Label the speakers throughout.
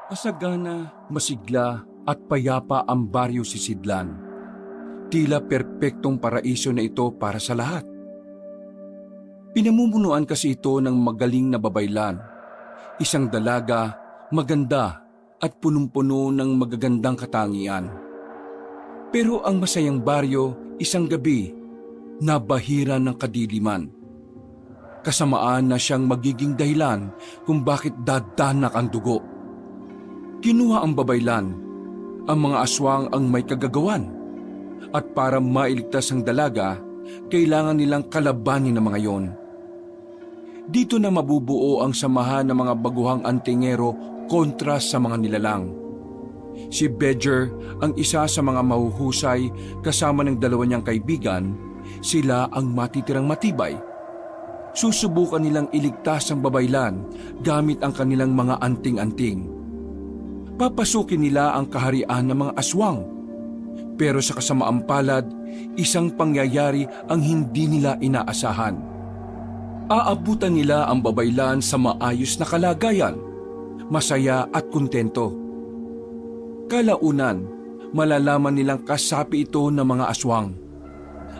Speaker 1: Masagana, masigla at payapa ang baryo Sisidlan. Tila perpektong paraiso na ito para sa lahat. Pinamumunuan kasi ito ng magaling na babaylan. Isang dalaga, maganda at punong-puno ng magagandang katangian. Pero ang masayang baryo, isang gabi, nabahira ng kadiliman. Kasamaan na siyang magiging dahilan kung bakit dadanak ang dugo. Kinuha ang babaylan, ang mga aswang ang may kagagawan. At para mailigtas ang dalaga, kailangan nilang kalabanin ang mga yon. Dito na mabubuo ang samahan ng mga baguhang antingero kontra sa mga nilalang. Si Bedger ang isa sa mga mahuhusay kasama ng dalawa niyang kaibigan, sila ang matitirang matibay. Susubukan nilang iligtas ang babaylan gamit ang kanilang mga anting-anting. Papasukin nila ang kaharian ng mga aswang. Pero sa kasamaang palad, isang pangyayari ang hindi nila inaasahan. Aabutan nila ang babaylan sa maayos na kalagayan, masaya at kontento. Kalaunan, malalaman nilang kasapi ito ng mga aswang.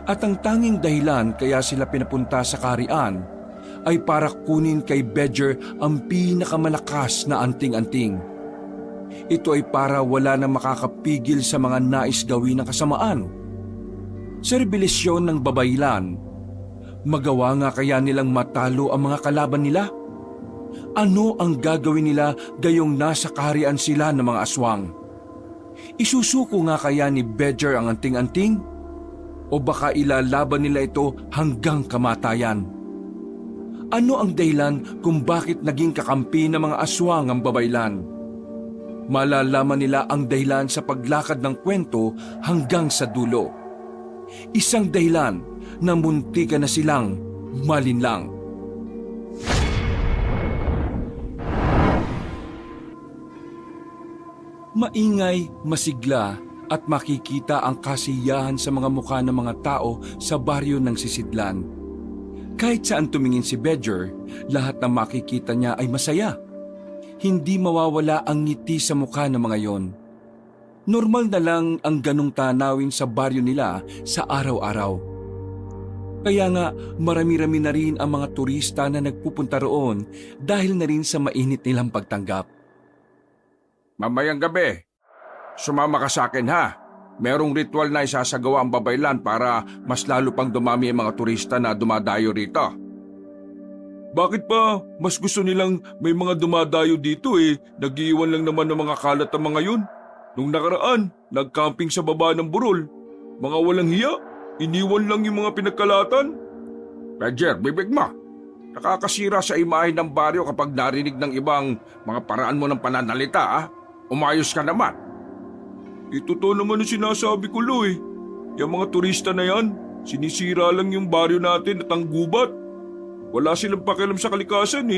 Speaker 1: At ang tanging dahilan kaya sila pinapunta sa kaharian ay para kunin kay Bedger ang pinakamalakas na anting-anting. Ito ay para wala nang makakapigil sa mga nais gawin ng kasamaan. Sa rebelisyon ng babaylan, magawa nga kaya nilang matalo ang mga kalaban nila? Ano ang gagawin nila gayong nasa kaharian sila ng mga aswang? Isusuko nga kaya ni Bedger ang anting-anting? O baka ilalaban nila ito hanggang kamatayan? Ano ang dahilan kung bakit naging kakampi ng mga aswang ang babaylan? Malalaman nila ang dahilan sa paglakad ng kwento hanggang sa dulo. Isang dahilan na muntikan na silang malinlang. Maingay, masigla at makikita ang kasiyahan sa mga mukha ng mga tao sa baryo ng Sisidlan. Kahit saan tumingin si Bedger, lahat ng makikita niya ay masaya. Hindi mawawala ang ngiti sa mukha ng mga yon. Normal na lang ang ganong tanawin sa baryo nila sa araw-araw. Kaya nga marami-rami na rin ang mga turista na nagpupunta roon dahil na rin sa mainit nilang pagtanggap.
Speaker 2: Mamayang gabi, sumama ka sa akin ha. Merong ritual na isasagawa ang babaylan para mas lalo pang dumami ang mga turista na dumadayo rito.
Speaker 3: Bakit pa mas gusto nilang may mga dumadayo dito Nag-iwan lang naman ng mga kalat ang mga yun. Nung nakaraan, nag-camping sa baba ng burol. Mga walang hiya, iniwan lang yung mga pinagkalatan.
Speaker 2: Roger, bibig mo. Nakakasira sa imahe ng baryo kapag narinig ng ibang mga paraan mo ng pananalita ha. Umayos ka naman.
Speaker 3: Totoo naman ang sinasabi ko, Lo Yung mga turista na yan, sinisira lang yung baryo natin at ang gubat. Wala silang pakialam sa kalikasan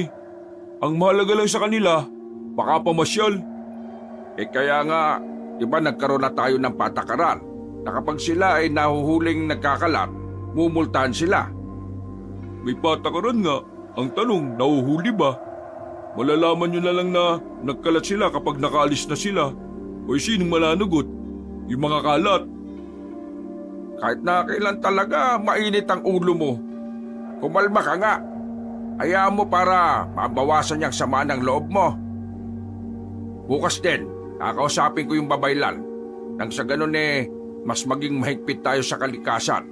Speaker 3: Ang mahalaga lang sa kanila, baka pamasyal.
Speaker 2: Kaya nga, di ba nagkaroon na tayo ng patakaran na kapag sila ay nahuhuling nagkakalat, mumultahan sila.
Speaker 3: May patakaran nga. Ang tanong, nahuhuli ba? Malalaman nyo na lang na nagkalat sila kapag nakaalis na sila. O sinong malanagot? Yung mga kalat.
Speaker 2: Kahit na kailan talaga mainit ang ulo mo. Kumalma ka nga. Hayaan mo para mabawasan niyang sama ng loob mo. Bukas din, kakausapin ko yung babaylan. Nang sa ganun mas maging mahigpit tayo sa kalikasan.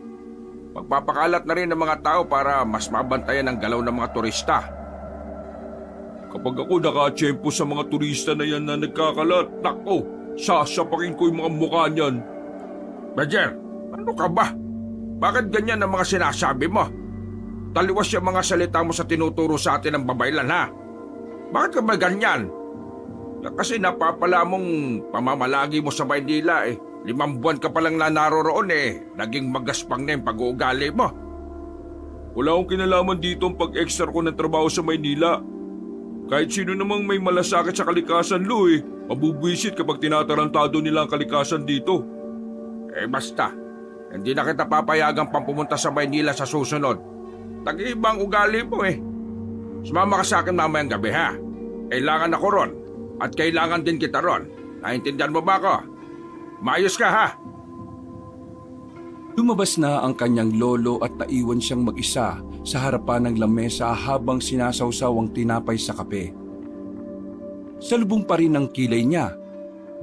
Speaker 2: Magpapakalat na rin ng mga tao para mas mabantayan ang galaw ng mga turista.
Speaker 3: Kapag ako nakatsyempo sa mga turista na yan na nagkakalat, nako, sasapakin ko yung mga mukha niyan.
Speaker 2: Roger, ano ka ba? Bakit ganyan ang mga sinasabi mo? Taliwas yung mga salita mo sa tinuturo sa atin ng babaylan ha? Bakit ka ba ganyan? Kasi napapala mong pamamalagi mo sa Maynila 5 buwan ka palang na naroroon naging magaspang na yung pag-uugali mo.
Speaker 3: Wala akong kinalaman dito ang pag-extra ko ng trabaho sa Maynila. Kahit sino namang may malasakit sa kalikasan, Lo mabubwisit kapag tinatarantado nila ang kalikasan dito.
Speaker 2: Basta, hindi na kita papayagang pampumunta sa Maynila sa susunod. Tag-ibang ugali mo Sumama ka sa akin mamayang gabi ha. Kailangan ako ron. At kailangan din kita ron. Naintindihan mo ba ako? Maayos ka ha?
Speaker 1: Lumabas na ang kanyang lolo at naiwan siyang mag-isa sa harapan ng lamesa habang sinasawsaw ang tinapay sa kape. Salubong pa rin ang kilay niya.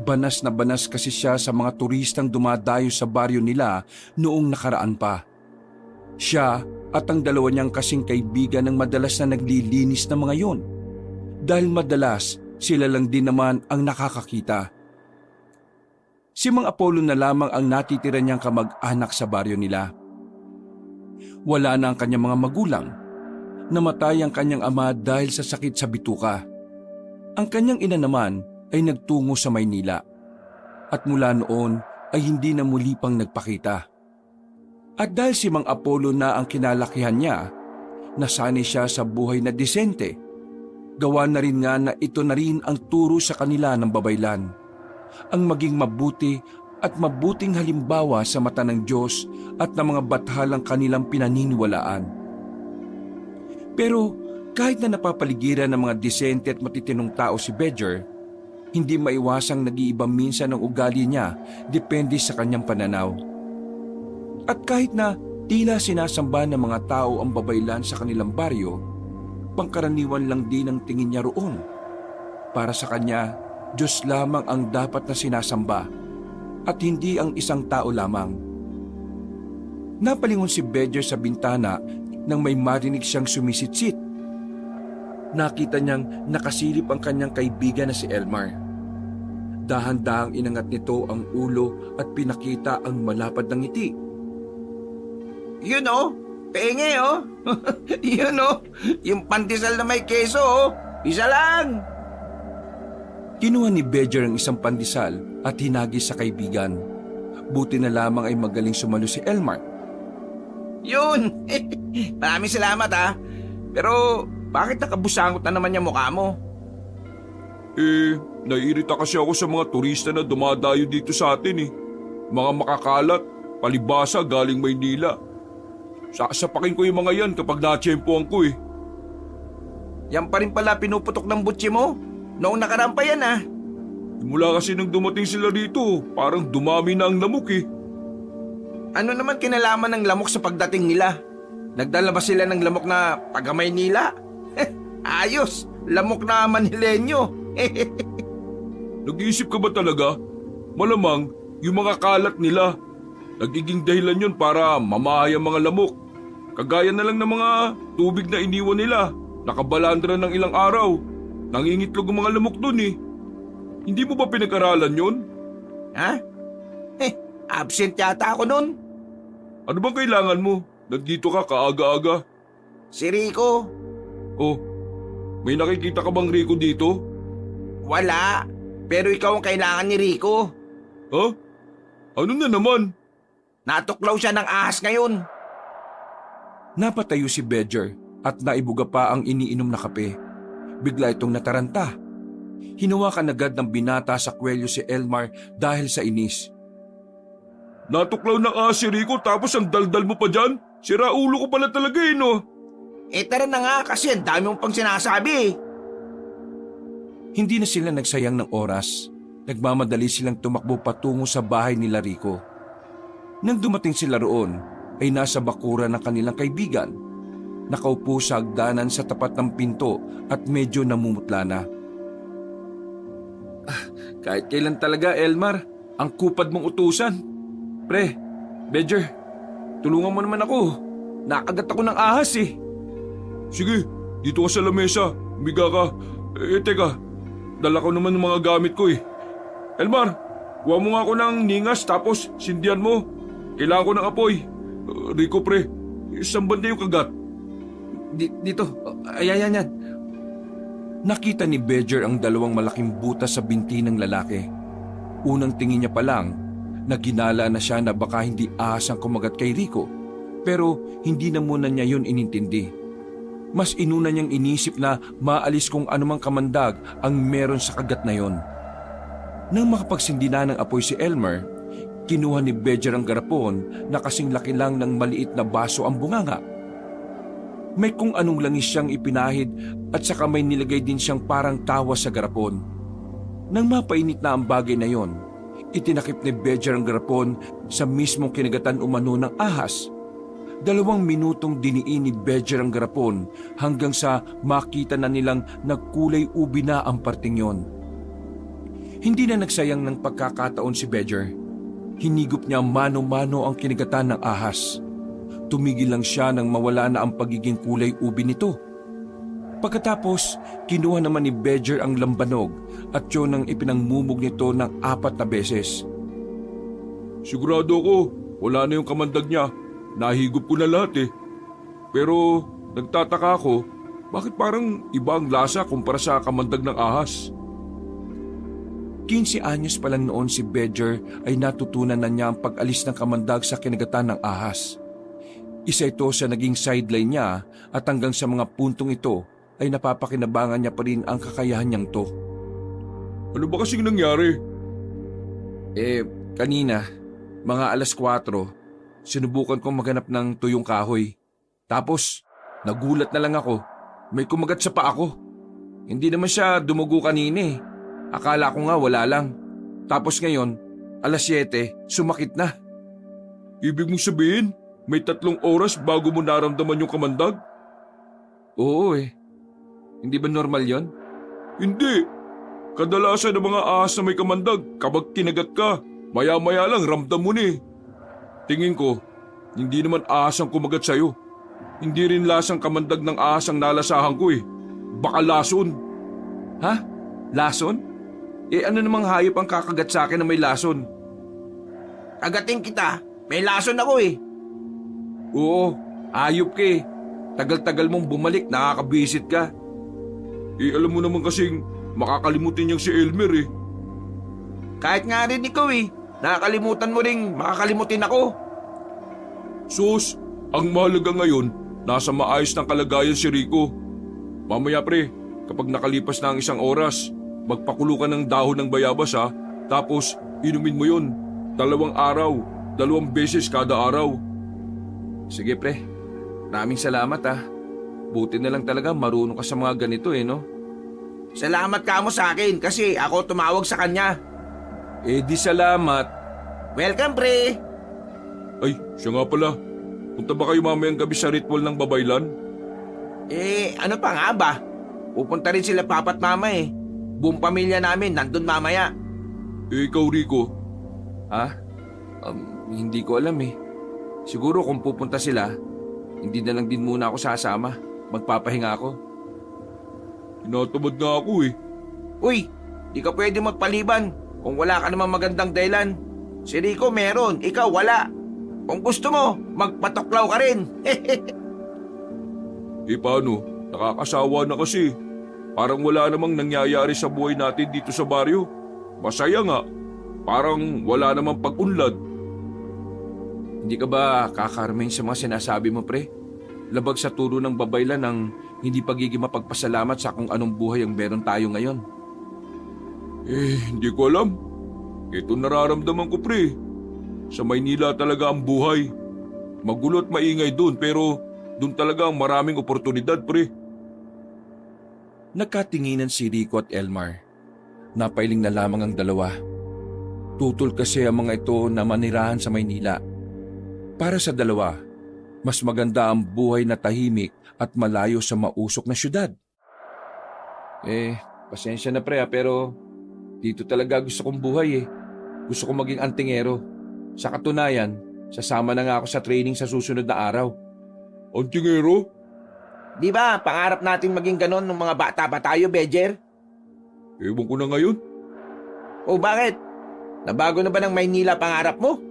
Speaker 1: Banas na banas kasi siya sa mga turistang dumadayo sa baryo nila noong nakaraan pa. Siya at ang dalawa niyang kasing kaibigan ang madalas na naglilinis ng mga yon. Dahil madalas sila lang din naman ang nakakakita. Si Mang Apollo na lamang ang natitira niyang kamag-anak sa baryo nila. Wala na ang kanyang mga magulang. Namatay ang kanyang ama dahil sa sakit sa bituka. Ang kanyang ina naman ay nagtungo sa Maynila. At mula noon ay hindi na muli pang nagpakita. At dahil si Mang Apollo na ang kinalakihan niya, nasanay siya sa buhay na disente. Gawa na rin nga na ito na rin ang turo sa kanila ng babaylan. Ang maging mabuti at mabuting halimbawa sa mata ng Diyos at ng mga bathalang kanilang pinaniniwalaan. Pero kahit na napapaligiran ng mga disente at matitinong tao si Bedger, hindi maiwasang nag-iiba minsan ang ugali niya depende sa kanyang pananaw. At kahit na tila sinasamba ng mga tao ang babaylan sa kanilang baryo, pangkaraniwan lang din ang tingin niya roon. Para sa kanya, Diyos lamang ang dapat na sinasamba at hindi ang isang tao lamang. Napalingon si Bedger sa bintana nang may marinig siyang sumisitsit. Nakita niyang nakasilip ang kanyang kaibigan na si Elmar. Dahan-dahang inangat nito ang ulo at pinakita ang malapad na ngiti.
Speaker 2: Yun oh, penge oh. Yun oh, yung pandesal na may keso oh. Isa lang.
Speaker 1: Kinuha ni Bedger ang isang pandesal at hinagis sa kaibigan. Buti na lamang ay magaling sumalo si Elmar.
Speaker 2: Yun, maraming salamat ha. Pero bakit nakabusangot na naman yung mukha mo?
Speaker 3: Naiirita kasi ako sa mga turista na dumadayo dito sa atin eh. Mga makakalat, palibasa galing Maynila. Sasapakin ko yung mga yan kapag natsyempoan ko eh.
Speaker 2: Yan pa rin pala pinuputok ng butsi mo? Noong nakaraan pa yan ah.
Speaker 3: Mula kasi nang dumating sila dito, parang dumami na ang lamok eh.
Speaker 2: Ano naman kinalaman ng lamok sa pagdating nila? Nagdala ba sila ng lamok na taga Maynila? Ayos, lamok na Manilenyo.
Speaker 3: Nag-iisip ka ba talaga? Malamang yung mga kalat nila. Nagiging dahilan yun para mamaya mga lamok. Kagaya na lang ng mga tubig na iniwan nila. Nakabalandra ng ilang araw. Nangingitlog ang mga lamok dun eh. Hindi mo ba pinag-aralan yun?
Speaker 2: Ha? Absent yata ako nun.
Speaker 3: Ano bang kailangan mo? Nandito ka kaaga-aga.
Speaker 2: Si Rico.
Speaker 3: Oh, may nakikita ka bang Rico dito?
Speaker 2: Wala. Pero ikaw ang kailangan ni Rico.
Speaker 3: Ha? Ano na naman?
Speaker 2: Natuklaw siya ng ahas ngayon.
Speaker 1: Napatayo si Bedger at naibuga pa ang iniinom na kape. Bigla itong nataranta. Hinawakan agad ng binata sa kwelyo si Elmar dahil sa inis.
Speaker 3: Natuklaw ng ahas si Rico tapos ang daldal mo pa dyan? Sira ulo ko pala talaga eh no?
Speaker 2: Tara na nga kasi ang dami mong pang sinasabi.
Speaker 1: Hindi na sila nagsayang ng oras. Nagmamadali silang tumakbo patungo sa bahay nila Rico. Nang dumating sila roon, ay nasa bakuran ng kanilang kaibigan. Nakaupo sa hagdanan sa tapat ng pinto at medyo namumutla na. Kahit kailan talaga, Elmar, ang kupad mong utusan. Pre, Bedger, tulungan mo naman ako. Nakagat ako ng ahas eh.
Speaker 3: Sige, dito ka sa lamesa. Umiga ka. Teka, dala ko naman ng mga gamit ko eh. Elmar, kuha mo nga ako ng ningas tapos sindihan mo. Kailangan ko ng apoy. Rico pre, isang banda yung kagat.
Speaker 1: Dito, ayan. Nakita ni Bedger ang dalawang malaking butas sa binti ng lalaki. Unang tingin niya pa lang, naginala na siya na baka hindi ahas ang kumagat kay Rico. Pero hindi na muna niya yun inintindi. Mas inuna niyang inisip na maalis kung anumang kamandag ang meron sa kagat na yon. Nang makapagsindi na ng apoy si Elmer, kinuha ni Bedger ang garapon na kasing laki lang ng maliit na baso ang bunganga. May kung anong langis siyang ipinahid at saka may nilagay din siyang parang tawa sa garapon. Nang mapainit na ang bagay na yon, itinakip ni Bedger ang garapon sa mismong kinagatan umano ng ahas. 2 minutong diniin ni Bedger ang garapon hanggang sa makita na nilang nagkulay ubi na ang parting yon. Hindi na nagsayang ng pagkakataon si Bedger. Hinigop niya mano-mano ang kinagatan ng ahas. Tumigil lang siya nang mawala na ang pagiging kulay ubi nito. Pagkatapos, kinuha naman ni Bedger ang lambanog at yun ang ipinangmumog nito ng 4 na beses.
Speaker 3: Sigurado ako, wala na yung kamandag niya. Nahigop ko na lahat eh. Pero nagtataka ako, bakit parang iba ang lasa kumpara sa kamandag ng ahas?
Speaker 1: 15 anyos pa lang noon si Bedger ay natutunan na niya ang pag-alis ng kamandag sa kinagatan ng ahas. Isa ito sa naging sideline niya at hanggang sa mga puntong ito ay napapakinabangan niya pa rin ang kakayahan niyang to.
Speaker 3: Ano ba kasing nangyari?
Speaker 1: Kanina, mga 4:00, sinubukan kong maghanap ng tuyong kahoy. Tapos, nagulat na lang ako. May kumagat sa paa ko. Hindi naman siya dumugo kanina eh. Akala ko nga wala lang. Tapos ngayon, 7:00, sumakit na.
Speaker 3: Ibig mong sabihin, may 3 oras bago mo naramdaman yung kamandag?
Speaker 1: Oo eh. Hindi ba normal yon?
Speaker 3: Hindi. Kadalasan ng mga ahas na may kamandag, kapag kinagat ka, maya-maya lang ramdam mo na eh. Tingin ko, hindi naman ahas ang kumagat sa'yo. Hindi rin lasang kamandag ng ahas ang nalasahan ko eh. Baka lason.
Speaker 1: Ha? Lason? Ano namang hayop ang kakagat sa akin na may lason?
Speaker 2: Agatin kita, may lason ako eh.
Speaker 1: Oo, hayop ka eh. Tagal-tagal mong bumalik, nakakabisit ka.
Speaker 3: Alam mo naman kasing makakalimutin niyang si Elmer eh.
Speaker 2: Kahit nga rin ikaw eh, nakakalimutan mo ring makakalimutin ako.
Speaker 3: Sus, ang mahalaga ngayon, nasa maayos ng kalagayan si Rico. Mamaya pre, kapag nakalipas na ang 1 oras, magpakulo ka ng dahon ng bayabas ha, tapos inumin mo yun. 2 araw, 2 beses kada araw.
Speaker 1: Sige pre, maraming salamat ha. Buti na lang talaga marunong ka sa mga ganito eh no?
Speaker 2: Salamat ka mo sa akin kasi ako tumawag sa kanya.
Speaker 1: Di salamat.
Speaker 2: Welcome pre.
Speaker 3: Ay, siya nga pala. Punta ba kayo mamayang gabi sa ritual ng babaylan?
Speaker 2: Ano pa nga ba? Pupunta rin sila papa't mama eh. Buong pamilya namin nandun mamaya.
Speaker 3: Ikaw Rico?
Speaker 1: Ha? Hindi ko alam eh. Siguro kung pupunta sila, hindi na lang din muna ako sasama. Magpapahinga ako.
Speaker 3: Tinatamad nga ako eh.
Speaker 2: Uy, di ka pwede magpaliban kung wala ka namang magandang dahilan. Si Rico meron, ikaw wala. Kung gusto mo, magpatuklaw ka rin.
Speaker 3: Paano? Nakakasawa na kasi. Parang wala namang nangyayari sa buhay natin dito sa baryo. Masaya nga. Parang wala namang pag-unlad.
Speaker 1: Hindi ka ba kakarmain sa mga sinasabi mo pre? Labag sa turo ng babaylan ng hindi pagiging mapagpasalamat sa kung anong buhay ang meron tayo ngayon.
Speaker 3: Hindi ko alam. Ito nararamdaman ko pre. Sa Maynila talaga ang buhay. Magulo at maingay doon pero doon talaga ang maraming oportunidad pre.
Speaker 1: Nagkatinginan si Rico at Elmar. Napailing na lamang ang dalawa. Tutol kasi ang mga ito na manirahan sa Maynila. Para sa dalawa, mas maganda ang buhay na tahimik at malayo sa mausok na syudad. Pasensya na pre pero dito talaga gusto kong buhay eh. Gusto kong maging antingero. Sa katunayan, sasama na nga ako sa training sa susunod na araw.
Speaker 3: Antingero?
Speaker 2: Di ba, pangarap natin maging ganon ng mga bata pa tayo, Bedger?
Speaker 3: Ewan ko na ngayon.
Speaker 2: O bakit? Nabago na ba ng Maynila pangarap mo?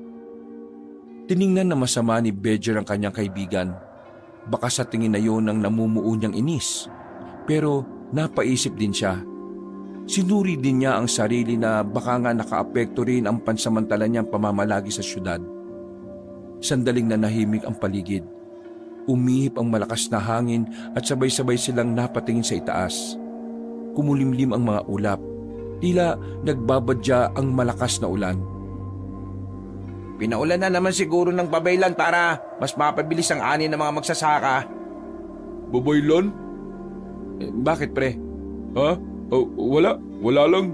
Speaker 1: Tiningnan na masama ni Bedger ang kanyang kaibigan. Baka sa tingin na yun ang namumuo niyang inis. Pero napaisip din siya. Sinuri din niya ang sarili na baka nga nakaapekto rin ang pansamantala niyang pamamalagi sa syudad. Sandaling nanahimik ang paligid. Umihip ang malakas na hangin at sabay-sabay silang napatingin sa itaas. Kumulimlim ang mga ulap. Tila nagbabadya ang malakas na ulan.
Speaker 2: Pinaulan na naman siguro ng babaylan para mas mapabilis ang ani ng mga magsasaka.
Speaker 3: Babaylan?
Speaker 1: Bakit pre?
Speaker 3: Ha? Wala. Wala lang.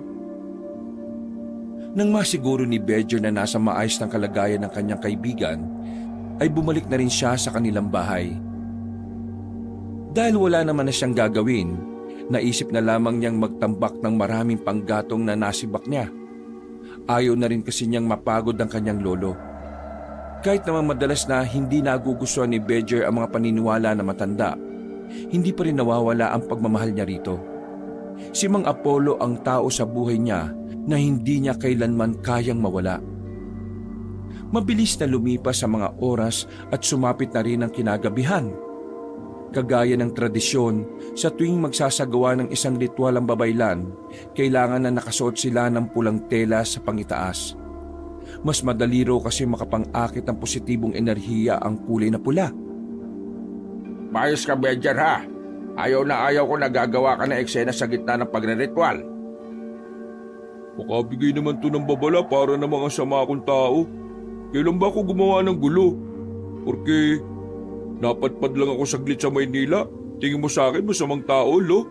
Speaker 1: Nang masiguro ni Bedger na nasa maayos ng kalagayan ng kanyang kaibigan, ay bumalik na rin siya sa kanilang bahay. Dahil wala naman na siyang gagawin, naisip na lamang niyang magtambak ng maraming panggatong na nasibak niya. Ayaw na rin kasi niyang mapagod ang kanyang lolo. Kahit naman madalas na hindi nagugustuhan ni Bedger ang mga paniniwala na matanda, hindi pa rin nawawala ang pagmamahal niya rito. Si Mang Apollo ang tao sa buhay niya na hindi niya kailanman kayang mawala. Mabilis na lumipas sa mga oras at sumapit na rin ang kinagabihan. Kagaya ng tradisyon, sa tuwing magsasagawa ng isang ritual ang babaylan, kailangan na nakasuot sila ng pulang tela sa pangitaas. Mas madali raw kasi makapang-akit ng positibong enerhiya ang kulay na pula.
Speaker 2: Mayos ka, Bedger, ha? Ayaw na ayaw ko nagagawa ka ng eksena sa gitna ng pagre-ritual.
Speaker 3: Makabigay naman to ng babala para na mga sama akong tao. Kailan ba ako gumawa ng gulo? Porque napadpad lang ako saglit sa Maynila. Tingin mo sa akin masamang tao, lo?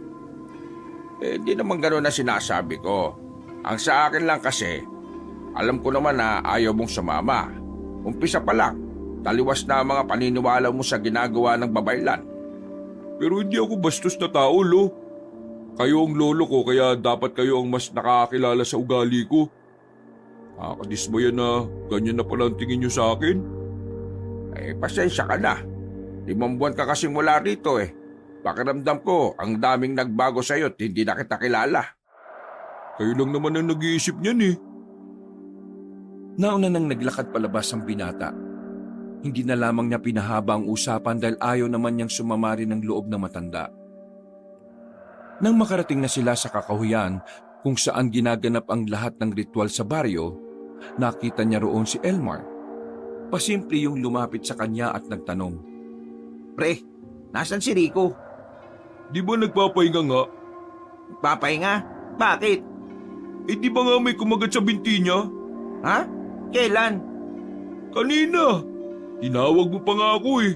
Speaker 2: Di naman gano'n na sinasabi ko. Ang sa akin lang kasi, alam ko naman na ayaw mong sumama. Umpisa pa lang, taliwas na ang mga paniniwala mo sa ginagawa ng babaylan.
Speaker 3: Pero hindi ako bastos na tao, lo. Kayo ang lolo ko kaya dapat kayo ang mas nakakakilala sa ugali ko. Nakakadismaya na ganyan na pala ang tingin niyo sa akin.
Speaker 2: Pasensya ka na. 5 buwan ka kasing wala rito eh. Pakiramdam ko, ang daming nagbago sa'yo at hindi na kita kilala.
Speaker 3: Kayo lang naman ang nag-iisip niyan eh.
Speaker 1: Nauna nang naglakad palabas ang binata. Hindi na lamang niya pinahaba ang usapan dahil ayaw naman niyang sumamari ng loob ng matanda. Nang makarating na sila sa kakahuyan kung saan ginaganap ang lahat ng ritual sa baryo, nakita niya roon si Elmar. Pasimple yung lumapit sa kanya at nagtanong.
Speaker 4: Pre, nasan si Rico?
Speaker 3: Di ba nagpapahinga nga?
Speaker 4: Papahinga? Bakit?
Speaker 3: Di ba nga may kumagat sa binti niya?
Speaker 4: Ha? Kailan?
Speaker 3: Kanina. Tinawag mo pa nga ako eh.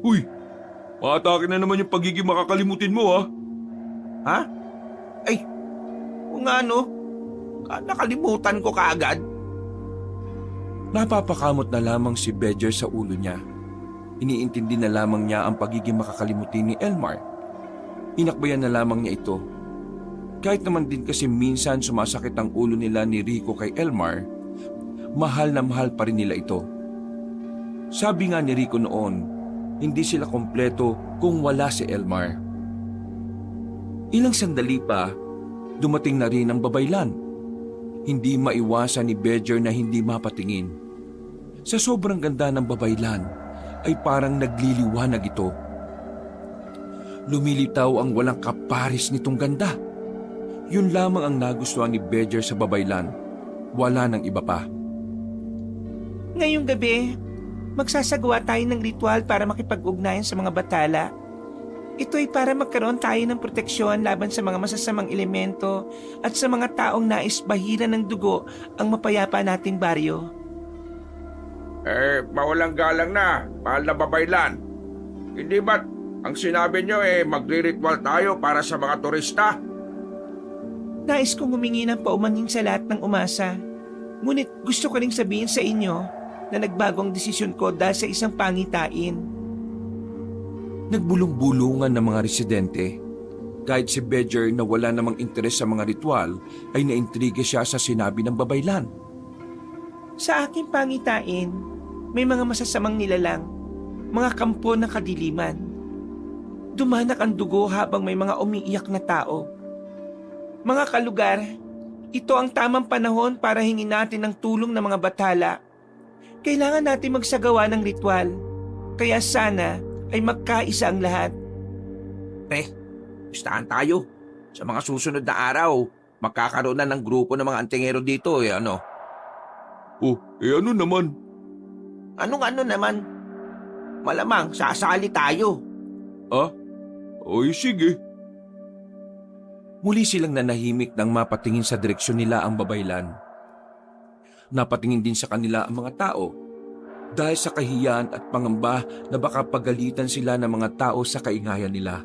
Speaker 3: Uy, paatake na naman yung pagiging makakalimutin mo ha.
Speaker 4: Ha? Ay, kung ano, nakalimutan ko kaagad.
Speaker 1: Napapakamot na lamang si Bedger sa ulo niya. Iniintindi na lamang niya ang pagiging makakalimutin ni Elmar. Inakbayan na lamang niya ito. Kahit naman din kasi minsan sumasakit ang ulo nila ni Rico kay Elmar, mahal na mahal pa rin nila ito. Sabi nga ni Rico noon, hindi sila kompleto kung wala si Elmar. Ilang sandali pa, dumating na rin ang babaylan. Hindi maiwasan ni Bedger na hindi mapatingin. Sa sobrang ganda ng babaylan, ay parang nagliliwanag ito. Lumilitaw ang walang kaparis nitong ganda. Yun lamang ang nagustuhan ni Bedger sa babaylan. Wala nang iba pa.
Speaker 5: Ngayong gabi, magsasagawa tayo ng ritual para makipag-ugnayan sa mga batala. Ito ay para magkaroon tayo ng proteksyon laban sa mga masasamang elemento at sa mga taong nais bahiran ng dugo ang mapayapa nating baryo.
Speaker 2: Mawalang galang na, mahal na babaylan. Hindi ba't ang sinabi nyo magre-ritual tayo para sa mga turista?
Speaker 5: Nais kong humingi ng paumanhin sa lahat ng umasa. Ngunit gusto ko ring sabihin sa inyo na nagbago ang desisyon ko dahil sa isang pangitain.
Speaker 1: Nagbulong-bulungan ng mga residente. Kahit si Bedger na wala namang interes sa mga ritual ay naintriga siya sa sinabi ng babaylan.
Speaker 5: Sa aking pangitain, may mga masasamang nilalang, mga kampo ng kadiliman. Dumanak ang dugo habang may mga umiiyak na tao. Mga kalugar, ito ang tamang panahon para hingin natin ng tulong ng mga bathala. Kailangan natin magsagawa ng ritual, kaya sana ay magkaisa ang lahat.
Speaker 4: Pre, listahan tayo. Sa mga susunod na araw, magkakaroon na ng grupo ng mga antingero dito ano?
Speaker 3: Ano naman?
Speaker 4: Anong ano naman? Malamang sasali tayo.
Speaker 3: Oy, sige.
Speaker 1: Muli silang nanahimik nang mapatingin sa direksyon nila ang babaylan. Napatingin din sa kanila ang mga tao dahil sa kahiyan at pangamba na baka pagalitan sila ng mga tao sa kaingayan nila.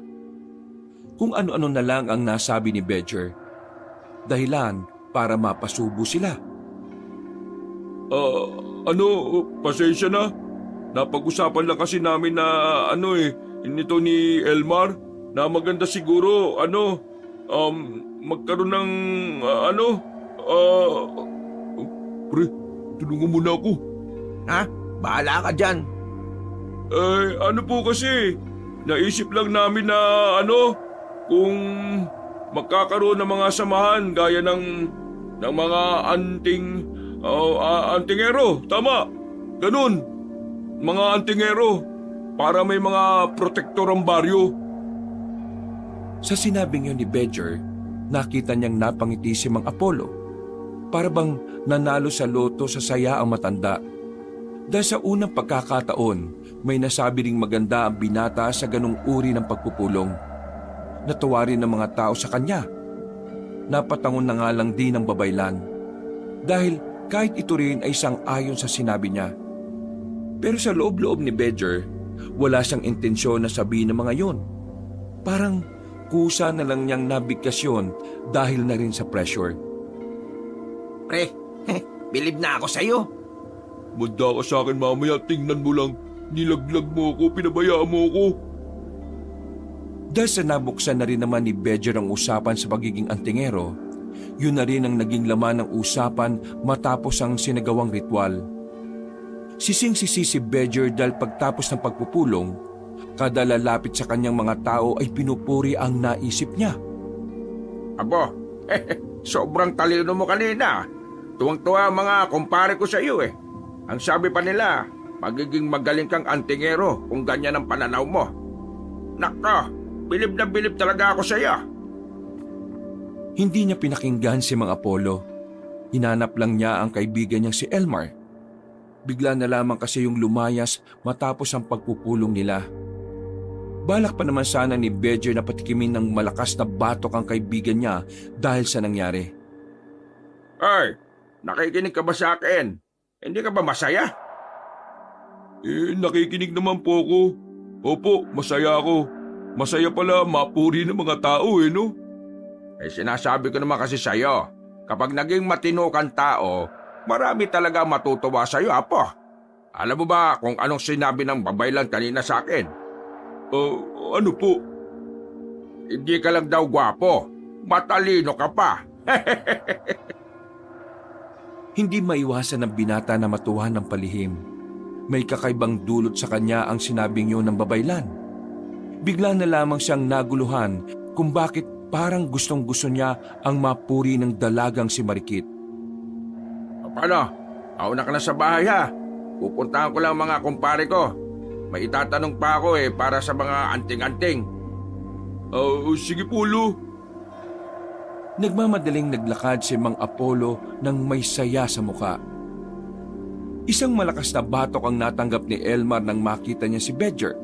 Speaker 1: Kung ano-ano na lang ang nasabi ni Bedger. Dahilan para mapasubo sila.
Speaker 3: Ano, pasensya na. Napag-usapan lang kasi namin na nito ni Elmar na maganda siguro, magkaroon ng, pre, tulungan mo na ako.
Speaker 4: Ha? Bahala ka dyan.
Speaker 3: Ano po kasi, naisip lang namin na kung magkakaroon ng mga samahan gaya ng mga antingero, tama, ganun, mga antingero, para may mga protektor ang baryo.
Speaker 1: Sa sinabing yun ni Bedger, nakita niyang napangiti si Mang Apollo. Para bang nanalo sa loto sa saya ang matanda. Dahil sa unang pagkakataon, may nasabi ring maganda ang binata sa ganung uri ng pagpupulong. Natuwa rin ng mga tao sa kanya. Napatangon na nga lang din ang babaylan. Dahil kahit ito rin ay sang-ayon sa sinabi niya. Pero sa loob-loob ni Bedger, wala siyang intensyon na sabihin ng mga yon. Parang kusa na lang niyang nabigkasyon dahil na rin sa pressure.
Speaker 4: Pre, bilib na ako sa'yo.
Speaker 3: Manda ka sa akin mamaya, tingnan mo lang. Nilaglag mo ako, pinabayaan mo ako.
Speaker 1: Dahil sa nabuksan na rin naman ni Bedger ang usapan sa pagiging antingero, yun na rin ang naging laman ng usapan matapos ang sinagawang ritual. Sising-sisi si Bedger dahil pagtapos ng pagpupulong, kada lalapit sa kanyang mga tao ay pinupuri ang naisip niya.
Speaker 2: Abo, sobrang talino mo kanina. Tuwang-tuwa ang mga kumpare ko sa iyo eh. Ang sabi pa nila, magiging magaling kang antingero kung ganyan ang pananaw mo. Nako, bilib na bilib talaga ako sa iyo.
Speaker 1: Hindi niya pinakinggan si Mang Apollo. Hinanap lang niya ang kaibigan niyang si Elmar. Bigla na lamang kasi yung lumayas matapos ang pagpupulong nila. Balak pa naman sana ni Bedger na patikimin ng malakas na batok ang kaibigan niya dahil sa nangyari.
Speaker 2: Ay, nakikinig ka ba sa akin? Hindi ka ba masaya?
Speaker 3: Nakikinig naman po ako. Opo, masaya ako. Masaya pala mapuri ng mga tao no?
Speaker 2: Sinasabi ko naman kasi sa'yo, kapag naging matino kang tao, marami talaga matutuwa sa'yo, apo. Alam mo ba kung anong sinabi ng babaylan kanina sa akin?
Speaker 3: Ano po?
Speaker 2: Hindi ka lang daw gwapo, matalino ka pa.
Speaker 1: Hindi maiwasan ng binata na matuwa ng palihim. May kakaibang dulot sa kanya ang sinabing yun ng babaylan. Bigla na lamang siyang naguluhan kung bakit parang gustong-gusto niya ang mapuri ng dalagang si Marikit.
Speaker 2: Paano? Auna ka na sa bahay ha. Pupuntahan ko lang mga kumpare ko. May itatanong pa ako para sa mga anting-anting.
Speaker 3: Sige po, Lo.
Speaker 1: Nagmamadaling naglakad si Mang Apollo nang may saya sa muka. Isang malakas na batok ang natanggap ni Elmar nang makita niya si Bedger.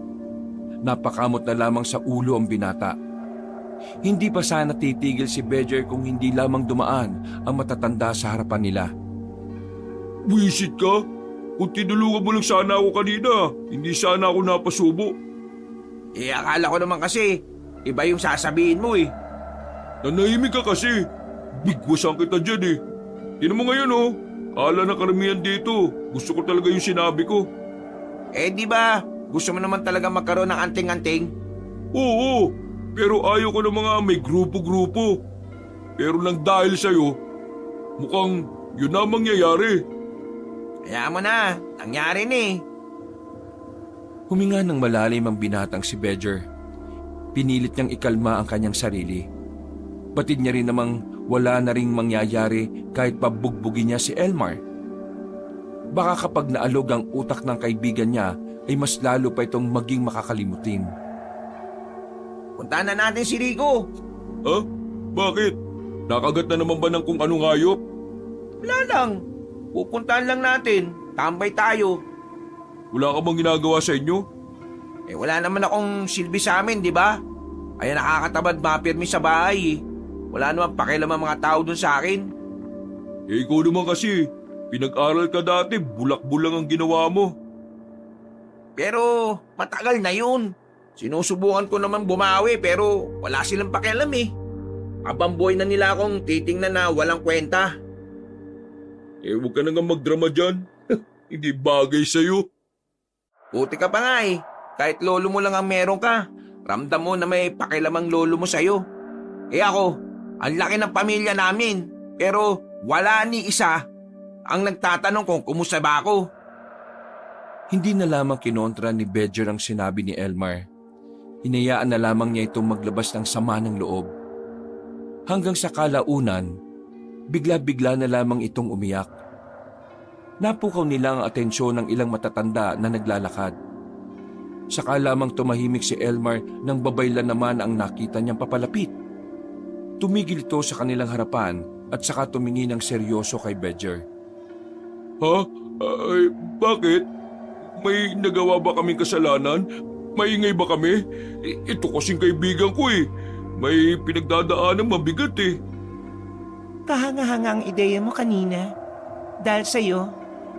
Speaker 1: Napakamot na lamang sa ulo ang binata. Hindi pa sana titigil si Bedger kung hindi lamang dumaan ang matatanda sa harapan nila.
Speaker 3: Wisit ka? Kung tinulungan mo lang sana ako kanina, hindi sana ako napasubo.
Speaker 4: Akala ko naman kasi, iba yung sasabihin mo
Speaker 3: Nanahimik ka kasi. Bigwasan kita dyan Tinan mo ngayon Kala na karamihan dito. Gusto ko talaga yung sinabi ko.
Speaker 4: Di ba, gusto mo naman talaga magkaroon ng anting-anting?
Speaker 3: Oo, pero ayaw ko ng mga may grupo-grupo. Pero nang dahil sa'yo, mukhang yun na mangyayari.
Speaker 4: Kaya mo na, nangyari na
Speaker 1: Huminga ng malalim ang binatang si Bedger. Pinilit niyang ikalma ang kanyang sarili. Batid niya rin namang wala na ring mangyayari kahit pabugbugin niya si Elmar. Baka kapag naalog ang utak ng kaibigan niya ay mas lalo pa itong maging makakalimutin.
Speaker 4: Puntahan na natin si Rico.
Speaker 3: Bakit? Nakagat na naman ba ng kung anong hayop?
Speaker 4: Wala lang. Pupuntahan lang natin. Tambay tayo.
Speaker 3: Wala ka bang ginagawa sa inyo?
Speaker 4: Wala naman akong silbi sa amin, di ba? Kaya nakakatamad mapirmi sa bahay Wala naman pakialam ang mga tao dun sa akin.
Speaker 3: Ikaw naman kasi, pinag-aral ka dati, bulak-bulang ang ginawa mo.
Speaker 4: Pero matagal na yun. Sinusubukan ko naman bumawi pero wala silang pakialam Habang buhay na nila akong titingnan na walang kwenta.
Speaker 3: Huwag ka na nga magdrama dyan. Hindi bagay sa'yo.
Speaker 4: Puti ka pa nga eh. Kahit lolo mo lang ang meron ka, ramdam mo na may pakilamang lolo mo sa'yo. Ako, ang laki ng pamilya namin, pero wala ni isa ang nagtatanong kung kumusta ba ako.
Speaker 1: Hindi na lamang kinontra ni Bedger ang sinabi ni Elmar. Hinayaan na lamang niya itong maglabas ng sama ng loob. Hanggang sa kalaunan, bigla-bigla na lamang itong umiyak. Napukaw nila ang atensyon ng ilang matatanda na naglalakad. Saka lamang tumahimik si Elmar nang babaylan naman ang nakita niyang papalapit. Tumigil ito sa kanilang harapan at saka tumingin ng seryoso kay Bedger.
Speaker 3: Ha? Bakit? May nagawa ba kaming kasalanan? Maingay ba kami? Ito kasing kaibigan ko eh. May pinagdadaanan mabigat eh.
Speaker 5: Kahanga-hanga ang ideya mo kanina. Dahil sa'yo,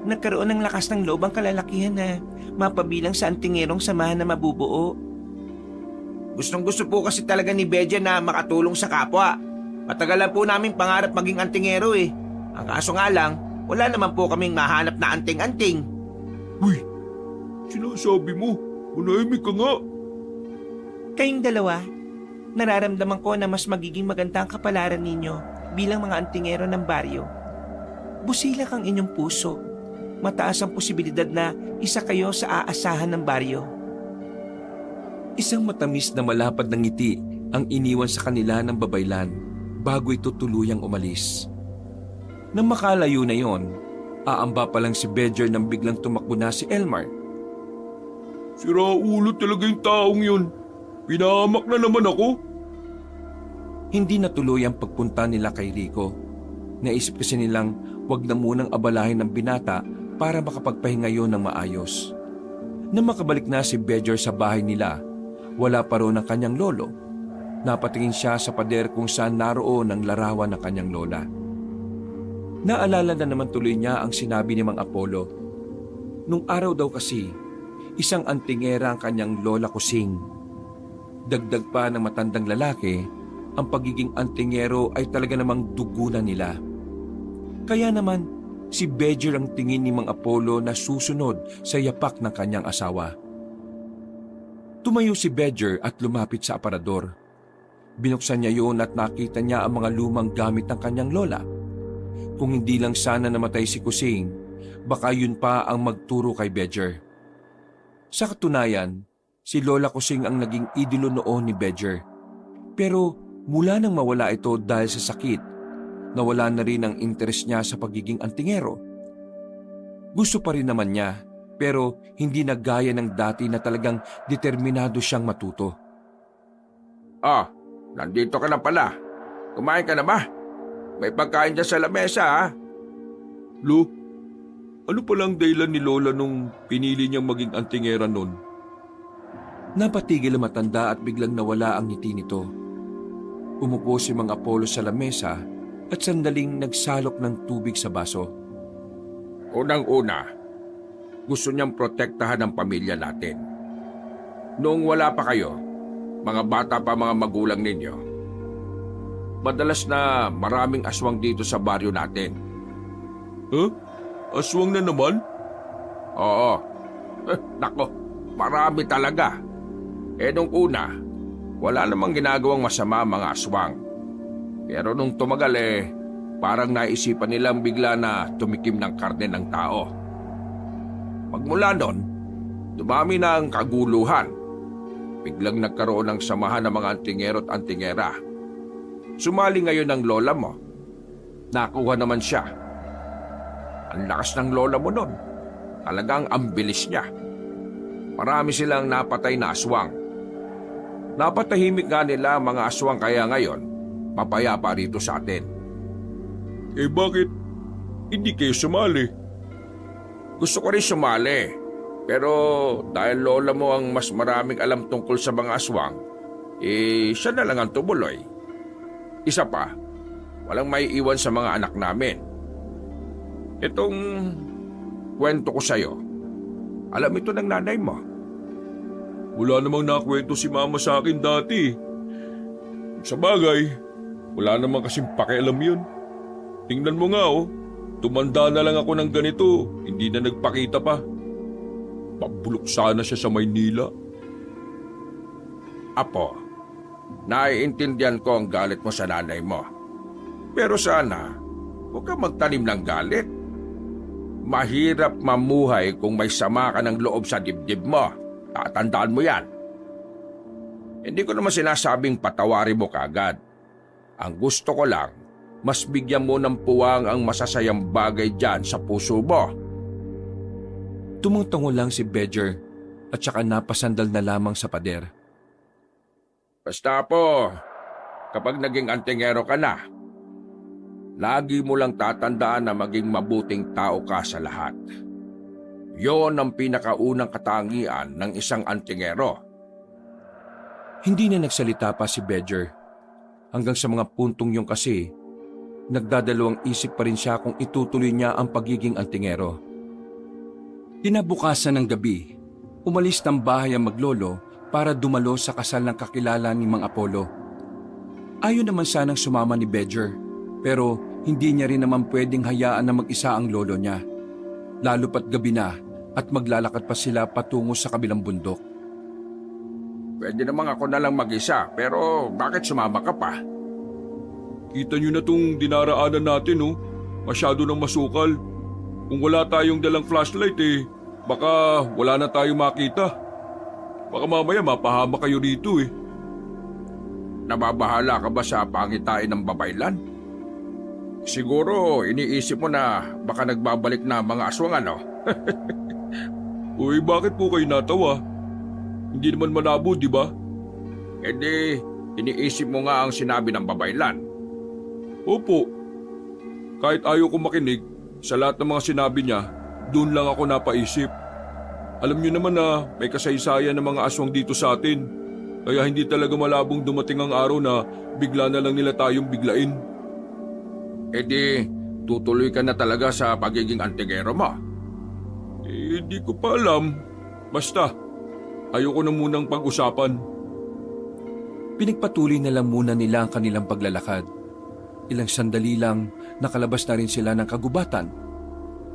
Speaker 5: nagkaroon ng lakas ng loob ang kalalakihan na mapabilang sa antingerong samahan na mabubuo.
Speaker 4: Gustong-gusto po kasi talaga ni Bedja na makatulong sa kapwa. Matagalan po namin pangarap maging antingero eh. Ang kaso nga lang, wala naman po kaming mahanap na anting-anting.
Speaker 3: Uy, sinasabi mo, manahimik ka nga.
Speaker 5: Kayong dalawa, nararamdaman ko na mas magiging maganda ang kapalaran ninyo bilang mga antingero ng baryo. Busilak ang inyong puso. Mataas ang posibilidad na isa kayo sa aasahan ng baryo.
Speaker 1: Isang matamis na malapad na ngiti ang iniwan sa kanila ng babaylan bago ito tuluyang umalis. Nang makalayo na yon, aamba pa lang si Bedger nang biglang tumakbo na si Elmar.
Speaker 3: Siraulo talaga yung taong yun. Pinahamak na naman ako.
Speaker 1: Hindi natuloy ang pagpunta nila kay Rico. Naisip kasi nilang wag na munang abalahin ng binata para makapagpahinga yon ng maayos. Nang makabalik na si Bedger sa bahay nila, wala pa roon ang kanyang lolo. Napatingin siya sa pader kung saan naroon ang larawan ng kanyang lola. Naalala na naman tuloy niya ang sinabi ni Mang Apollo. Nung araw daw kasi, isang antingera ang kanyang lola Kusing. Dagdag pa ng matandang lalaki, ang pagiging antingero ay talaga namang dugunan nila. Kaya naman, si Bedger ang tingin ni Mang Apollo na susunod sa yapak ng kanyang asawa. Tumayo si Bedger at lumapit sa aparador. Binuksan niya yun at nakita niya ang mga lumang gamit ng kanyang lola. Kung hindi lang sana namatay si Kusing, baka yun pa ang magturo kay Bedger. Sa katunayan, si Lola Kusing ang naging idolo noon ni Bedger. Pero mula nang mawala ito dahil sa sakit, nawala na rin ang interes niya sa pagiging antingero. Gusto pa rin naman niya, pero hindi na gaya ng dati na talagang determinado siyang matuto.
Speaker 2: Nandito ka na pala. Kumain ka na ba? May pagkain dyan sa lamesa ha?
Speaker 3: Lo, ano palang dahilan ni Lola nung pinili niyang maging antingera nun?
Speaker 1: Napatigil ang matanda at biglang nawala ang ngiti nito. Umupo si Mang Apollo sa lamesa at sandaling nagsalok ng tubig sa baso.
Speaker 2: Unang-una, gusto niyang protektahan ang pamilya natin. Noong wala pa kayo, mga bata pa mga magulang ninyo, madalas na maraming aswang dito sa baryo natin.
Speaker 3: Aswang na naman?
Speaker 2: Oo. Nako, marami talaga. Nung una, wala namang ginagawang masama mga aswang. Pero nung tumagal parang naisipan nilang bigla na tumikim ng karne ng tao. Magmula nun, dumami na ang kaguluhan. Biglang nagkaroon ng samahan ng mga antingero at antingera. Sumali ngayon ang lola mo. Nakuha naman siya. Ang lakas ng lola mo nun. Talagang ang bilis niya. Marami silang napatay na aswang. Napatahimik nga nila ang mga aswang kaya ngayon, papayapa rito sa atin.
Speaker 3: Bakit hindi kayo sumali?
Speaker 2: Gusto ko rin sumali. Pero dahil lola mo ang mas maraming alam tungkol sa mga aswang, siya na lang ang tumuloy. Isa pa, walang may iwan sa mga anak namin. Itong kwento ko sa'yo, alam ito ng nanay mo.
Speaker 3: Wala namang nakwento si mama sa akin dati. Sa bagay, wala namang kasing pakialam yun. Tingnan mo nga tumanda na lang ako ng ganito, hindi na nagpakita pa. Pabulok sana siya sa Maynila.
Speaker 2: Apo, naiintindihan ko ang galit mo sa nanay mo. Pero sana, huwag kang magtanim ng galit. Mahirap mamuhay kung may sama ka ng loob sa dibdib mo. Tatandaan mo yan. Hindi ko naman sinasabing patawarin mo kaagad. Ang gusto ko lang, mas bigyan mo ng puwang ang masasayang bagay dyan sa puso mo.
Speaker 1: Tumutungo lang si Bedger at saka napasandal na lamang sa pader.
Speaker 2: Basta po, kapag naging antingero ka na, lagi mo lang tatandaan na maging mabuting tao ka sa lahat. Yon ang pinakaunang katangian ng isang antingero.
Speaker 1: Hindi na nagsalita pa si Bedger. Hanggang sa mga puntong yung kasi, nagdadalawang isip pa rin siya kung itutuloy niya ang pagiging antingero. Kinabukasan ng gabi, umalis ng bahay ang maglolo para dumalo sa kasal ng kakilala ni Mang Apollo. Ayaw naman sanang sumama ni Bedger, pero hindi niya rin naman pwedeng hayaan na mag-isa ang lolo niya. Lalo pat gabi na at maglalakad pa sila patungo sa kabilang bundok.
Speaker 2: Pwede namang ako na lang mag-isa, pero bakit sumama ka pa?
Speaker 3: Kita niyo na tong dinaraanan natin, oh. Masyado nang masukal. Kung wala tayong dalang flashlight baka wala na tayong makita. Baka mamaya mapahama kayo rito
Speaker 2: Nababahala ka ba sa pangitain ng babaylan? Siguro iniisip mo na baka nagbabalik na mga aswang ano?
Speaker 3: Uy, bakit po kayo natawa? Hindi naman malabo, di ba?
Speaker 2: Iniisip mo nga ang sinabi ng babaylan.
Speaker 3: Opo. Kahit ayaw ko makinig, sa lahat ng mga sinabi niya, doon lang ako napaisip. Alam niyo naman na may kasaysayan ng mga aswang dito sa atin. Kaya hindi talaga malabong dumating ang araw na bigla na lang nila tayong biglain.
Speaker 2: Tutuloy ka na talaga sa pagiging antingero mo.
Speaker 3: Hindi ko pa alam. Basta, ayoko na munang pag-usapan.
Speaker 1: Pinagpatuloy na lang muna nila ang kanilang paglalakad. Ilang sandali lang, nakalabas na rin sila ng kagubatan.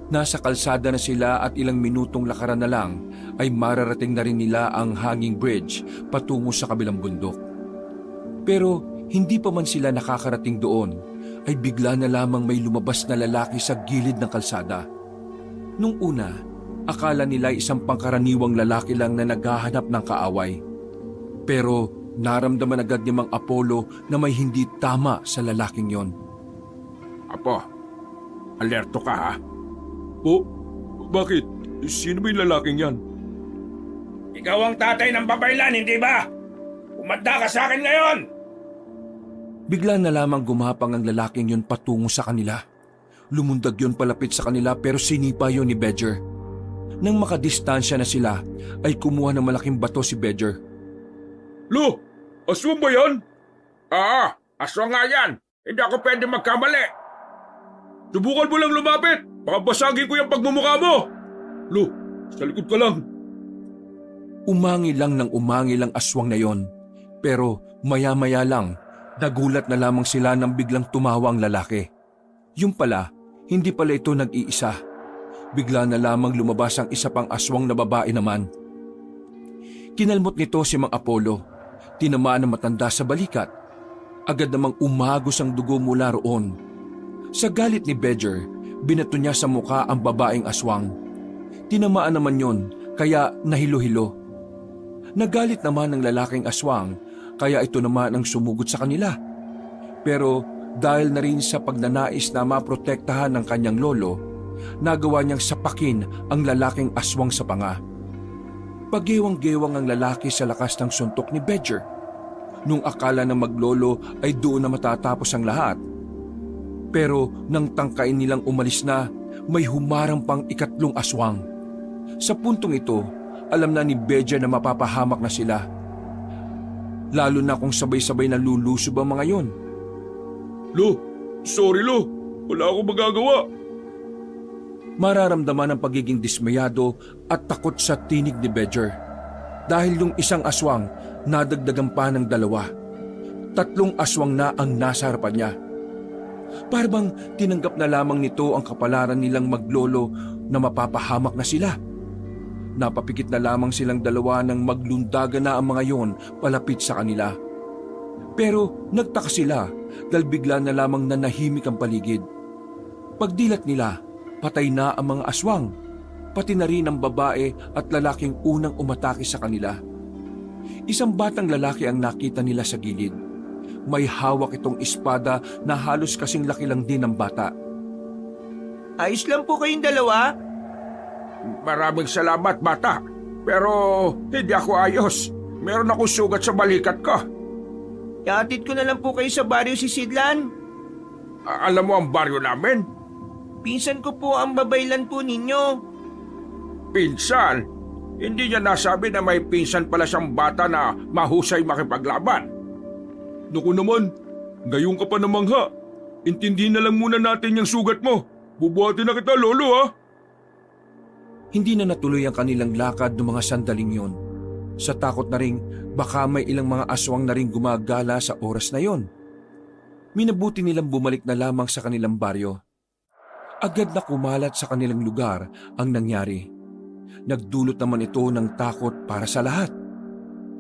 Speaker 1: Nasa kalsada na sila at ilang minutong lakaran na lang ay mararating na rin nila ang hanging bridge patungo sa kabilang bundok. Pero hindi pa man sila nakakarating doon, ay bigla na lamang may lumabas na lalaki sa gilid ng kalsada. Nung una, akala nila isang pangkaraniwang lalaki lang na naghahanap ng kaaway. Pero naramdaman agad ni Mang Apollo na may hindi tama sa lalaking yon.
Speaker 2: Apo, alerto ka ha?
Speaker 3: Po? Bakit? Sino ba yung lalaking yan?
Speaker 2: Ikaw ang tatay ng babaylan, hindi ba? Umanda ka sa akin ngayon!
Speaker 1: Bigla na lamang gumapang ang lalaking yon patungo sa kanila. Lumundag yon palapit sa kanila pero sinipa yon ni Bedger. Nang makadistansya na sila, ay kumuha ng malaking bato si Bedger.
Speaker 3: Lo! Aswang ba yan?
Speaker 2: Oo, aswang nga yan! Hindi ako pwede magkamali!
Speaker 3: Subukan mo lang lumapit! Baka basagin ko yung pagmumukha mo! Lo, sa likod ka lang.
Speaker 1: Umangi lang ng umangi lang aswang na yon. Pero maya-maya lang, nagulat na lamang sila nang biglang tumawa ang lalaki. Yung pala, hindi pala ito nag-iisa. Bigla na lamang lumabas ang isa pang aswang na babae naman. Kinalmot nito si Mang Apollo. Tinamaan ng matanda sa balikat. Agad namang umagos ang dugo mula roon. Sa galit ni Bedger, binato niya sa muka ang babaeng aswang. Tinamaan naman yon, kaya nahilo-hilo. Nagalit naman ng lalaking aswang, kaya ito naman ang sumugot sa kanila. Pero dahil na rin sa pagnanais na maprotektahan ng kanyang lolo, nagawa niyang sapakin ang lalaking aswang sa panga. Paggewang-gewang ang lalaki sa lakas ng suntok ni Bedger. Nung akala ng maglolo ay doon na matatapos ang lahat. Pero nang tangkain nilang umalis na, may humarang pang ikatlong aswang. Sa puntong ito, alam na ni Bedger na mapapahamak na sila. Lalo na kung sabay-sabay na lulusob ang mga yon.
Speaker 3: Lo, sorry Lo. Wala akong magagawa.
Speaker 1: Mararamdaman ang pagiging dismayado at takot sa tinig ni Bedger. Dahil yung isang aswang, nadagdagan pa ng dalawa. 3 aswang na ang nasa harapan niya. Para bang tinanggap na lamang nito ang kapalaran nilang maglolo na mapapahamak na sila. Napapikit na lamang silang dalawa nang maglundagan na ang mga yon palapit sa kanila. Pero nagtaka sila dahil bigla na lamang nanahimik ang paligid. Pagdilat nila, patay na ang mga aswang, pati na rin ang babae at lalaking unang umatake sa kanila. Isang batang lalaki ang nakita nila sa gilid. May hawak itong espada na halos kasing laki lang din ng bata.
Speaker 5: Ayos lang po kayong dalawa?
Speaker 2: Maraming salamat, bata. Pero hindi ako ayos. Meron akong sugat sa balikat ko.
Speaker 5: Iatid ko na lang po kayo sa baryo si Sidlan.
Speaker 2: Alam mo ang baryo namin?
Speaker 5: Pinsan ko po ang babaylan po ninyo.
Speaker 2: Pinsan? Hindi niya nasabi na may pinsan pala siyang bata na mahusay makipaglaban.
Speaker 3: Naku naman, gayon ka pa namangha. Intindihin na lang muna natin yung sugat mo. Bubuhatin na kita, lolo ha.
Speaker 1: Hindi na natuloy ang kanilang lakad ng mga sandaling yon. Sa takot na ring baka may ilang mga aswang na ring gumagala sa oras na yon. Minabuti nilang bumalik na lamang sa kanilang baryo. Agad na kumalat sa kanilang lugar ang nangyari. Nagdulot naman ito ng takot para sa lahat.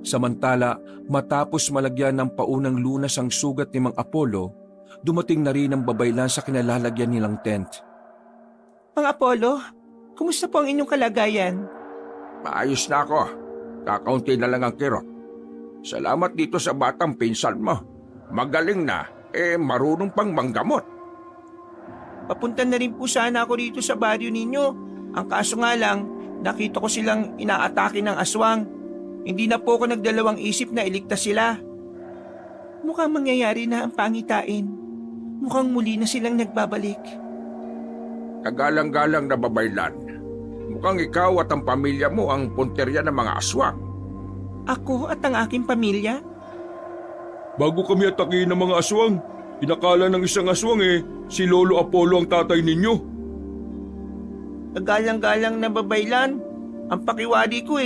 Speaker 1: Samantala, matapos malagyan ng paunang lunas ang sugat ni Mang Apollo, dumating na rin ang babaylan sa kinalalagyan nilang tent.
Speaker 5: Mang Apollo, kumusta po ang inyong kalagayan?
Speaker 2: Maayos na ako. Kakaunti na lang ang kirot. Salamat dito sa batang pinsan mo. Magaling na, marunong pang manggamot.
Speaker 5: Papunta na rin po sana ako dito sa baryo ninyo. Ang kaso nga lang, nakita ko silang inaatake ng aswang. Hindi na po ako nagdalawang isip na iligtas sila. Mukhang mangyayari na ang pangitain. Mukhang muli na silang nagbabalik.
Speaker 2: Kagalang-galang na babaylan. Mukhang ikaw at ang pamilya mo ang punterya ng mga aswang.
Speaker 5: Ako at ang aking pamilya?
Speaker 3: Bago kami atakihin ng mga aswang, inakala ng isang aswang si Lolo Apollo ang tatay ninyo.
Speaker 5: Kagalang-galang na babaylan. Ang pakiwari ko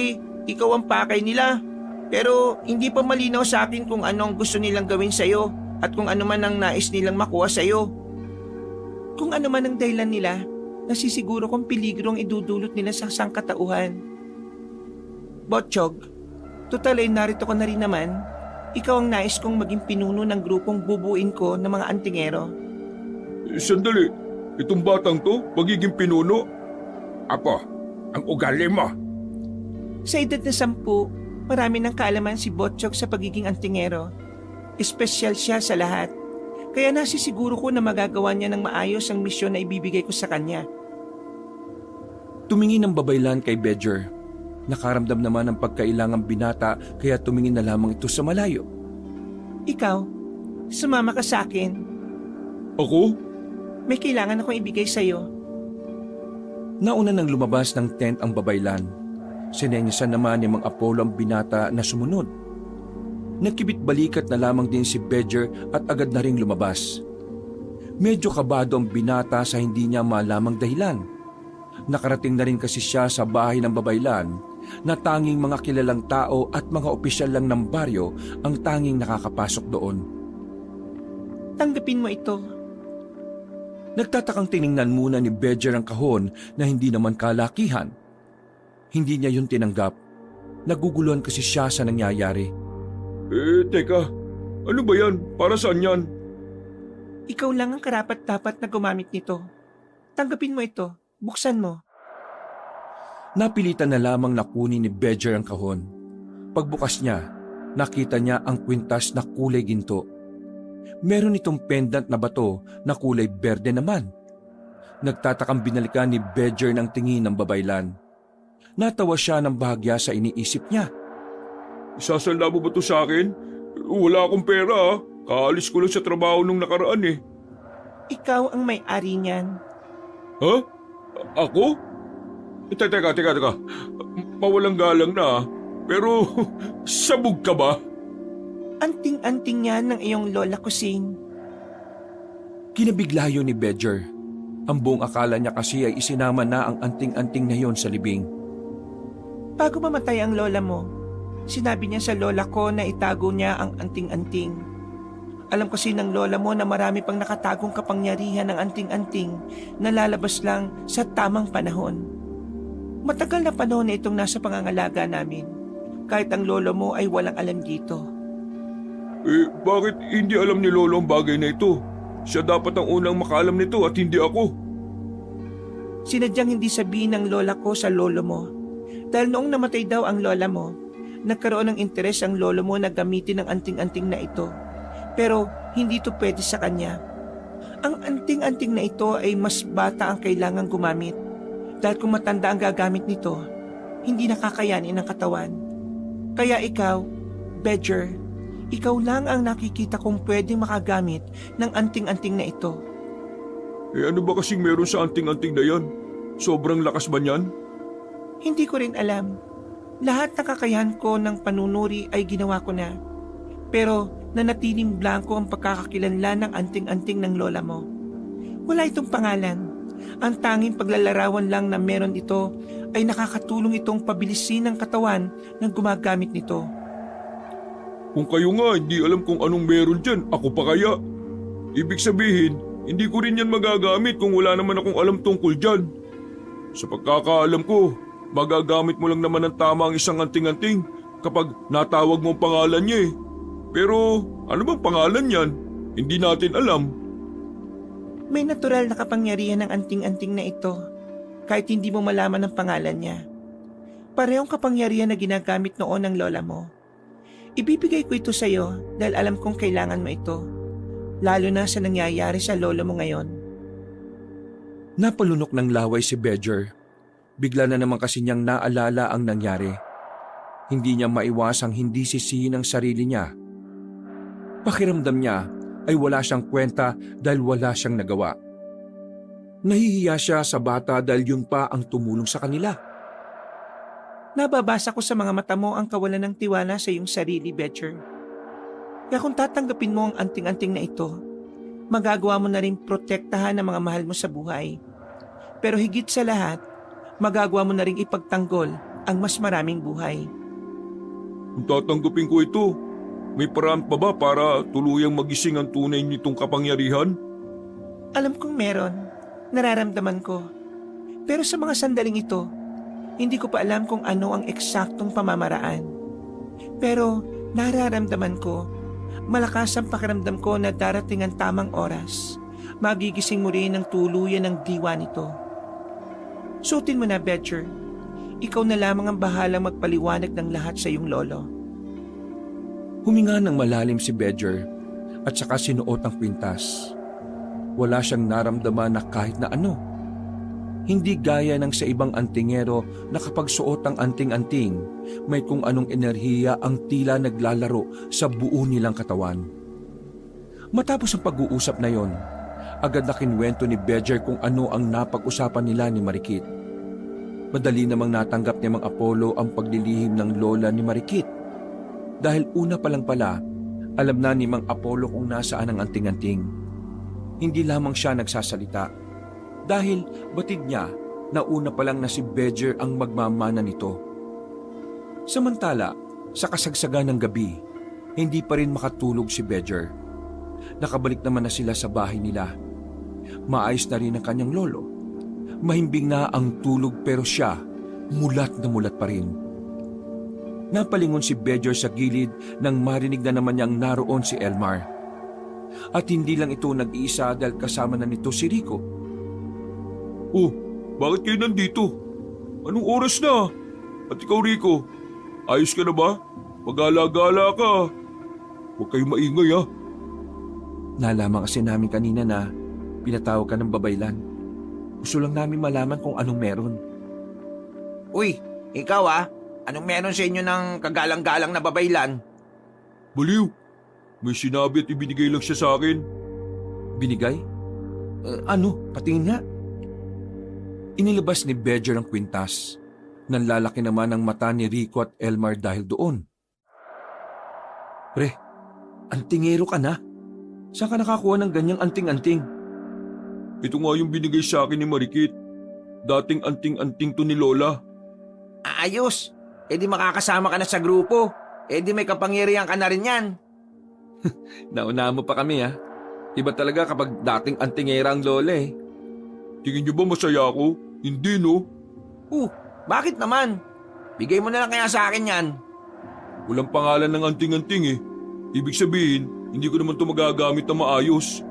Speaker 5: ikaw ang pakay nila. Pero hindi pa malinaw sa akin kung ano ang gusto nilang gawin sa'yo at kung ano man ang nais nilang makuha sa'yo. Kung ano man ang dahilan nila, nasisiguro kong peligro ang idudulot nila sa sangkatauhan. Botchog, total narito ko na rin naman. Ikaw ang nais kong maging pinuno ng grupong bubuin ko ng mga antingero.
Speaker 3: Sandali, itong batang to, magiging pinuno?
Speaker 2: Apo, ang ugali mo.
Speaker 5: Sa edad na 10, marami ng kaalaman si Botchog sa pagiging antingero. Espesyal siya sa lahat. Kaya nasisiguro ko na magagawa niya ng maayos ang misyon na ibibigay ko sa kanya.
Speaker 1: Tumingin ang babaylan kay Bedger. Nakaramdam naman ng pagkailangang binata kaya tumingin na lamang ito sa malayo.
Speaker 5: Ikaw, sumama ka sa akin.
Speaker 3: Ako?
Speaker 5: May kailangan akong ibigay sa'yo.
Speaker 1: Nauna nang lumabas ng tent ang babaylan. Sinenyasan naman ni Mang Apollo ang binata na sumunod. Nagkibit balikat na lamang din si Bedger at agad na ring lumabas. Medyo kabado ang binata sa hindi niya malamang dahilan. Nakarating na rin kasi siya sa bahay ng babaylan na tanging mga kilalang tao at mga opisyal lang ng baryo ang tanging nakakapasok doon.
Speaker 5: Tanggapin mo ito.
Speaker 1: Nagtatakang tiningnan muna ni Bedger ang kahon na hindi naman kalakihan. Hindi niya yun tinanggap. Naguguluhan kasi siya sa nangyayari.
Speaker 3: Teka, ano ba yan? Para saan yan?
Speaker 5: Ikaw lang ang karapat-dapat na gumamit nito. Tanggapin mo ito. Buksan mo.
Speaker 1: Napilitan na lamang na kunin ni Bedger ang kahon. Pagbukas niya, nakita niya ang kwintas na kulay ginto. Meron itong pendant na bato na kulay berde naman. Nagtatakang binalikan ni Bedger ng tingin ng babaylan. Natawa siya ng bahagya sa iniisip niya.
Speaker 3: Isasala mo ba ito sa akin? Wala akong pera ha. Kaalis ko lang sa trabaho nung nakaraan
Speaker 5: Ikaw ang may-ari niyan.
Speaker 3: Ha? Ako? Teka. Mawalang galang na pero sabog ka ba?
Speaker 5: Anting-anting yan ng iyong lola Kusing.
Speaker 1: Kinabiglayo ni Bedger. Ang buong akala niya kasi ay isinama na ang anting-anting na yon sa libing.
Speaker 5: Bago mamatay ang lola mo, sinabi niya sa lola ko na itago niya ang anting-anting. Alam kasi ng lola mo na marami pang nakatagong kapangyarihan ng anting-anting na lalabas lang sa tamang panahon. Matagal na panahon na itong nasa pangangalaga namin, kahit ang lolo mo ay walang alam dito.
Speaker 3: Bakit hindi alam ni Lolo ang bagay na ito? Siya dapat ang unang makaalam nito at hindi ako.
Speaker 5: Sinadyang hindi sabihin ng lola ko sa lolo mo. Dahil noong namatay daw ang lola mo, nagkaroon ng interes ang lolo mo na gamitin ang anting-anting na ito. Pero hindi ito pwede sa kanya. Ang anting-anting na ito ay mas bata ang kailangang gumamit. Dahil kung matanda ang gagamit nito, hindi nakakayanin ang katawan. Kaya ikaw, Bedger, ikaw lang ang nakikita kong pwedeng makagamit ng anting-anting na ito.
Speaker 3: Ano ba kasing meron sa anting-anting na yan? Sobrang lakas ba niyan?
Speaker 5: Hindi ko rin alam. Lahat ng kakayahan ko ng panunuri ay ginawa ko na. Pero nanatiling blanco ang pagkakakilanlan ng anting-anting ng lola mo. Wala itong pangalan. Ang tanging paglalarawan lang na meron ito ay nakakatulong itong pabilisin ng katawan ng gumagamit nito.
Speaker 3: Kung kayo nga hindi alam kung anong meron dyan, ako pa kaya? Ibig sabihin, hindi ko rin yan magagamit kung wala naman akong alam tungkol dyan. Sa pagkakaalam ko, magagamit mo lang naman ng tama ang isang anting-anting kapag natawag mo ang pangalan niya eh. Pero ano bang pangalan yan? Hindi natin alam.
Speaker 5: May natural na kapangyarihan ng anting-anting na ito kahit hindi mo malaman ang pangalan niya. Parehong kapangyarihan na ginagamit noon ng lola mo. Ibibigay ko ito sa iyo dahil alam kong kailangan mo ito. Lalo na sa nangyayari sa lolo mo ngayon.
Speaker 1: Napalunok ng laway si Bedger. Bigla na naman kasi niyang naalala ang nangyari. Hindi niya maiwasang hindi sisihin ang sarili niya. Pakiramdam niya ay wala siyang kwenta dahil wala siyang nagawa. Nahihiya siya sa bata dahil yun pa ang tumulong sa kanila.
Speaker 5: Nababasa ko sa mga mata mo ang kawalan ng tiwala sa iyong sarili, Bedger. Kaya kung tatanggapin mo ang anting-anting na ito, magagawa mo na rin protektahan ang mga mahal mo sa buhay. Pero higit sa lahat, magagawa mo na rin ipagtanggol ang mas maraming buhay.
Speaker 3: Kung tatanggapin ko ito, may paraan pa ba para tuluyang magising ang tunay nitong kapangyarihan?
Speaker 5: Alam kong meron, nararamdaman ko. Pero sa mga sandaling ito, hindi ko pa alam kung ano ang eksaktong pamamaraan. Pero nararamdaman ko, malakas ang pakiramdam ko na darating ang tamang oras. Magigising mo rin ang tuluyan ng diwa nito. Suotin mo na, Bedger. Ikaw na lamang ang bahalang magpaliwanag ng lahat sa iyong lolo.
Speaker 1: Huminga ng malalim si Bedger at saka sinuot ang kwintas. Wala siyang naramdaman na kahit na ano. Hindi gaya ng sa ibang antingero na kapag suot ang anting-anting, may kung anong enerhiya ang tila naglalaro sa buo nilang katawan. Matapos ang pag-uusap na yon, agad na kinwento ni Bedger kung ano ang napag-usapan nila ni Marikit. Madali namang natanggap ni Mang Apollo ang paglilihim ng lola ni Marikit. Dahil una pa lang pala, alam na ni Mang Apollo kung nasaan ang anting-anting. Hindi lamang siya nagsasalita. Dahil batid niya na una pa lang na si Bedger ang magmamana nito. Samantala, sa kasagsagan ng gabi, hindi pa rin makatulog si Bedger. Nakabalik naman na sila sa bahay nila. Maayos na rin ang kanyang lolo. Mahimbing na ang tulog pero siya, mulat na mulat pa rin. Napalingon si Bedger sa gilid nang marinig na naman niyang naroon si Elmar. At hindi lang ito nag-iisa dahil kasama na nito si Rico.
Speaker 3: Oh, bakit kayo nandito? Anong oras na? At ikaw, Rico, ayos ka na ba? Mag-ala-gala ka. Huwag kayo maingay ha.
Speaker 1: Nalaman kasi namin kanina na pinatawag ka ng babaylan. Gusto lang namin malaman kung anong meron.
Speaker 4: Uy, ikaw anong meron sa inyo ng kagalang-galang na babaylan?
Speaker 3: Baliw, may sinabi at ibinigay lang siya sa akin.
Speaker 1: Binigay? Ano? Patingin nga. Inilabas ni Bedger ang kwintas. Nanlalaki naman ang mata ni Rico at Elmar dahil doon. Pre, antingero ka na. Saan ka nakakuha ng ganyang anting-anting?
Speaker 3: Ito nga yung binigay sa akin ni Marikit. Dating anting-anting to ni Lola.
Speaker 4: Ayos, di makakasama ka na sa grupo. Di may kapangyarihan ka na rin yan.
Speaker 1: Nauna mo pa kami ha. Iba talaga kapag dating antingera ang lola eh.
Speaker 3: Tingin niyo ba masaya ako? Hindi no?
Speaker 4: Bakit naman? Bigay mo na lang kaya sa akin yan.
Speaker 3: Walang pangalan ng anting-anting eh. Ibig sabihin, hindi ko naman ito magagamit na maayos.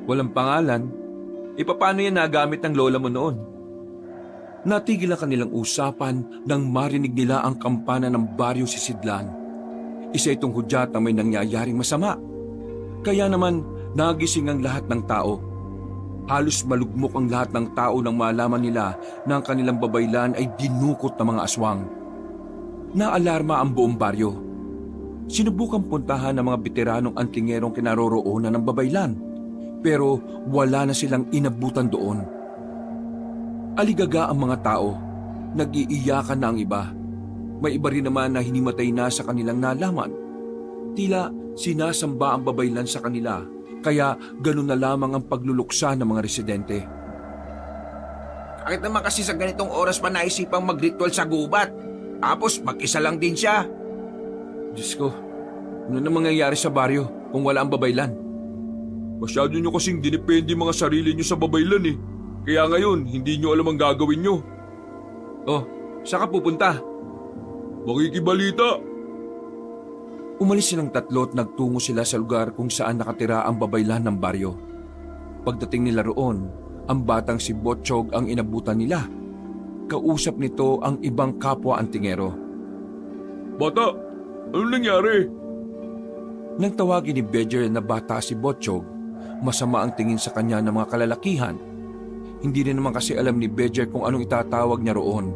Speaker 1: Walang pangalan? Paano yan nagamit ng lola mo noon? Natigil ang kanilang usapan nang marinig nila ang kampana ng baryo si Sidlan. Isa itong hudyat na may nangyayaring masama. Kaya naman nagising ang lahat ng tao. Halos malugmok ang lahat ng tao nang malaman nila na ang kanilang babaylan ay dinukot ng mga aswang. Naalarma ang buong baryo. Sinubukang puntahan ng mga veteranong antingerong kinaroroonan ng babaylan, pero wala na silang inabutan doon. Aligaga ang mga tao, nag-iiyakan na ang iba. May iba rin naman na hinimatay na sa kanilang nalaman. Tila sinasamba ang babaylan sa kanila, kaya ganun na lamang ang pagluluksa ng mga residente.
Speaker 4: Bakit naman kasi sa ganitong oras pa naisipang mag-ritual sa gubat? Tapos mag-isa lang din siya.
Speaker 1: Diyos ko, ano na mangyayari sa baryo kung wala ang babaylan?
Speaker 3: Masyado nyo kasing dinepende mga sarili nyo sa babaylan eh. Kaya ngayon, hindi nyo alam ang gagawin nyo.
Speaker 1: Oh, saan ka pupunta?
Speaker 3: Makikibalita.
Speaker 1: Umalis silang tatlo at nagtungo sila sa lugar kung saan nakatira ang babaylan ng baryo. Pagdating nila roon, ang batang si Botchog ang inabutan nila. Kausap nito ang ibang kapwa antingero.
Speaker 3: Bata, anong nangyari?
Speaker 1: Nang tawagin ni Bedger na bata si Botchog, masama ang tingin sa kanya ng mga kalalakihan. Hindi rin naman kasi alam ni Bedger kung anong itatawag niya roon.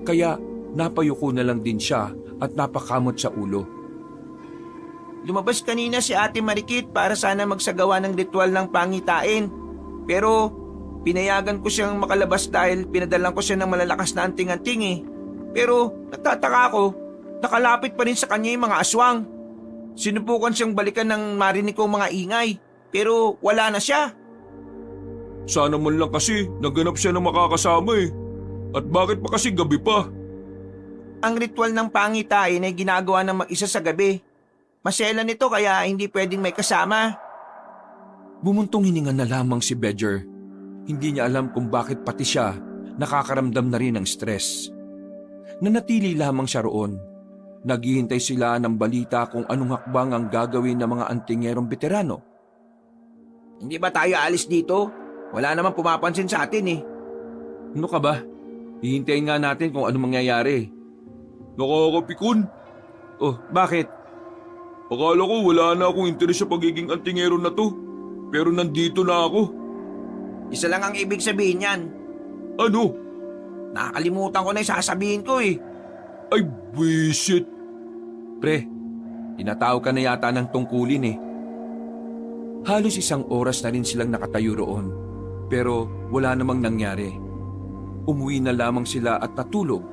Speaker 1: Kaya napayuko na lang din siya at napakamot sa ulo.
Speaker 4: Lumabas kanina si Ate Marikit para sana magsagawa ng ritual ng pangitain. Pero pinayagan ko siyang makalabas dahil pinadalan ko siya ng malalakas na anting-anting eh. Pero nagtataka ako, nakalapit pa rin sa kanya yung mga aswang. Sinubukan siyang balikan ng marinig kong mga ingay, pero wala na siya.
Speaker 3: Sana man lang kasi naganap siya ng makakasama eh. At bakit pa kasi gabi pa?
Speaker 4: Ang ritual ng pangitain ay ginagawa ng mag-isa sa gabi. Masela nito kaya hindi pwedeng may kasama.
Speaker 1: Bumuntong hininga na lamang si Bedger. Hindi niya alam kung bakit pati siya nakakaramdam na rin ng stress. Nanatili lamang siya roon. Naghihintay sila ng balita kung anong hakbang ang gagawin ng mga antingerong veterano.
Speaker 4: Hindi ba tayo alis dito? Wala naman pumapansin sa atin eh.
Speaker 1: Ano ka ba? Hihintayin nga natin kung anong mangyayari.
Speaker 3: Nakakapikon.
Speaker 1: Oh, bakit?
Speaker 3: Akala ko wala na akong interes sa pagiging antingero na to. Pero nandito na ako.
Speaker 4: Isa lang ang ibig sabihin yan.
Speaker 3: Ano?
Speaker 4: Nakakalimutan ko na yung sasabihin ko eh.
Speaker 3: Ay, buwisit.
Speaker 1: Pre, tinatawag ka na yata ng tungkulin eh. Halos 1 oras na rin silang nakatayo roon. Pero wala namang nangyari. Umuwi na lamang sila at natulog.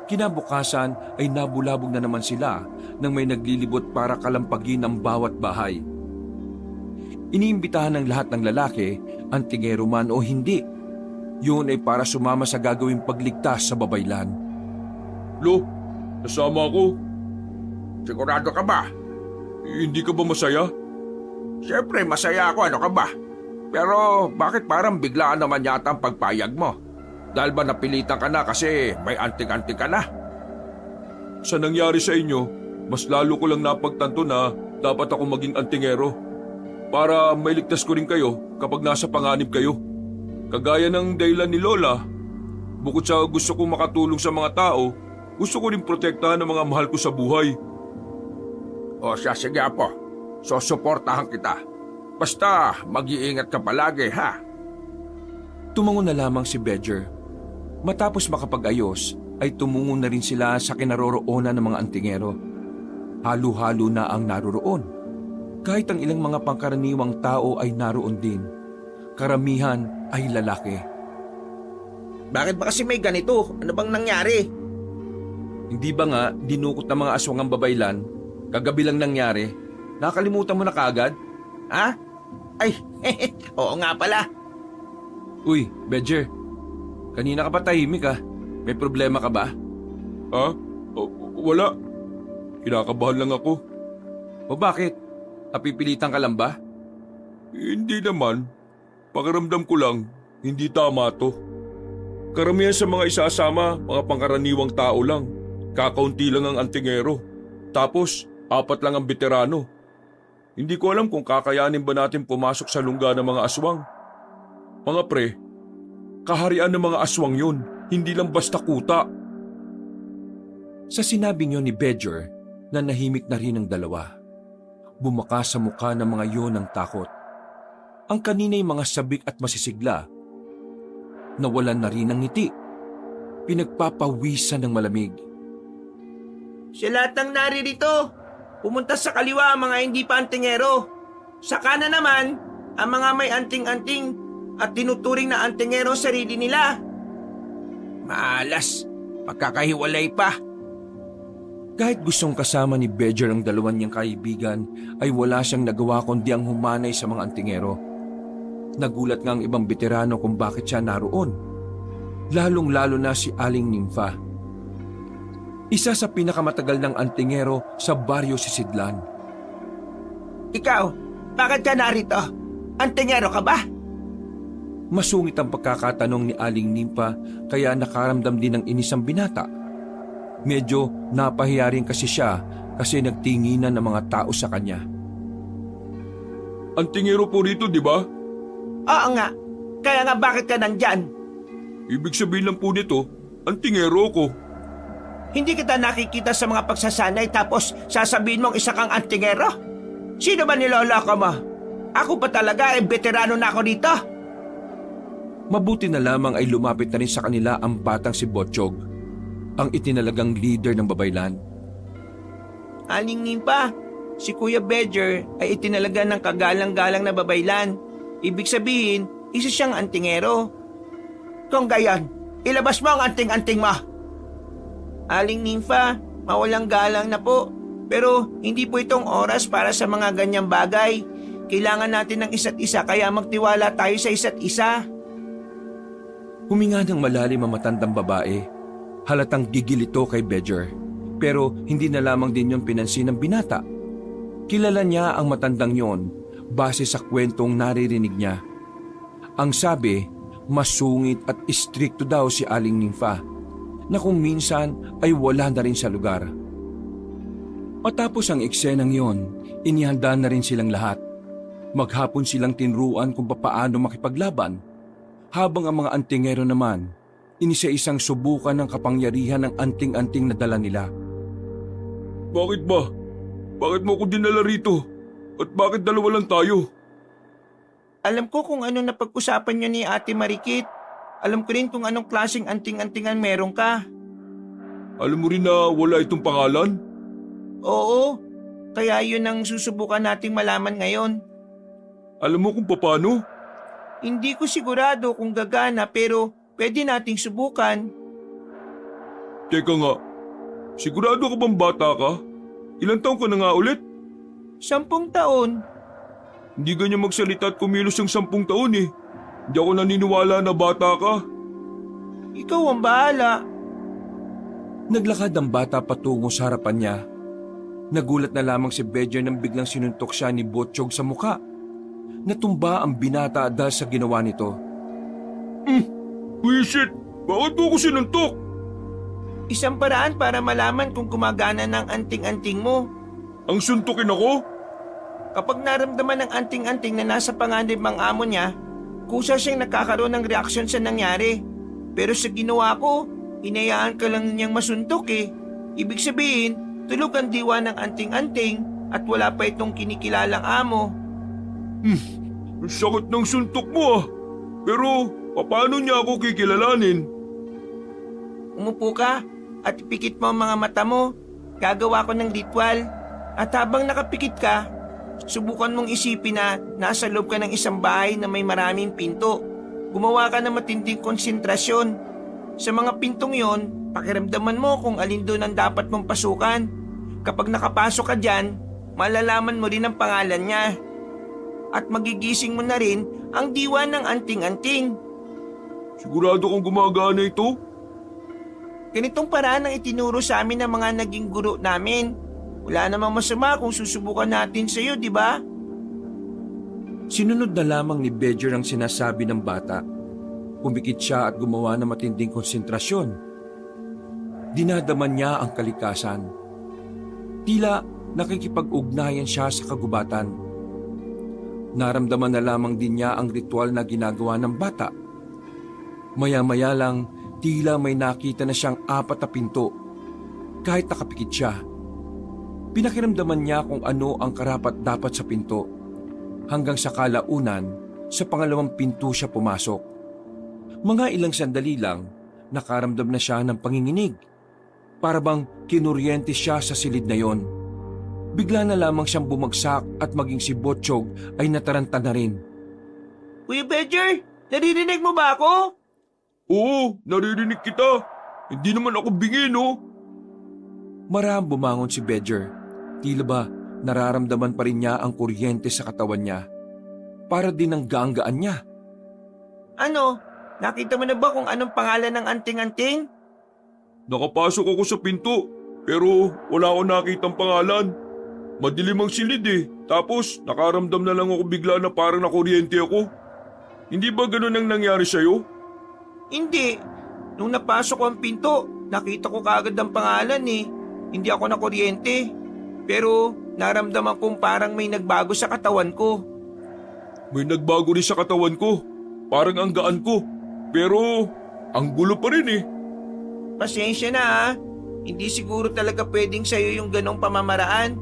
Speaker 1: Kinabukasan ay nabulabog na naman sila nang may naglilibot para kalampagin ang bawat bahay. Iniimbitahan ng lahat ng lalaki, antingero man o hindi. Yun ay para sumama sa gagawing pagligtas sa babaylan.
Speaker 3: Lo, nasama ako.
Speaker 2: Sigurado ka ba?
Speaker 3: Hindi ka ba masaya?
Speaker 2: Siyempre masaya ako, ano ka ba? Pero bakit parang biglaan naman yata ang pagpayag mo? Dahil ba napilitan ka na kasi may anting-anting ka na?
Speaker 3: Sa nangyari sa inyo, mas lalo ko lang napagtanto na dapat ako maging antingero. Para mailigtas ko rin kayo kapag nasa panganib kayo. Kagaya ng dahilan ni Lola, bukod sa gusto kong makatulong sa mga tao, gusto ko rin protektahan ang mga mahal ko sa buhay.
Speaker 2: O siya, sige po. So suportahan kita. Basta mag-iingat ka palagi, ha?
Speaker 1: Tumango na lamang si Bedger. Matapos makapag-ayos, ay tumungo na rin sila sa kinaroroonan ng mga antingero. Halo-halo na ang naroroon. Kahit ang ilang mga pangkaraniwang tao ay naroon din. Karamihan ay lalaki.
Speaker 4: Bakit ba kasi may ganito? Ano bang nangyari?
Speaker 1: Hindi ba nga dinukot ng mga aswang ang babaylan? Kagabi lang nangyari. Nakalimutan mo na kagad?
Speaker 4: Ha? Ay, oo nga pala.
Speaker 1: Uy, Bedger. Kanina ka pa tahimik ah. May problema ka ba?
Speaker 3: Ha? Wala. Kinakabahan lang ako.
Speaker 1: O bakit? Napipilitan ka lang ba?
Speaker 3: Hindi naman. Pakiramdam ko lang, hindi tama to. Karamihan sa mga isasama, mga pangkaraniwang tao lang. Kakaunti lang ang antingero. Tapos, 4 lang ang veterano. Hindi ko alam kung kakayanin ba natin pumasok sa lungga ng mga aswang. Mga pre, kaharian ng mga aswang yun, hindi lang basta kuta.
Speaker 1: Sa sinabing yon ni Bedger, na nahimik na rin ang dalawa. Bumakas sa mukha ng mga yon ng takot. Ang kanina'y mga sabik at masisigla, nawalan na rin ng ngiti. Pinagpapawisan ng malamig.
Speaker 5: Sa lahat ng naririto, pumunta sa kaliwa ang mga hindi pa antingero. Sa kanan naman, ang mga may anting-anting at tinuturing na antingero ang sarili nila. Malas, pagkakahiwalay pa.
Speaker 1: Kahit gustong kasama ni Bedger ang dalawan niyang kaibigan, ay wala siyang nagawa kundi ang humanay sa mga antingero. Nagulat nga ang ibang veterano kung bakit siya naroon. Lalong-lalo na si Aling Nympha. Isa sa pinakamatagal ng antingero sa baryo Sisidlan.
Speaker 5: Ikaw, bakit ka narito? Antingero ka ba?
Speaker 1: Masungit ang pagkakatanong ni Aling Nympha kaya nakaramdam din ng inis ang binata. Medyo napahiya rin kasi siya kasi nagtinginan ng mga tao sa kanya.
Speaker 3: Antingero po rito, di ba?
Speaker 5: Oo nga, kaya nga bakit ka nandyan?
Speaker 3: Ibig sabihin lang po nito, antingero ko.
Speaker 5: Hindi kita nakikita sa mga pagsasanay tapos sasabihin mong isa kang antingero? Sino ba niloloko mo? Ako pa talaga veterano na ako dito.
Speaker 1: Mabuti na lamang ay lumapit na rin sa kanila ang batang si Botchog, ang itinalagang leader ng babaylan.
Speaker 5: Aling Nympha, si Kuya Bedger ay itinalaga ng kagalang-galang na babaylan. Ibig sabihin, isa siyang antingero. Kung gayon, ilabas mo ang anting-anting mo. Aling Nympha, mawalang galang na po. Pero hindi po itong oras para sa mga ganyang bagay. Kailangan natin ng isa't isa kaya magtiwala tayo sa isa't isa.
Speaker 1: Huminga ng malalim ang matandang babae. Halatang gigil ito kay Bedger. Pero hindi na lamang din yon pinansin ng binata. Kilala niya ang matandang yon base sa kwentong naririnig niya. Ang sabi, masungit at istrikto daw si Aling Nympha na kung minsan ay wala na rin sa lugar. Matapos ang eksenang yon, inihanda na rin silang lahat. Maghapon silang tinruan kung papaano makipaglaban, habang ang mga antingero naman, inisa-isang subukan ng kapangyarihan ng anting-anting na dala nila.
Speaker 3: Bakit ba? Bakit mo ko dinala rito? At bakit dalawa lang tayo?
Speaker 5: Alam ko kung anong napag-usapan niyo ni Ate Marikit. Alam ko rin kung anong klaseng anting-antingan meron ka.
Speaker 3: Alam mo rin na wala itong pangalan?
Speaker 5: Oo, kaya yun ang susubukan nating malaman ngayon.
Speaker 3: Alam mo kung paano?
Speaker 5: Hindi ko sigurado kung gagana pero pwede nating subukan.
Speaker 3: Teka nga, sigurado ka bang bata ka? Ilang taon ka na nga ulit?
Speaker 5: 10 taon.
Speaker 3: Hindi ganyan magsalita at kumilos ng 10 taon eh. Hindi ako naniniwala na bata ka.
Speaker 5: Ikaw ang bahala.
Speaker 1: Naglakad ang bata patungo sa harapan niya. Nagulat na lamang si Bedger nang biglang sinuntok siya ni Botchog sa muka. Natumba ang binata dahil sa ginawa nito.
Speaker 3: Wisit! Bakit mo ko sinuntok?
Speaker 5: Isang paraan para malaman kung gumagana ng anting-anting mo.
Speaker 3: Ang suntukin ako?
Speaker 5: Kapag naramdaman ng anting-anting na nasa panganib ang amo niya, kusa siyang nakakaroon ng reaksyon sa nangyari. Pero sa ginawa ko, hinayaan ka lang niyang masuntok eh. Ibig sabihin, tulog ang diwa ng anting-anting at wala pa itong kinikilalang amo.
Speaker 3: Ang sakit ng suntok mo ah. Pero paano niya ako kikilalanin?
Speaker 5: Umupo ka at ipikit mo ang mga mata mo. Gagawa ko ng ritual. At habang nakapikit ka, subukan mong isipin na nasa loob ka ng isang bahay na may maraming pinto. Gumawa ka ng matinding konsentrasyon. Sa mga pintong yon, pakiramdaman mo kung alin doon ang dapat mong pasukan. Kapag nakapasok ka dyan, malalaman mo rin ang pangalan niya. At magigising mo na rin ang diwa ng anting-anting.
Speaker 3: Sigurado kong gumagana ito?
Speaker 5: Ganitong paraan ang itinuro sa amin ng mga naging guro namin. Wala namang masama kung susubukan natin sa'yo, di ba?
Speaker 1: Sinunod na lamang ni Bedger ang sinasabi ng bata. Pumikit siya at gumawa ng matinding konsentrasyon. Dinadaman niya ang kalikasan. Tila nakikipag-ugnayan siya sa kagubatan. Naramdaman na lamang din niya ang ritual na ginagawa ng bata. Maya-maya lang, tila may nakita na siyang 4 na pinto. Kahit nakapikit siya, pinakiramdaman niya kung ano ang karapat-dapat sa pinto. Hanggang sa kalaunan, sa pangalawang pinto siya pumasok. Mga ilang sandali lang, nakaramdam na siya ng panginginig. Para bang kinuryente siya sa silid na yon. Bigla na lamang siyang bumagsak at maging si Botchog ay nataranta na rin.
Speaker 5: Kuya Bedger, naririnig mo ba ako?
Speaker 3: Oo, naririnig kita. Hindi naman ako bingi, no?
Speaker 1: Marahang bumangon si Bedger. Tila ba nararamdaman pa rin niya ang kuryente sa katawan niya. Para din ang gaang-gaan niya.
Speaker 5: Ano? Nakita mo na ba kung anong pangalan ng anting-anting?
Speaker 3: Nakapasok ako sa pinto, pero wala akong nakitang pangalan. Madilim ang silid eh, tapos nakaramdam na lang ako bigla na parang nakuryente ako. Hindi ba ganun ang nangyari sa'yo?
Speaker 5: Hindi. Nung napasok ko ang pinto, nakita ko kaagad ang pangalan eh. Hindi ako nakuryente. Pero naramdaman kong parang may nagbago sa katawan ko.
Speaker 3: May nagbago rin sa katawan ko, parang ang gaan ko. Pero ang gulo pa rin eh.
Speaker 5: Pasensya na ha. Hindi siguro talaga pwedeng sa'yo yung ganong pamamaraan.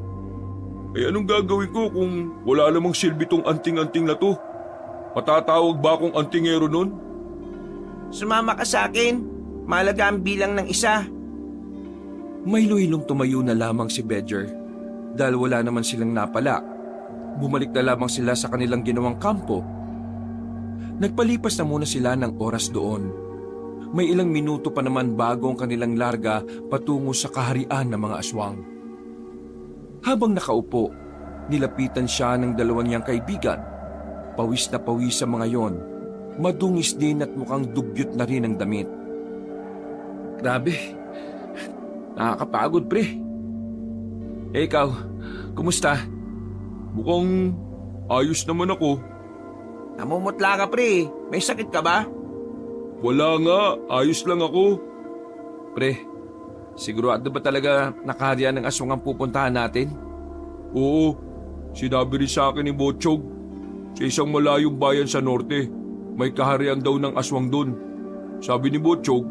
Speaker 3: Eh anong gagawin ko kung wala namang silbi tong anting-anting na to? Matatawag ba akong antingero nun?
Speaker 5: Sumama ka sa akin. Mahalaga ang bilang ng isa.
Speaker 1: May luhilong tumayo na lamang si Bedger. Dahil wala naman silang napala. Bumalik na lamang sila sa kanilang ginawang kampo. Nagpalipas na muna sila ng oras doon. May ilang minuto pa naman bago ang kanilang larga patungo sa kaharian ng mga aswang. Habang nakaupo, nilapitan siya ng 2 niyang kaibigan. Pawis na pawis sa mga yon. Madungis din at mukhang dugyot na rin ang damit. Grabe, nakakapagod pre. Eh ikaw, kumusta?
Speaker 3: Mukhang ayos naman ako.
Speaker 5: Namumutla ka pre. May sakit ka ba?
Speaker 3: Wala nga, ayos lang ako.
Speaker 1: Pre, sigurado ba talaga nakaharian ng aswang ang pupuntahan natin?
Speaker 3: Oo, sinabi rin sa akin ni Botchog. Sa isang malayong bayan sa norte, may kaharian daw ng aswang doon. Sabi ni Botchog,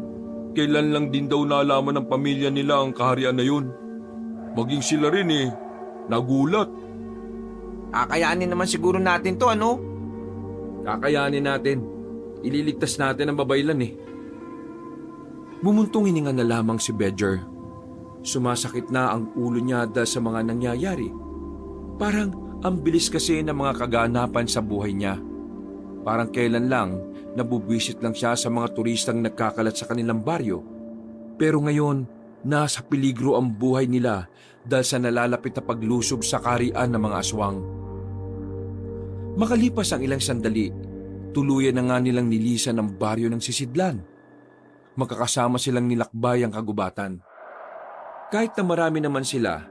Speaker 3: kailan lang din daw nalaman ng pamilya nila ang kaharian na yun. Maging sila rin eh, nagulat.
Speaker 5: Kakayanin naman siguro natin to, ano?
Speaker 1: Kakayanin natin. Ililigtas natin ang babaylan eh. Bumuntong hininga na lamang si Bedger. Sumasakit na ang ulo niya dahil sa mga nangyayari. Parang ang bilis kasi ng mga kaganapan sa buhay niya. Parang kailan lang nabubwisit lang siya sa mga turistang nagkakalat sa kanilang baryo. Pero ngayon, nasa peligro ang buhay nila dahil sa nalalapit na paglusob sa kaharian ng mga aswang. Makalipas ang ilang sandali, tuluyan na nga nilang nilisan ang baryo ng Sisidlan. Magkakasama silang nilakbay ang kagubatan. Kahit na marami naman sila,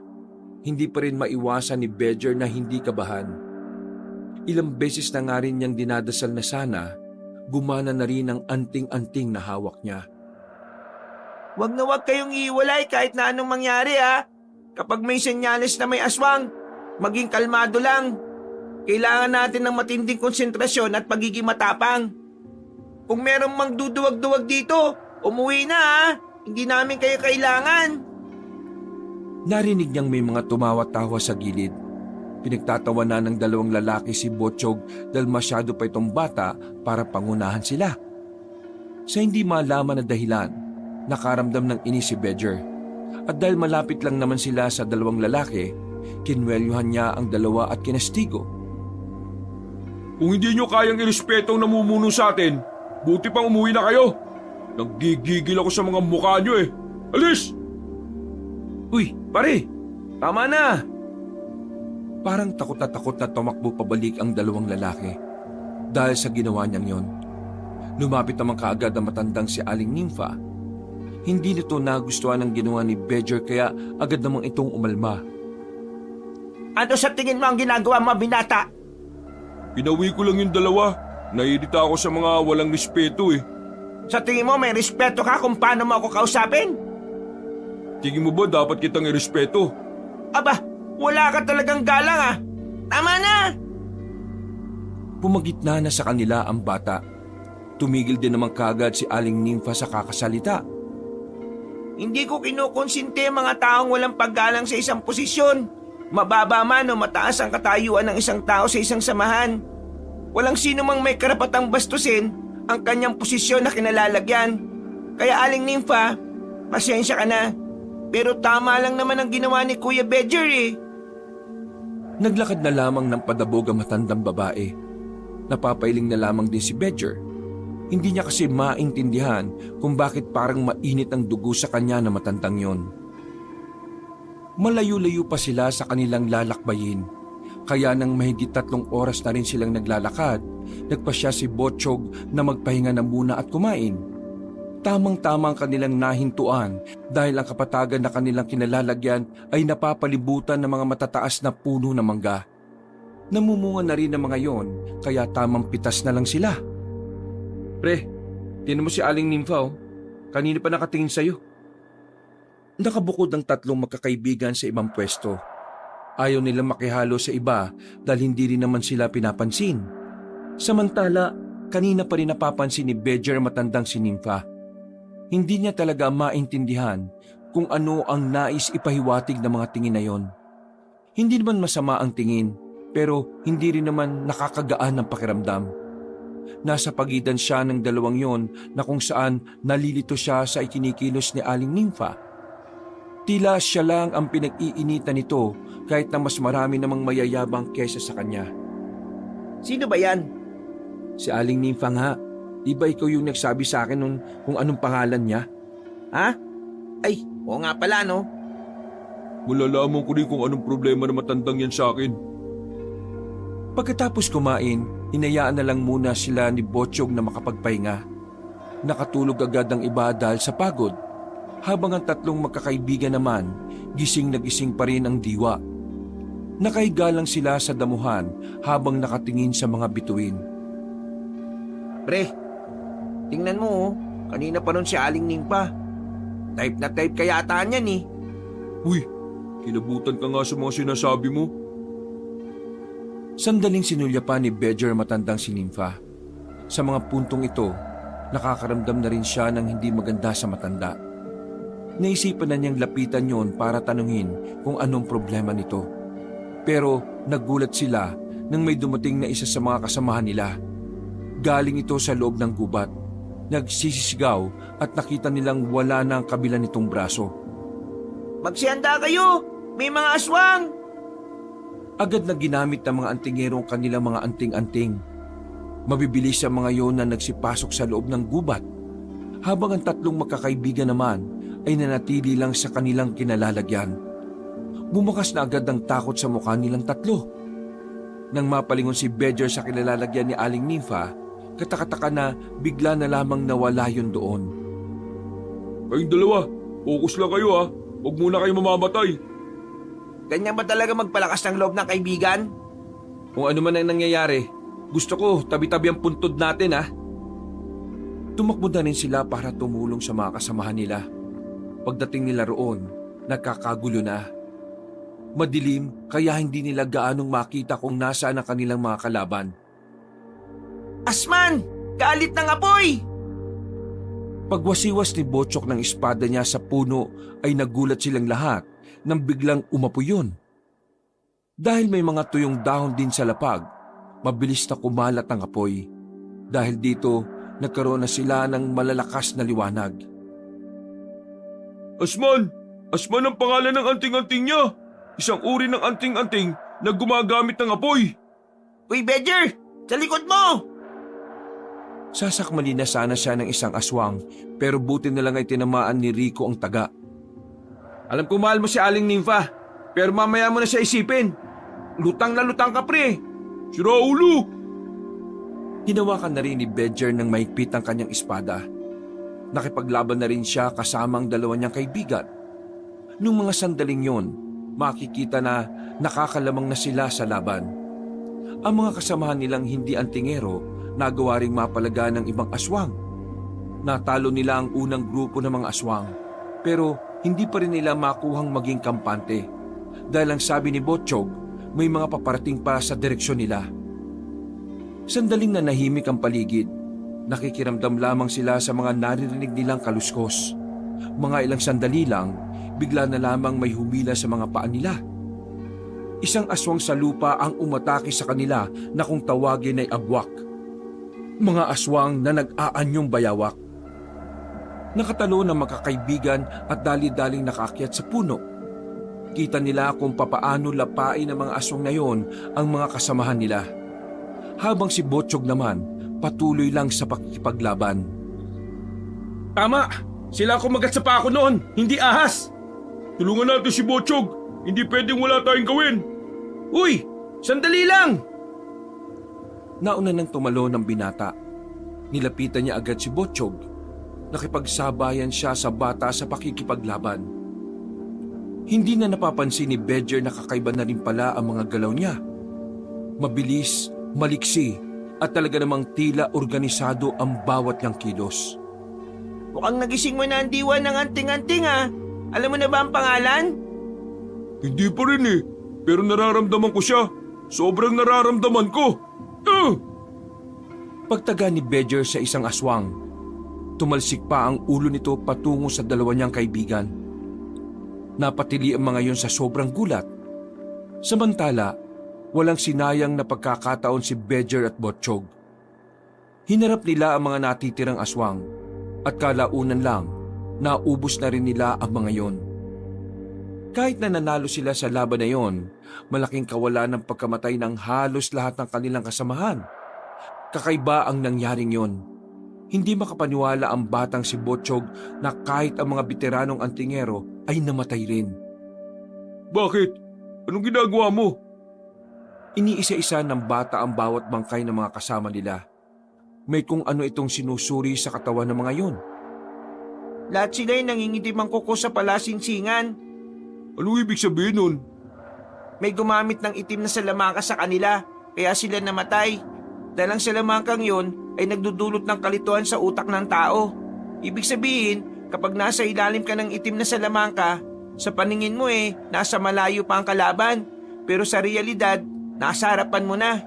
Speaker 1: hindi pa rin maiwasan ni Bedger na hindi kabahan. Ilang beses na nga rin niyang dinadasal na sana, gumana na rin ang anting-anting na hawak niya.
Speaker 5: Huwag na huwag kayong iiwalay kahit na anong mangyari ha. Kapag may senyales na may aswang, maging kalmado lang. Kailangan natin ng matinding konsentrasyon at pagiging matapang. Kung merong mang duduwag-duwag dito, umuwi na ha. Hindi namin kayo kailangan.
Speaker 1: Narinig niyang may mga tumawa-tawa sa gilid. Pinagtatawanan ng 2 lalaki si Botchog dahil masyado pa itong bata para pangunahan sila. Sa hindi malaman na dahilan, nakaramdam ng inis si Bedger. At dahil malapit lang naman sila sa 2 lalaki, kinwelyuhan niya ang 2 at kinastigo.
Speaker 3: Kung hindi nyo kayang irespeto ang namumuno sa atin, buti pang umuwi na kayo. Naggigigil ako sa mga mukha nyo eh. Alis!
Speaker 1: Uy, pare! Tama na! Parang takot na tumakbo pabalik ang 2 lalaki. Dahil sa ginawa niyang yon. Lumapit naman kaagad ang matandang si Aling Nympha. Hindi nito nagustuhan ang ginawa ni Bedger kaya agad namang itong umalma.
Speaker 5: Ano sa tingin mo ang ginagawa mo, binata?
Speaker 3: Pinawi ko lang yung dalawa. Naiirita ako sa mga walang respeto eh.
Speaker 5: Sa tingin mo may respeto ka kung paano mo ako kausapin?
Speaker 3: Tingin mo ba dapat kitang irespeto?
Speaker 5: Aba, wala ka talagang galang ah. Tama na!
Speaker 1: Pumagitna na sa kanila ang bata. Tumigil din naman kagad si Aling Nympha sa kakasalita.
Speaker 5: Hindi ko kinukonsinte mga taong walang paggalang sa isang posisyon. Mababa man o mataas ang katayuan ng isang tao sa isang samahan. Walang sino mang may karapatang bastusin ang kanyang posisyon na kinalalagyan. Kaya Aling Nympha, pasensya ka na. Pero tama lang naman ang ginawa ni Kuya Bedger eh.
Speaker 1: Naglakad na lamang ng padabog ang matandang babae. Napapailing na lamang din si Bedger. Hindi niya kasi maintindihan kung bakit parang mainit ang dugo sa kanya na matandang yon. Malayo-layo pa sila sa kanilang lalakbayin. Kaya nang mahigit 3 oras na rin silang naglalakad, nagpasya si Botchog na magpahinga na muna at kumain. Tamang-tama ang kanilang nahintuan dahil ang kapatagan na kanilang kinalalagyan ay napapalibutan ng mga matataas na puno ng mangga. Namumunga na rin ang mga yon, kaya tamang pitas na lang sila. Pre, tinan mo si Aling Nympha oh. Kanina pa nakatingin sa'yo. Nakabukod ang 3 magkakaibigan sa ibang pwesto. Ayaw nilang makihalo sa iba dahil hindi rin naman sila pinapansin. Samantala, kanina pa rin napapansin ni Bedger matandang si Nympha. Hindi niya talaga maintindihan kung ano ang nais ipahiwatig ng mga tingin na yon. Hindi naman masama ang tingin, pero hindi rin naman nakakagaan ng pakiramdam. Nasa pagitan siya ng dalawang yon na kung saan nalilito siya sa ikinikilos ni Aling Nympha. Tila siya lang ang pinag-iinitan nito kahit na mas marami namang mayayabang kesa sa kanya.
Speaker 5: Sino ba yan?
Speaker 1: Si Aling Nympha nga. Di ba ikaw yung nagsabi sa akin nun kung anong pangalan niya?
Speaker 5: Ha? Ay, oo nga pala no.
Speaker 3: Malalaman ko rin kung anong problema na matandang yan sa akin.
Speaker 1: Pagkatapos kumain, hinayaan na lang muna sila ni Botchog na makapagpahinga. Nakatulog agad ang iba dahil sa pagod, habang ang 3 magkakaibigan naman, gising na gising pa rin ang diwa. Nakahiga lang sila sa damuhan habang nakatingin sa mga bituin.
Speaker 5: Pre, tingnan mo oh. Kanina pa nun si Aling Nympha. Type na type kaya yata niyan eh.
Speaker 3: Uy, kilabutan ka nga sa mga sinasabi mo.
Speaker 1: Sandaling sinulya pa ni Bedger matandang si Nympha. Sa mga puntong ito, nakakaramdam na rin siya ng hindi maganda sa matanda. Naisipan na niyang lapitan yon para tanungin kung anong problema nito. Pero nagulat sila nang may dumating na isa sa mga kasamahan nila. Galing ito sa loob ng gubat. Nagsisisigaw at nakita nilang wala na ang kabila nitong braso.
Speaker 5: Magsihanda kayo! May mga aswang!
Speaker 1: Agad na ginamit ng mga antingero ang kanilang mga anting-anting. Mabibilis ang mga yon na nagsipasok sa loob ng gubat, habang ang 3 magkakaibigan naman ay nanatili lang sa kanilang kinalalagyan. Bumukas na agad ang takot sa mukha nilang 3. Nang mapalingon si Bedger sa kinalalagyan ni Aling Nympha, katakataka na bigla na lamang nawala yun doon.
Speaker 3: Kayong dalawa, focus lang kayo ha. Huwag muna kayo mamamatay.
Speaker 5: Ganyan ba talaga magpalakas ng loob ng kaibigan?
Speaker 1: Kung ano man ang nangyayari, gusto ko tabi-tabi ang puntod natin ha. Tumakbo na rin sila para tumulong sa mga kasamahan nila. Pagdating nila roon, nagkakagulo na. Madilim kaya hindi nila gaanong makita kung nasaan ang kanilang mga kalaban.
Speaker 5: Asman! Galit ng apoy!
Speaker 1: Pagwasiwas ni Botchok ng espada niya sa puno ay nagulat silang lahat nang biglang umapoy yun. Dahil may mga tuyong dahon din sa lapag, mabilis na kumalat ang apoy. Dahil dito, nagkaroon na sila ng malalakas na liwanag.
Speaker 3: Asman! Asman ang pangalan ng anting-anting niya. Isang uri ng anting-anting na gumagamit ng apoy.
Speaker 5: Uy, Bedger! Sa likod mo!
Speaker 1: Sasakmali na sana siya ng isang aswang, pero buti na lang ay tinamaan ni Rico ang taga.
Speaker 2: Alam ko mahal mo si Aling Nympha, pero mamaya mo na siya isipin. Lutang na lutang ka pre.
Speaker 3: Si Raulo!
Speaker 1: Hinawakan na rin ni Bedger ng mahigpit ang kanyang espada. Nakipaglaban na rin siya kasama ang 2 niyang kaibigan. Nung mga sandaling yon, makikita na nakakalamang na sila sa laban. Ang mga kasamahan nilang hindi antingero nagawa ring mapalaga ng ibang aswang. Natalo nila ang unang grupo ng mga aswang pero hindi pa rin nila makuhang maging kampante dahil ang sabi ni Botchog may mga paparating pa sa direksyon nila. Sandaling nanahimik ang paligid. Nakikiramdam lamang sila sa mga naririnig nilang kaluskos. Mga ilang sandali lang, bigla na lamang may humila sa mga paa nila. Isang aswang sa lupa ang umatake sa kanila na kung tawagin ay agwak. Mga aswang na nag-aanyong bayawak. Nakatalo ng magkakaibigan at dali-daling nakaakyat sa puno. Kita nila kung papaano lapain ng mga aswang na yon ang mga kasamahan nila. Habang si Botchog naman, patuloy lang sa pakikipaglaban.
Speaker 3: Tama! Sila ang kumagat sa pako noon, hindi ahas! Tulungan natin si Botchog! Hindi pwedeng wala tayong gawin!
Speaker 5: Uy! Sandali lang!
Speaker 1: Nauna nang tumalo ng binata. Nilapitan niya agad si Botchog. Nakipagsabayan siya sa bata sa pakikipaglaban. Hindi na napapansin ni Bedger na kakaiba na rin pala ang mga galaw niya. Mabilis, maliksi, at talaga namang tila organisado ang bawat niyang kilos.
Speaker 5: Mukhang nagising mo na ang diwa ng anting-anting ha. Alam mo na ba ang pangalan?
Speaker 3: Hindi pa rin eh, pero nararamdaman ko siya. Sobrang nararamdaman ko.
Speaker 1: Pagtaga ni Bedger sa isang aswang, tumalsik pa ang ulo nito patungo sa dalawa niyang kaibigan. Napatili ang mga yon sa sobrang gulat. Samantala, walang sinayang na pagkakataon si Bedger at Botchog. Hinarap nila ang mga natitirang aswang at kalaunan lang, naubos na rin nila ang mga yon. Kahit na nanalo sila sa laban na yon, malaking kawalan ng pagkamatay ng halos lahat ng kanilang kasamahan. Kakaiba ang nangyaring yon. Hindi makapaniwala ang batang si Botchog na kahit ang mga veteranong antingero ay namatay rin.
Speaker 3: Bakit? Anong ginagawa mo?
Speaker 1: Iniisa-isa ng bata ang bawat bangkay ng mga kasama nila. May kung ano itong sinusuri sa katawan ng mga yon.
Speaker 5: Lahat sila ay nangingitim ang kuko sa palasingsingan.
Speaker 3: Anong ibig sabihin nun?
Speaker 5: May gumamit ng itim na salamangka sa kanila, kaya sila namatay. Dahil ang salamangkang yon ay nagdudulot ng kalituhan sa utak ng tao. Ibig sabihin, kapag nasa ilalim ka ng itim na salamangka, sa paningin mo nasa malayo pa ang kalaban. Pero sa realidad, nasa harapan mo na.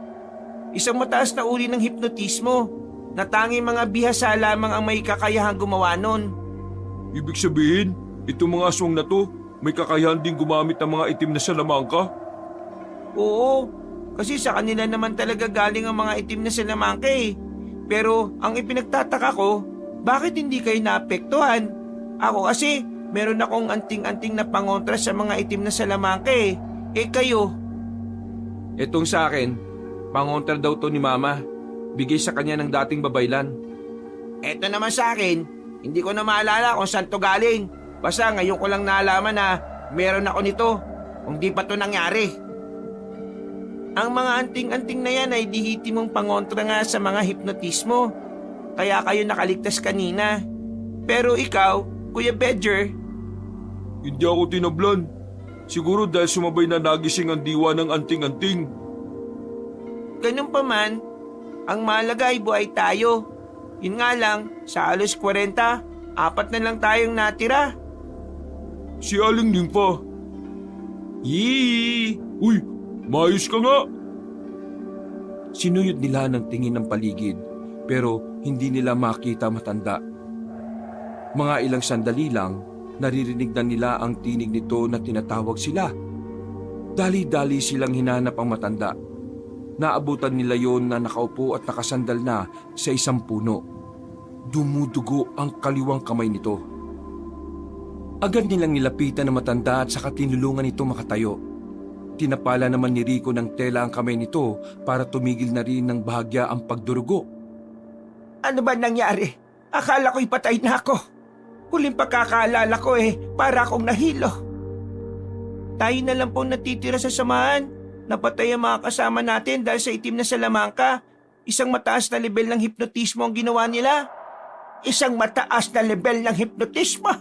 Speaker 5: Isang mataas na uri ng hipnotismo, na tanging mga bihasa lamang ang may kakayahang gumawa nun.
Speaker 3: Ibig sabihin, itong mga aswang na to, may kakayahan din gumamit ng mga itim na salamangka?
Speaker 5: Oo, kasi sa kanila naman talaga galing ang mga itim na salamangka Pero ang ipinagtataka ko, bakit hindi kayo naapektuhan? Ako kasi, meron akong anting-anting na pangontra sa mga itim na salamangka kayo?
Speaker 1: Itong sa akin, pangontra daw to ni Mama. Bigay sa kanya ng dating babaylan.
Speaker 5: Eto naman sa akin, hindi ko na maalala kung saan to galing. Basta ngayon ko lang naalaman na meron ako nito, kung di pa to nangyari. Ang mga anting-anting na yan ay dihiti mong pangontra nga sa mga hipnotismo. Kaya kayo nakaligtas kanina. Pero ikaw, Kuya Bedger,
Speaker 3: Hindi ako tinablan. Siguro dahil sumabay na nagising ang diwa ng anting-anting.
Speaker 5: ganun pa man, ang mahalaga ay buhay tayo. Yun nga lang, sa alos 40, 4 na lang tayong natira.
Speaker 3: Si Aling Nympha.
Speaker 1: Yee!
Speaker 3: Uy, maayos ka nga.
Speaker 1: Sinuyod nila ng tingin ng paligid pero hindi nila makita matanda. Mga ilang sandali lang, naririnig na nila ang tinig nito na tinatawag sila. Dali-dali silang hinanap ang matanda. Naabutan nila yon na nakaupo at nakasandal na sa isang puno. Dumudugo ang kaliwang kamay nito. Agad nilang nilapitan ang matanda at saka tinulungan nito makatayo. Tinapala naman ni Rico ng tela ang kamay nito para tumigil na rin ng bahagya ang pagdurugo.
Speaker 5: Ano ba nangyari? Akala ko'y patay na ako. Huling pagkakaalala ko para akong nahilo. Tayo na lang pong natitira sa samahan. Napatay ang mga kasama natin dahil sa itim na salamangka. Isang mataas na level ng hipnotismo ang ginawa nila. Isang mataas na level ng hipnotismo?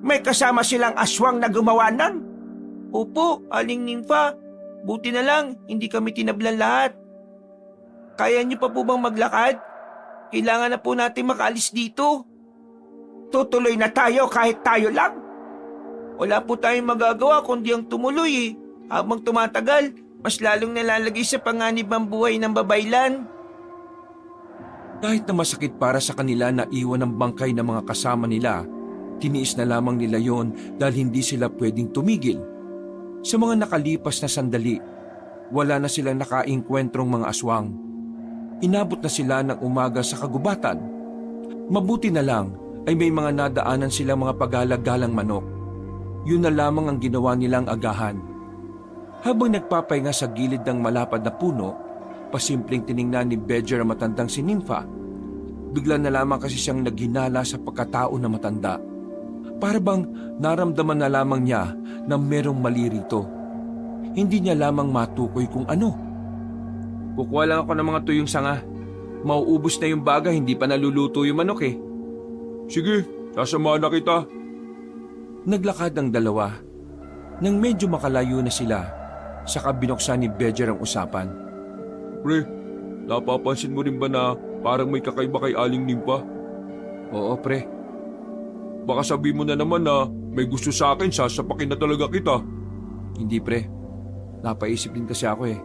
Speaker 5: May kasama silang aswang na gumawa nun? Opo, Aling Nympha. Buti na lang, hindi kami tinablan lahat. Kaya niyo pa po bang maglakad? Kailangan na po natin makaalis dito.
Speaker 2: Tutuloy na tayo kahit tayo lang.
Speaker 5: Wala po tayong magagawa kundi ang tumuloy eh. Habang tumatagal, mas lalong nalalagay sa panganib ang buhay ng babaylan.
Speaker 1: Kahit na masakit para sa kanila na iwan ang bangkay ng mga kasama nila, tiniis na lamang nila yon dahil hindi sila pwedeng tumigil. Sa mga nakalipas na sandali, wala na silang nakaingkwentrong mga aswang. Inabot na sila ng umaga sa kagubatan. Mabuti na lang ay may mga nadaanan silang mga pagalag-galang manok. Yun na lamang ang ginawa nilang agahan. Habang nagpapahinga sa gilid ng malapad na puno, pasimpleng tiningnan ni Bedger ang matandang si Nympha. Bigla na lamang kasi siyang naghinala sa pagkatao na matanda. Para bang naramdaman na lamang niya na merong mali rito. Hindi niya lamang matukoy kung ano. Kukuha lang ako ng mga tuyong sanga. Mauubos na yung baga, hindi pa naluluto yung manok eh.
Speaker 3: Sige, sasamahan na kita.
Speaker 1: Naglakad ang dalawa. Nang medyo makalayo na sila, saka binuksan ni Bedger ang usapan.
Speaker 3: Pre, napapansin mo rin ba na parang may kakaiba kay Aling Nympha?
Speaker 1: Oo pre.
Speaker 3: Baka sabi mo na naman na may gusto sa akin, sasapakin na talaga kita.
Speaker 1: Hindi pre. Napaisip din kasi ako eh.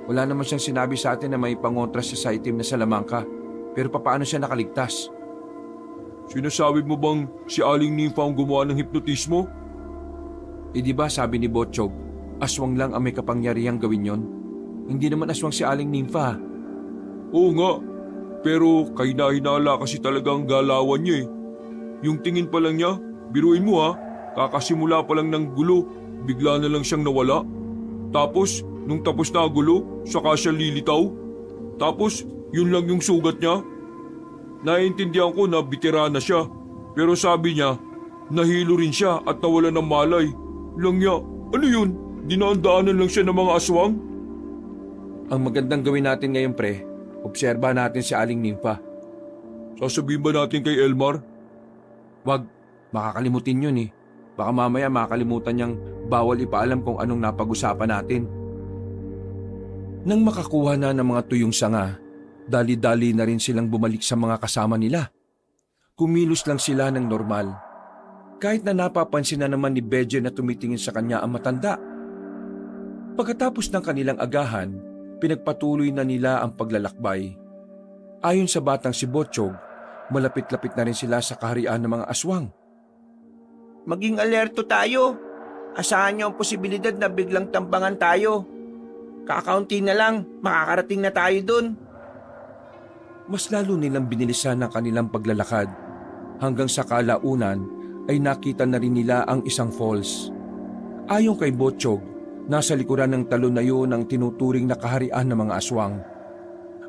Speaker 1: Wala naman siyang sinabi sa atin na may pangontra siya sa itim na salamangka. Pero papaano siya nakaligtas?
Speaker 3: Sinasabi mo bang si Aling Nympha ang gumawa ng hipnotismo?
Speaker 1: Eh di ba sabi ni Botchog, aswang lang ang may kapangyarihang gawin yon? Hindi naman aswang si Aling Nympha.
Speaker 3: Oo nga, pero kahina-hinala kasi talaga ang galawan niya eh. Yung tingin pa lang niya, biruin mo ha, kakasimula pa lang ng gulo, bigla na lang siyang nawala. Tapos, nung tapos na ang gulo, saka siya lilitaw. Tapos, yun lang yung sugat niya. Naiintindihan ko na bitira na siya, pero sabi niya, nahilo rin siya at nawala ng malay. Langya, ano yun? Dinaandaanan lang siya ng mga aswang?
Speaker 1: Ang magandang gawin natin ngayon pre, obserbahan natin si Aling Nympha.
Speaker 3: Sasabihin ba natin kay Elmar?
Speaker 1: Wag, makakalimutin yun eh. Baka mamaya makakalimutan niyang bawal ipaalam kung anong napag-usapan natin. Nang makakuha na ng mga tuyong sanga, dali-dali na rin silang bumalik sa mga kasama nila. Kumilos lang sila ng normal. Kahit na napapansin na naman ni Bedger na tumitingin sa kanya ang matanda. Pagkatapos ng kanilang agahan, pinagpatuloy na nila ang paglalakbay. Ayon sa batang si Botchog, malapit-lapit na rin sila sa kaharian ng mga aswang.
Speaker 5: Maging alerto tayo. Asahan niyo ang posibilidad na biglang tambangan tayo. Kakaunti na lang, makakarating na tayo dun.
Speaker 1: Mas lalo nilang binilisan ang kanilang paglalakad. Hanggang sa kalaunan ay nakita na rin nila ang isang falls. Ayon kay Botchog, nasa likuran ng talon na yun ang tinuturing na kaharian ng mga aswang.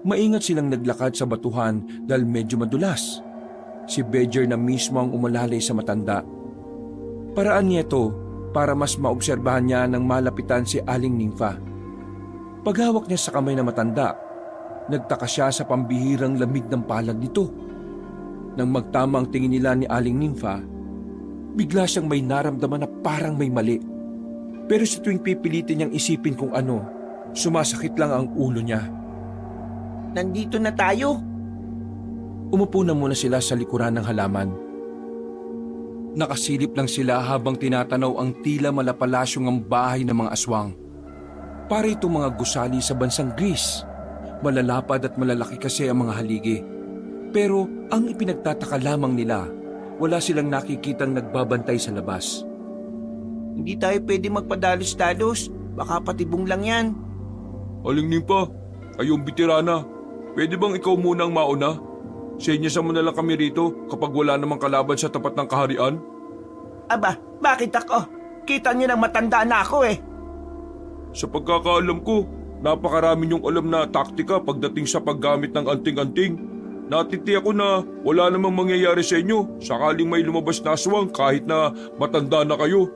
Speaker 1: Maingat silang naglakad sa batuhan dahil medyo madulas. Si Bedger na mismo ang umalalay sa matanda. Paraan niya ito para mas maobserbahan niya nang malapitan si Aling Nympha. Paghawak niya sa kamay na matanda, nagtaka siya sa pambihirang lamig ng palad nito. Nang magtama ang tingin nila ni Aling Nympha, bigla siyang may naramdaman na parang may mali. Pero sa tuwing pipilitin niyang isipin kung ano, sumasakit lang ang ulo niya.
Speaker 5: Nandito na tayo.
Speaker 1: Umupo na muna sila sa likuran ng halaman. Nakasilip lang sila habang tinatanaw ang tila malapalasyong ang bahay ng mga aswang. Para itong mga gusali sa bansang Greece. Malalapad at malalaki kasi ang mga haligi. Pero ang ipinagtataka lamang nila, wala silang nakikitang nagbabantay sa labas.
Speaker 5: Hindi tayo pwede magpadalos-dalos. Baka patibong lang yan.
Speaker 3: Aling Nympha, kayong bitirana, pwede bang ikaw muna ang mauna? Senyasan mo na lang kami rito kapag wala namang kalaban sa tapat ng kaharian?
Speaker 5: Aba, bakit ako? Kita niyo nang matanda na ako eh.
Speaker 3: Sa pagkakaalam ko, napakarami niyong alam na taktika pagdating sa paggamit ng anting-anting. Natiti ako na wala namang mangyayari sa inyo sakaling may lumabas na aswang kahit na matanda na kayo.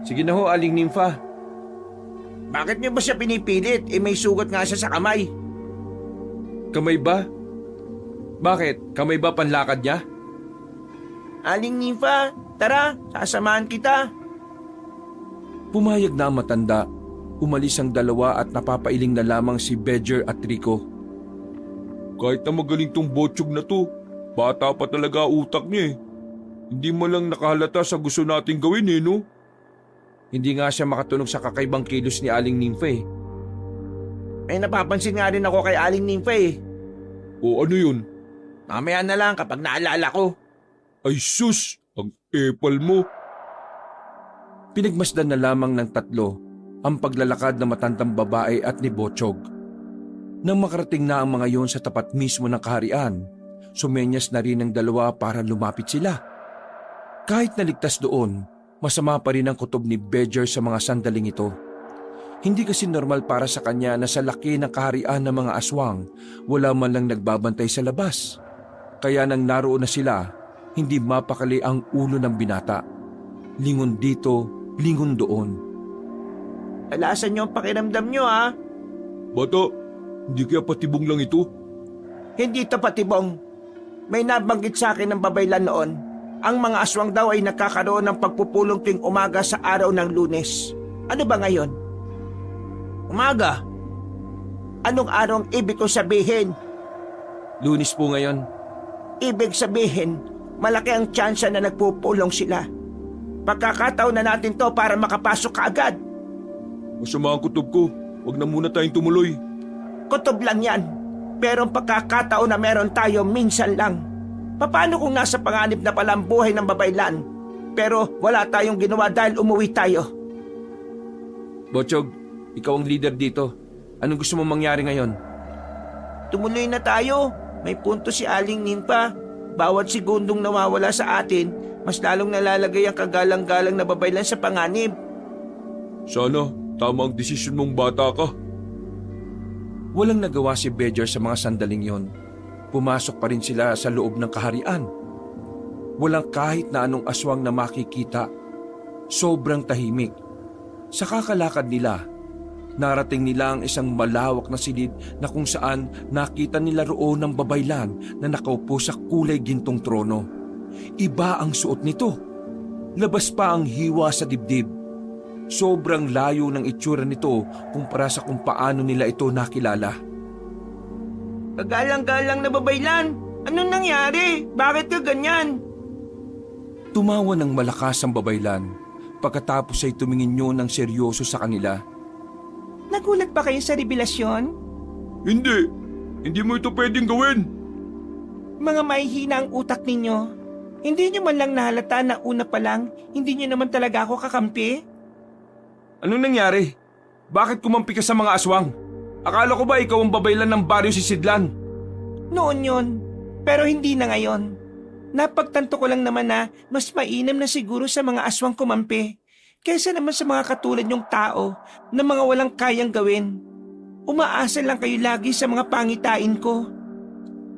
Speaker 1: Sige na ho, Aling Nympha.
Speaker 5: Bakit niyo ba siya pinipilit? May sugat nga siya sa kamay.
Speaker 1: Kamay ba? Bakit? Kamay ba panlakad niya?
Speaker 5: Aling Nympha, tara, sasamahan kita.
Speaker 1: Pumayag na ang matanda. Umalis ang dalawa at napapailing na lamang si Bedger at Rico.
Speaker 3: Kahit na magaling tong Botsyog na to, bata pa talaga utak niya eh. Hindi mo lang nakahalata sa gusto nating gawin eh, no?
Speaker 1: Hindi nga siya makatunog sa kakaibang kilos ni Aling Nympha eh.
Speaker 5: May napapansin nga rin ako kay Aling Nympha eh.
Speaker 3: O ano yun?
Speaker 5: Mamaya na lang kapag naalala ko.
Speaker 3: Ay sus, ang epal mo.
Speaker 1: Pinagmasdan na lamang ng tatlo ang paglalakad ng matandang babae at ni Botsyog. Nang makarating na ang mga yon sa tapat mismo ng kaharian, sumenyas na rin ang dalawa para lumapit sila. Kahit naligtas doon, masama pa rin ang kutob ni Bedger sa mga sandaling ito. Hindi kasi normal para sa kanya na sa laki ng kaharian ng mga aswang, wala man lang nagbabantay sa labas. Kaya nang naroon na sila, hindi mapakali ang ulo ng binata. Lingon dito, lingon doon.
Speaker 5: Alasan niyo ang pakiramdam niyo ha.
Speaker 3: Bata, hindi kaya patibong lang ito?
Speaker 5: Hindi ito patibong. May nabanggit sa akin ng babaylan noon. Ang mga aswang daw ay nagkakaroon ng pagpupulong tuwing umaga sa araw ng Lunes. Ano ba ngayon? Umaga? Anong araw ang ibig ko sabihin?
Speaker 1: Lunes po ngayon.
Speaker 5: Ibig sabihin, malaki ang tsansa na nagpupulong sila. Pagkakataon na natin to para makapasok kaagad.
Speaker 3: Masama ang kutob ko. Huwag na muna tayong tumuloy.
Speaker 5: Kutob lang yan. Pero ang pagkakataon na meron tayo minsan lang. Paano kung nasa panganib na pala ang buhay ng babaylan? Pero wala tayong ginawa dahil umuwi tayo.
Speaker 1: Botsyog, ikaw ang leader dito. Anong gusto mong mangyari ngayon?
Speaker 5: Tumuloy na tayo. May punto si Aling Nympha. Bawat segundong nawawala sa atin, mas lalong nalalagay ang kagalang-galang na babaylan sa panganib.
Speaker 3: Sana, tama ang desisyon mong bata ka.
Speaker 1: Walang nagawa si Bedger sa mga sandaling yon. Pumasok pa rin sila sa loob ng kaharian. Walang kahit na anong aswang na makikita. Sobrang tahimik. Sa kakalakad nila, narating nila ang isang malawak na silid na kung saan nakita nila roon ng babaylan na nakaupo sa kulay gintong trono. Iba ang suot nito. Labas pa ang hiwa sa dibdib. Sobrang layo ng itsura nito kumpara sa kung paano nila ito nakilala.
Speaker 5: Kagalang-galang na babaylan. Anong nangyari? Bakit ka ganyan?
Speaker 1: Tumawa ng malakas ang babaylan. Pagkatapos ay tumingin yun ng seryoso sa kanila.
Speaker 5: Nagulat ba kayo sa revelasyon?
Speaker 3: Hindi. Hindi mo ito pwedeng gawin.
Speaker 5: Mga mahihina ang utak ninyo. Hindi nyo man lang nahalata na una pa lang, hindi nyo naman talaga ako kakampi?
Speaker 1: Anong nangyari? Bakit kumampi ka sa mga aswang? Akala ko ba ikaw ang babaylan ng baryo si Sidlan?
Speaker 5: Noon yon, pero hindi na ngayon. Napagtanto ko lang naman na mas mainam na siguro sa mga aswang kumampi kaysa naman sa mga katulad nyong tao na mga walang kayang gawin. Umaasa lang kayo lagi sa mga pangitain ko.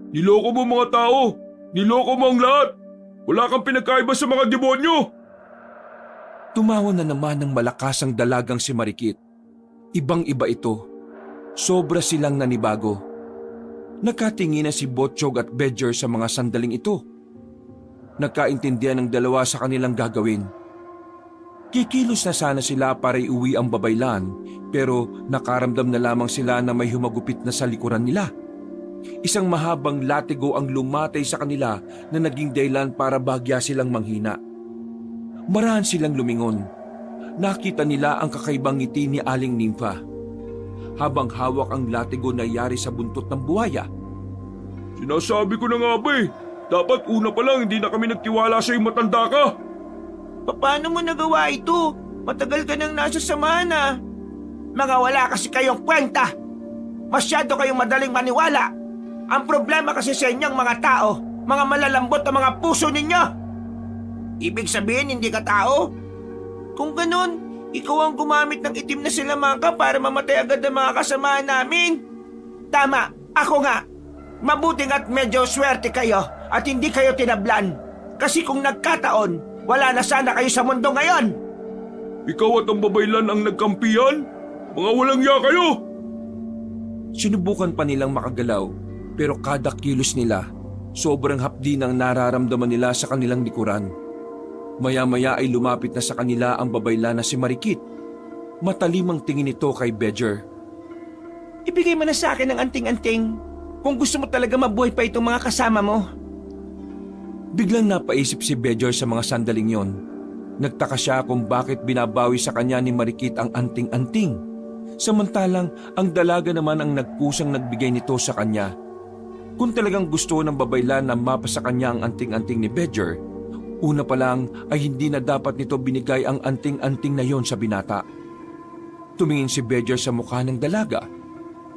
Speaker 3: Niloko mo mga tao. Niloko mo ang lahat. Wala kang pinagkaiba sa mga demonyo.
Speaker 1: Tumawa na naman ng malakas ang dalagang si Marikit. Ibang-iba ito. Sobra silang nanibago. Nakatingin na si Botsyog at Bedger sa mga sandaling ito. Nagkaintindihan ng dalawa sa kanilang gagawin. Kikilos na sana sila para iuwi ang babaylan, pero nakaramdam na lamang sila na may humagupit na sa likuran nila. Isang mahabang latigo ang lumatay sa kanila na naging dahilan para bagya silang manghina. Marahan silang lumingon. Nakita nila ang kakaibang ngiti ni Aling Nympha. Habang hawak ang latigo na yari sa buntot ng buhaya.
Speaker 3: Sinasabi ko na nga ba eh. Dapat una pa lang hindi na kami nagtiwala sa'yo, matanda ka.
Speaker 5: Paano mo nagawa ito? Matagal ka nang nasa samahan ah. Mga wala kasi kayong kwenta. Masyado kayong madaling maniwala. Ang problema kasi sa inyong mga tao, mga malalambot na mga puso ninyo. Ibig sabihin hindi ka tao? Kung ganun, ikaw ang gumamit ng itim na silamangka para mamatay agad ang mga kasamahan namin. Tama, ako nga. Mabuting at medyo swerte kayo at hindi kayo tinablan. Kasi kung nagkataon, wala na sana kayo sa mundo ngayon.
Speaker 3: Ikaw at ang babaylan ang nagkampihan? Mga walang ya kayo!
Speaker 1: Sinubukan pa nilang makagalaw, pero kada kilos nila, sobrang hapdi ng nararamdaman nila sa kanilang likuran. Maya-maya ay lumapit na sa kanila ang babaylan na si Marikit Matalim ang tingin nito kay Bedger.
Speaker 5: Ibigay mo na sa akin ang anting-anting kung gusto mo talaga mabuhay pa itong mga kasama mo.
Speaker 1: Biglang napaisip si Bedger sa mga sandaling yon. Nagtaka siya kung bakit binabawi sa kanya ni Marikit ang anting-anting. Samantalang ang dalaga naman ang nagkusang nagbigay nito sa kanya. Kung talagang gusto ng babaylan na mapa sa kanya ang anting-anting ni Bedger, una pa lang ay hindi na dapat nito binigay ang anting-anting na yon sa binata. Tumingin si Bedger sa mukha ng dalaga.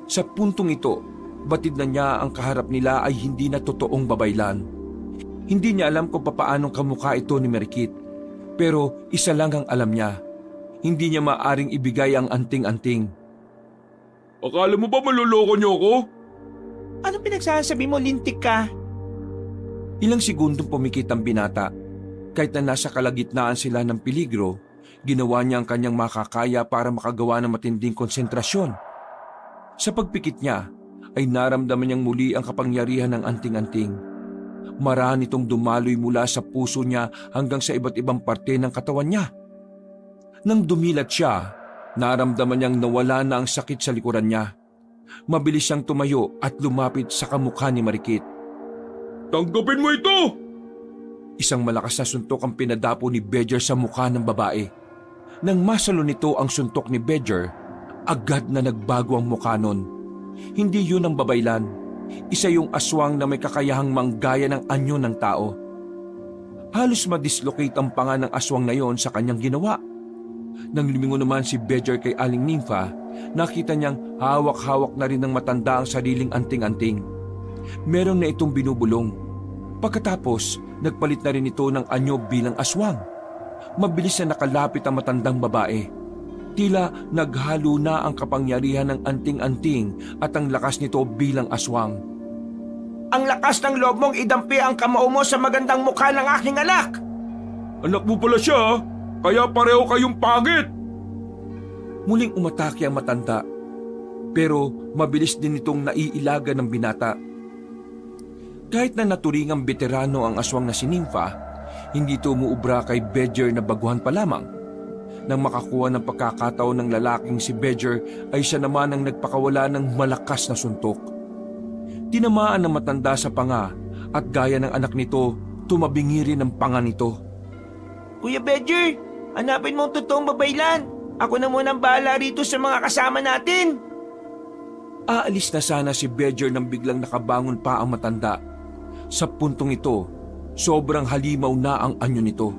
Speaker 1: Sa puntong ito, batid na niya ang kaharap nila ay hindi na totoong babaylan. Hindi niya alam kung papaanong kamukha ito ni Marikit. Pero isa lang ang alam niya. Hindi niya maaring ibigay ang anting-anting.
Speaker 3: Akala mo ba maluloko niyo ako?
Speaker 5: Ano pinagsasabi mo, lintik ka?
Speaker 1: Ilang segundong pumikit ang binata. Kahit na nasa kalagitnaan sila ng peligro, ginawa niya ang kanyang makakaya para makagawa ng matinding konsentrasyon. Sa pagpikit niya, ay naramdaman niyang muli ang kapangyarihan ng anting-anting. Marami nitong dumaloy mula sa puso niya hanggang sa iba't ibang parte ng katawan niya. Nang dumilat siya, naramdaman niyang nawala na ang sakit sa likuran niya. Mabilis siyang tumayo at lumapit sa kamukha ni Marikit.
Speaker 3: Tanggapin mo ito!
Speaker 1: Isang malakas na suntok ang pinadapo ni Bedger sa mukha ng babae. Nang masalo nito ang suntok ni Bedger, agad na nagbago ang mukha nun. Hindi yun ang babaylan. Isa yung aswang na may kakayahang manggaya ng anyo ng tao. Halos madislocate ang panga ng aswang na yon sa kanyang ginawa. Nang lumingon naman si Bedger kay Aling Nympha, nakita niyang hawak-hawak na rin ng matanda ang sariling anting-anting. Meron na itong binubulong. Pagkatapos, nagpalit na rin ito ng anyo bilang aswang. Mabilis na nakalapit ang matandang babae. Tila naghalo na ang kapangyarihan ng anting-anting at ang lakas nito bilang aswang.
Speaker 5: Ang lakas ng loob mong idampi ang kamao mo sa magandang mukha ng aking anak!
Speaker 3: Anak mo pala siya, kaya pareho kayong pangit!
Speaker 1: Muling umatake ang matanda, pero mabilis din itong naiilaga ng binata. Kahit na naturingang veterano ang aswang na si Nympha, hindi ito umuubra kay Bedger na baguhan pa lamang. Nang makakuha ng pagkakataon ng lalaking si Bedger ay siya naman ang nagpakawala ng malakas na suntok. Tinamaan ng matanda sa panga at gaya ng anak nito, tumabingi rin ang panga nito.
Speaker 5: Kuya Bedger, hanapin mo ang totoong babaylan. Ako na muna ang bahala rito sa mga kasama natin.
Speaker 1: Aalis na sana si Bedger nang biglang nakabangon pa ang matanda. Sa puntong ito, sobrang halimaw na ang anyo nito.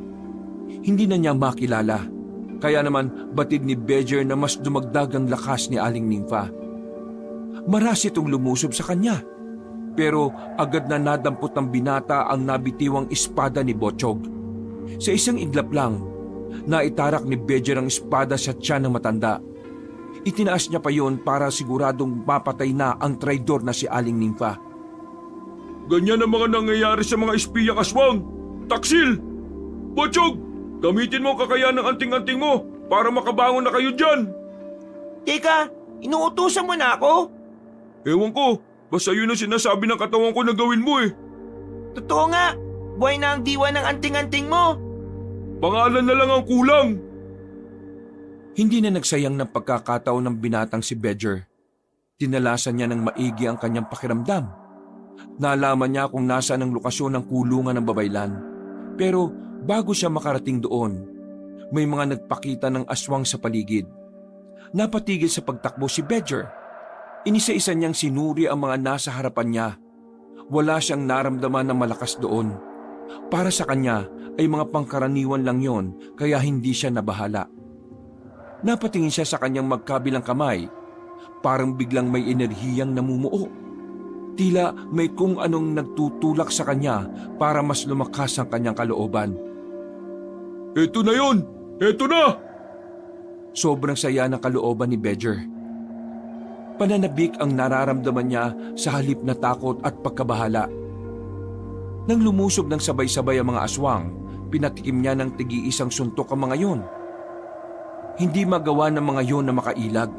Speaker 1: Hindi na niya makilala. Kaya naman batid ni Bedger na mas dumagdag ang lakas ni Aling Nympha. Maras itong lumusob sa kanya. Pero agad na nadampot ng binata ang nabitiwang espada ni Botchog. Sa isang iglap lang, naitarak ni Bedger ang espada sa tiyan ng matanda. Itinaas niya pa yon para siguradong mapatay na ang traidor na si Aling Nympha.
Speaker 3: Ganyan ang mga nangyayari sa mga espiyang aswang! Taksil! Botchog! Gamitin mo ang kakayahan ng anting-anting mo para makabangon na kayo dyan!
Speaker 5: Teka, inuutusan mo na ako?
Speaker 3: Ewan ko, basta yun ang sinasabi ng katawan ko na gawin mo eh.
Speaker 5: Totoo nga, buhay na ang diwa ng anting-anting mo.
Speaker 3: Pangalan na lang ang kulang.
Speaker 1: Hindi na nagsayang ng pagkakataon ng binatang si Bedger. Tinalasan niya ng maigi ang kanyang pakiramdam. Nalaman niya kung nasaan ang lokasyon ng kulungan ng babaylan. Pero bago siya makarating doon, may mga nagpakita ng aswang sa paligid. Napatigil sa pagtakbo si Bedger. Inisa-isa niyang sinuri ang mga nasa harapan niya. Wala siyang naramdaman na malakas doon. Para sa kanya ay mga pangkaraniwan lang yon, kaya hindi siya nabahala. Napatingin siya sa kanyang magkabilang kamay. Parang biglang may enerhiyang namumuo. Tila may kung anong nagtutulak sa kanya para mas lumakas ang kanyang kalooban.
Speaker 3: Eto na yun! Eto na!
Speaker 1: Sobrang saya ng kalooban ni Bedger. Pananabik ang nararamdaman niya sa halip na takot at pagkabahala. Nang lumusob ng sabay-sabay ang mga aswang, pinatikim niya ng tigi-isang suntok ang mga yon. Hindi magawa ng mga yon na makailag.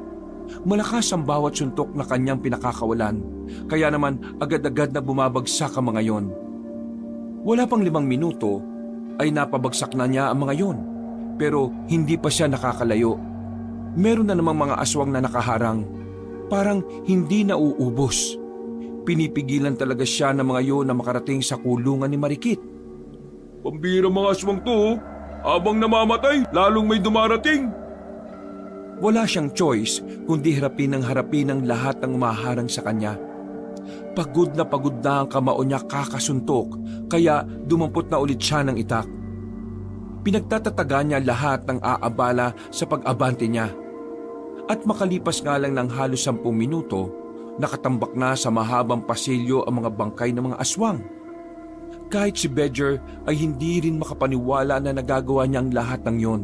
Speaker 1: Malakas ang bawat suntok na kanyang pinakakawalan, kaya naman agad-agad na bumabagsak ang mga yon. Wala pang 5 minuto ay napabagsak na niya ang mga yon, pero hindi pa siya nakakalayo. Meron na namang mga aswang na nakaharang, parang hindi nauubos. Pinipigilan talaga siya ng mga yon na makarating sa kulungan ni Marikit.
Speaker 3: Pambira mga aswang to, oh. Habang namamatay, lalong may dumarating.
Speaker 1: Wala siyang choice kundi harapin ang lahat ng umaharang sa kanya. Pagod na ang kamao niya kakasuntok, kaya dumampot na ulit siya ng itak. Pinagtatataga niya lahat ng aabala sa pag-abante niya. At makalipas nga lang ng halos 10 minuto, nakatambak na sa mahabang pasilyo ang mga bangkay ng mga aswang. Kahit si Bedger ay hindi rin makapaniwala na nagagawa niya ang lahat ng yon.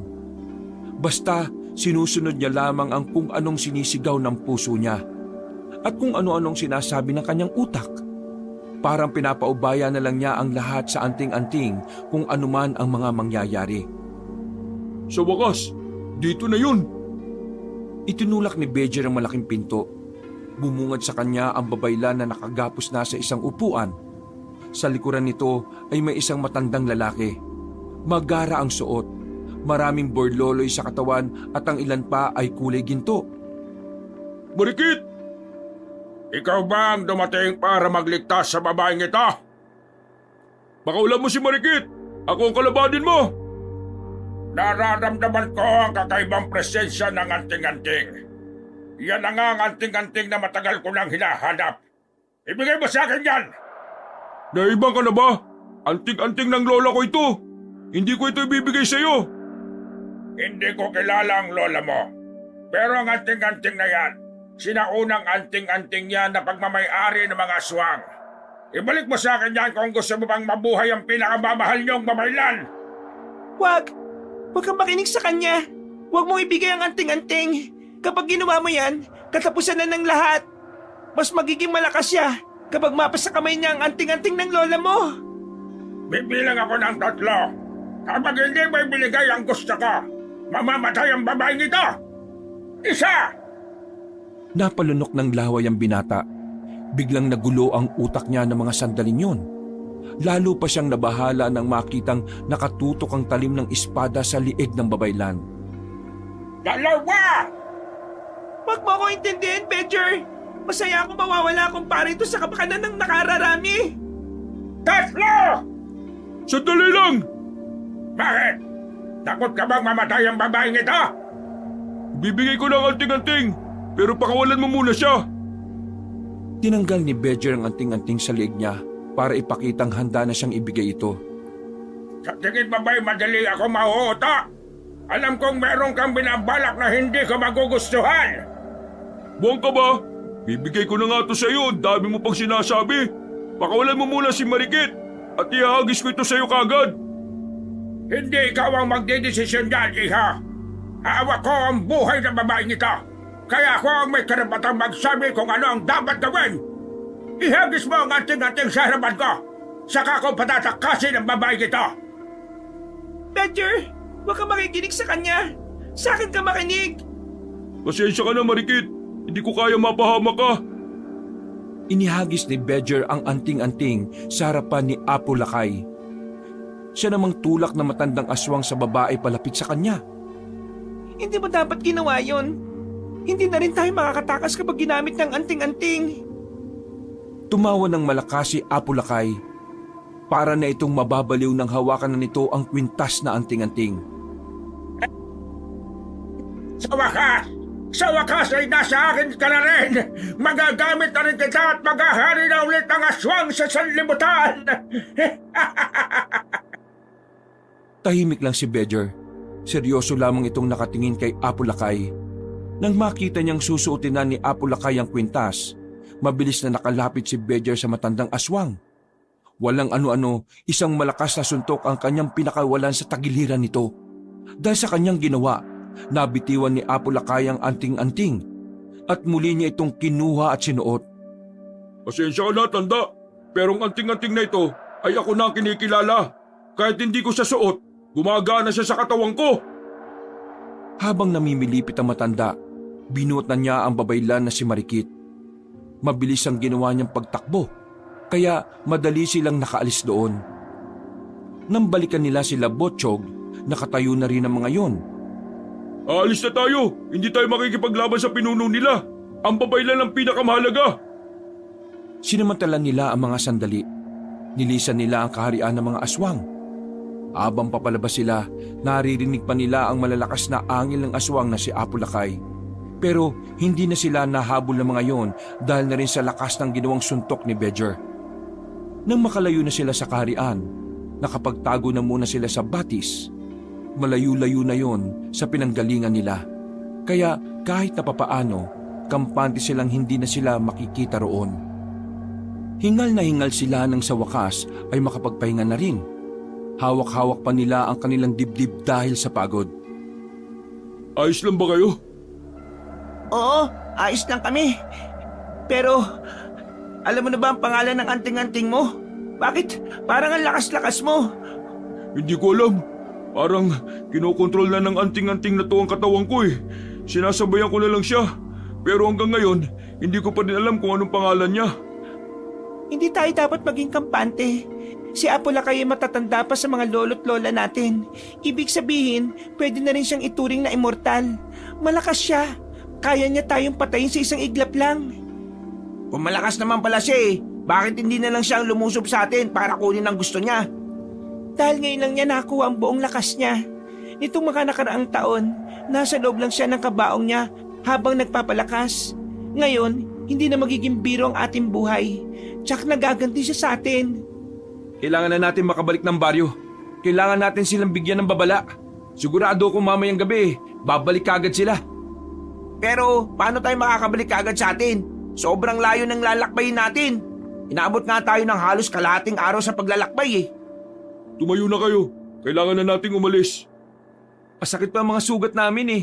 Speaker 1: Basta sinusunod niya lamang ang kung anong sinisigaw ng puso niya at kung ano-anong sinasabi ng kanyang utak. Parang pinapaubaya na lang niya ang lahat sa anting-anting kung anuman ang mga mangyayari.
Speaker 3: Sa wakas, dito na yun.
Speaker 1: Itinulak ni Bedger ang malaking pinto. Bumungad sa kanya ang babaylan na nakagapos na sa isang upuan. Sa likuran nito ay may isang matandang lalaki. Magara ang suot, maraming borloloy sa katawan at ang ilan pa ay kulay ginto.
Speaker 3: Marikit!
Speaker 2: Ikaw ba ang dumating para magligtas sa babaeng ito?
Speaker 3: Pakaulan mo si Marikit! Ako ang kalabanin mo!
Speaker 2: Nararamdaman ko ang kakaibang presensya ng anting-anting. Yan na nga ang anting-anting na matagal ko nang hinahanap. Ibigay mo sa akin yan!
Speaker 3: Naibang ka na ba? Anting-anting ng lola ko ito. Hindi ko ito ibibigay sa'yo.
Speaker 2: Hindi ko kilala ang lola mo. Pero ang anting-anting na yan, sinaunang anting-anting yan na pagmamay-ari ng mga aswang. Ibalik mo sa akin yan kung gusto mo pang mabuhay ang pinakamamahal niyong babaylan.
Speaker 5: Wag! Huwag kang makinig sa kanya. Huwag mong ibigay ang anting-anting. Kapag ginawa mo yan, katapusan na ng lahat. Mas magiging malakas siya kapag mapas sa kamay niya ang anting-anting ng lola mo.
Speaker 2: Bibilang ako ng 3. Kapag hindi mo ibinigay ang gusto ko, mamamatay ang babaeng ito. 1!
Speaker 1: Napalunok ng laway ang binata. Biglang nagulo ang utak niya ng mga sandaling yun. Lalo pa siyang nabahala nang makitang nakatutok ang talim ng espada sa liig ng babaylan.
Speaker 2: 2!
Speaker 5: Huwag mo ako intindihin, Bedger. Masaya akong mawawala akong parito sa kapakanan ng nakararami.
Speaker 2: 3!
Speaker 3: Sandali lang!
Speaker 2: Bakit? Takot ka bang mamatay ang babaeng ito?
Speaker 3: Bibigay ko ng anting-anting, pero pakawalan mo muna siya.
Speaker 1: Tinanggal ni Bedger ang anting-anting sa liig niya para ipakitang handa na siyang ibigay ito.
Speaker 2: Sa tingin mo ba'y madali ako mahuhuta? Alam kong meron kang binabalak na hindi ko magugustuhan.
Speaker 3: Buwang ka ba? Bibigay ko na nga ito sa'yo, dami mo pang sinasabi. Pakawalan mo muna si Marikit at ihagis ko ito sa'yo kagad.
Speaker 2: Hindi ikaw ang magdidesisyon dyan, iha. Hawak ko ang buhay ng babaeng ito. Kaya ako ang may karapatang magsabi kung ano ang dapat gawin. Ihagis mo ang anting-anting sa harapan ko. Saka ko patatakasin ang babaeng ito.
Speaker 5: Bedger, huwag kang makikinig sa kanya. Sa akin ka makinig.
Speaker 3: Pasensya ka na, Marikit. Hindi ko kaya mapahamak ka.
Speaker 1: Inihagis ni Bedger ang anting-anting sa harapan ni Apo Lakay. Siya namang tulak na matandang aswang sa babae palapit sa kanya.
Speaker 5: Hindi mo dapat ginawa yun. Hindi na rin tayo makakatakas kapag ginamit ng anting-anting.
Speaker 1: Tumawa ng malakas si Apo Lakay. Para na itong mababaliw ng hawakan na nito ang kwintas na anting-anting.
Speaker 2: Sa wakas ay nasa akin ka na rin. Magagamit na rin kita at maghahari na ulit ang aswang sa sanlibutan.
Speaker 1: Tahimik lang si Bedger. Seryoso lamang itong nakatingin kay Apo Lakay. Nang makita niyang susuotin na ni Apo Lakay ang kwintas, mabilis na nakalapit si Bedger sa matandang aswang. Walang ano-ano, isang malakas na suntok ang kanyang pinakawalan sa tagiliran nito. Dahil sa kanyang ginawa, nabitiwan ni Apo Lakay ang anting-anting at muli niya itong kinuha at sinuot.
Speaker 3: Pasensya ka na, tanda. Pero ang anting-anting na ito ay ako na ang kinikilala. Kahit hindi ko siya suot, gumagana siya sa katawan ko.
Speaker 1: Habang namimilipit ang matanda, binuot na niya ang babaylan na si Marikit. Mabilis ang ginawa niyang pagtakbo, kaya madali silang nakaalis doon. Nang balikan nila sila Botchog, nakatayo na rin ang mga yon.
Speaker 3: Aalis na tayo. Hindi tayo makikipaglaban sa pinuno nila. Ang babaylan ang pinakamahalaga.
Speaker 1: Sinamantala nila ang mga sandali. Nilisan nila ang kaharian ng mga aswang. Habang papalabas sila, naririnig pa nila ang malalakas na angil ng aswang na si Apulakay. Pero hindi na sila nahabol ng mga yon dahil na rin sa lakas ng ginawang suntok ni Bedger. Nang makalayo na sila sa kaharian, nakapagtago na muna sila sa batis. Malayo-layo na yon sa pinanggalingan nila. Kaya kahit na papaano, kampante silang hindi na sila makikita roon. Hingal na hingal sila nang sa wakas ay makapagpahinga na rin. Hawak-hawak pa nila ang kanilang dibdib dahil sa pagod.
Speaker 3: Ayos lang ba kayo?
Speaker 5: Oo, ayos lang kami. Pero, alam mo na ba ang pangalan ng anting-anting mo? Bakit? Parang ang lakas-lakas mo.
Speaker 3: Hindi ko alam. Parang kinokontrol na ng anting-anting na to ang katawan ko eh. Sinasabayan ko na lang siya. Pero hanggang ngayon, hindi ko pa din alam kung anong pangalan niya.
Speaker 5: Hindi tayo dapat maging kampante. Si Apulakay ay matatanda pa sa mga lolo't lola natin. Ibig sabihin, pwede na rin siyang ituring na immortal. Malakas siya. Kaya niya tayong patayin sa isang iglap lang.
Speaker 4: Kung malakas naman pala siya bakit hindi na lang siyang lumusob sa atin para kunin ang gusto niya?
Speaker 5: Dahil ngayon lang niya nakuha ang buong lakas niya. Nitong mga nakaraang taon, nasa loob lang siya ng kabaong niya habang nagpapalakas. Ngayon, hindi na magiging biro ang ating buhay. Tsak nagaganti siya sa atin.
Speaker 1: Kailangan na natin makabalik ng baryo. Kailangan natin silang bigyan ng babala. Sigurado kung mamayang gabi, babalik kagad sila.
Speaker 4: Pero paano tayo makakabalik agad sa atin? Sobrang layo ng lalakbayin natin. Inaabot nga tayo ng halos kalahating araw sa paglalakbay
Speaker 3: Tumayo na kayo. Kailangan na nating umalis.
Speaker 1: Masakit pa ang mga sugat namin eh.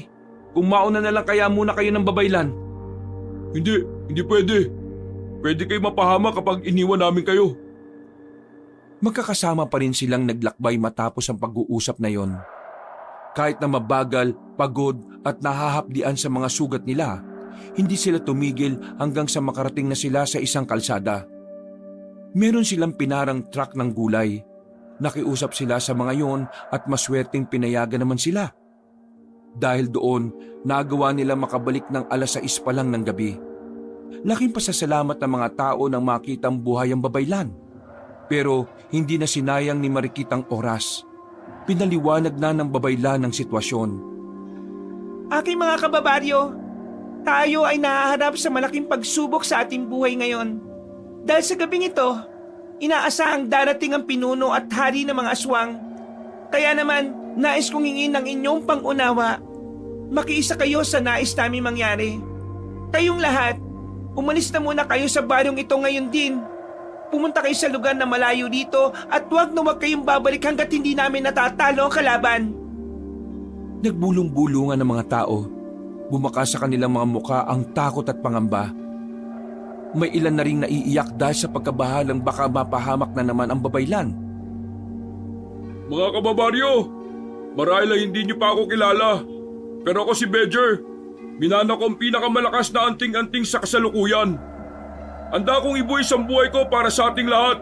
Speaker 1: Kung mauna na lang kaya muna kayo ng babaylan.
Speaker 3: Hindi pwede. Pwede kayo mapahama kapag iniwan namin kayo.
Speaker 1: Magkakasama pa rin silang naglakbay matapos ang pag-uusap na yon. Kahit na mabagal, pagod at nahahapdian sa mga sugat nila, hindi sila tumigil hanggang sa makarating na sila sa isang kalsada. Meron silang pinarang truck ng gulay. Nakiusap sila sa mga yon at maswerteng pinayagan naman sila. Dahil doon, nagawa nila makabalik ng 6:00 pa lang ng gabi. Laking pasasalamat ng mga tao nang makitang buhay ang babaylan. Pero hindi na sinayang ni Marikit ang oras. Pinaliwanag na ng babaylan ang sitwasyon.
Speaker 5: Aking mga kababaryo, tayo ay nahaharap sa malaking pagsubok sa ating buhay ngayon. Dahil sa gabing ito, inaasahang darating ang pinuno at hari ng mga aswang. Kaya naman, nais kong hingin ng inyong pangunawa. Makiisa kayo sa nais namin mangyari. Kayong lahat, umalis na muna kayo sa baryong ito ngayon din. Pumunta kayo sa lugar na malayo dito at huwag na huwag kayong babalik hanggat hindi namin natatalo ang kalaban.
Speaker 1: Nagbulong-bulungan ng mga tao. Bumakas sa kanilang mga muka ang takot at pangamba. May ilan na ring naiiyak dahil sa pagkabahalang baka mapahamak na naman ang babaylan.
Speaker 3: Mga kababaryo, marahil ay hindi niyo pa ako kilala. Pero ako si Bedger. Minana ko ang pinakamalakas na anting-anting sa kasalukuyan. Handa kong ibuwis ang buhay ko para sa ating lahat.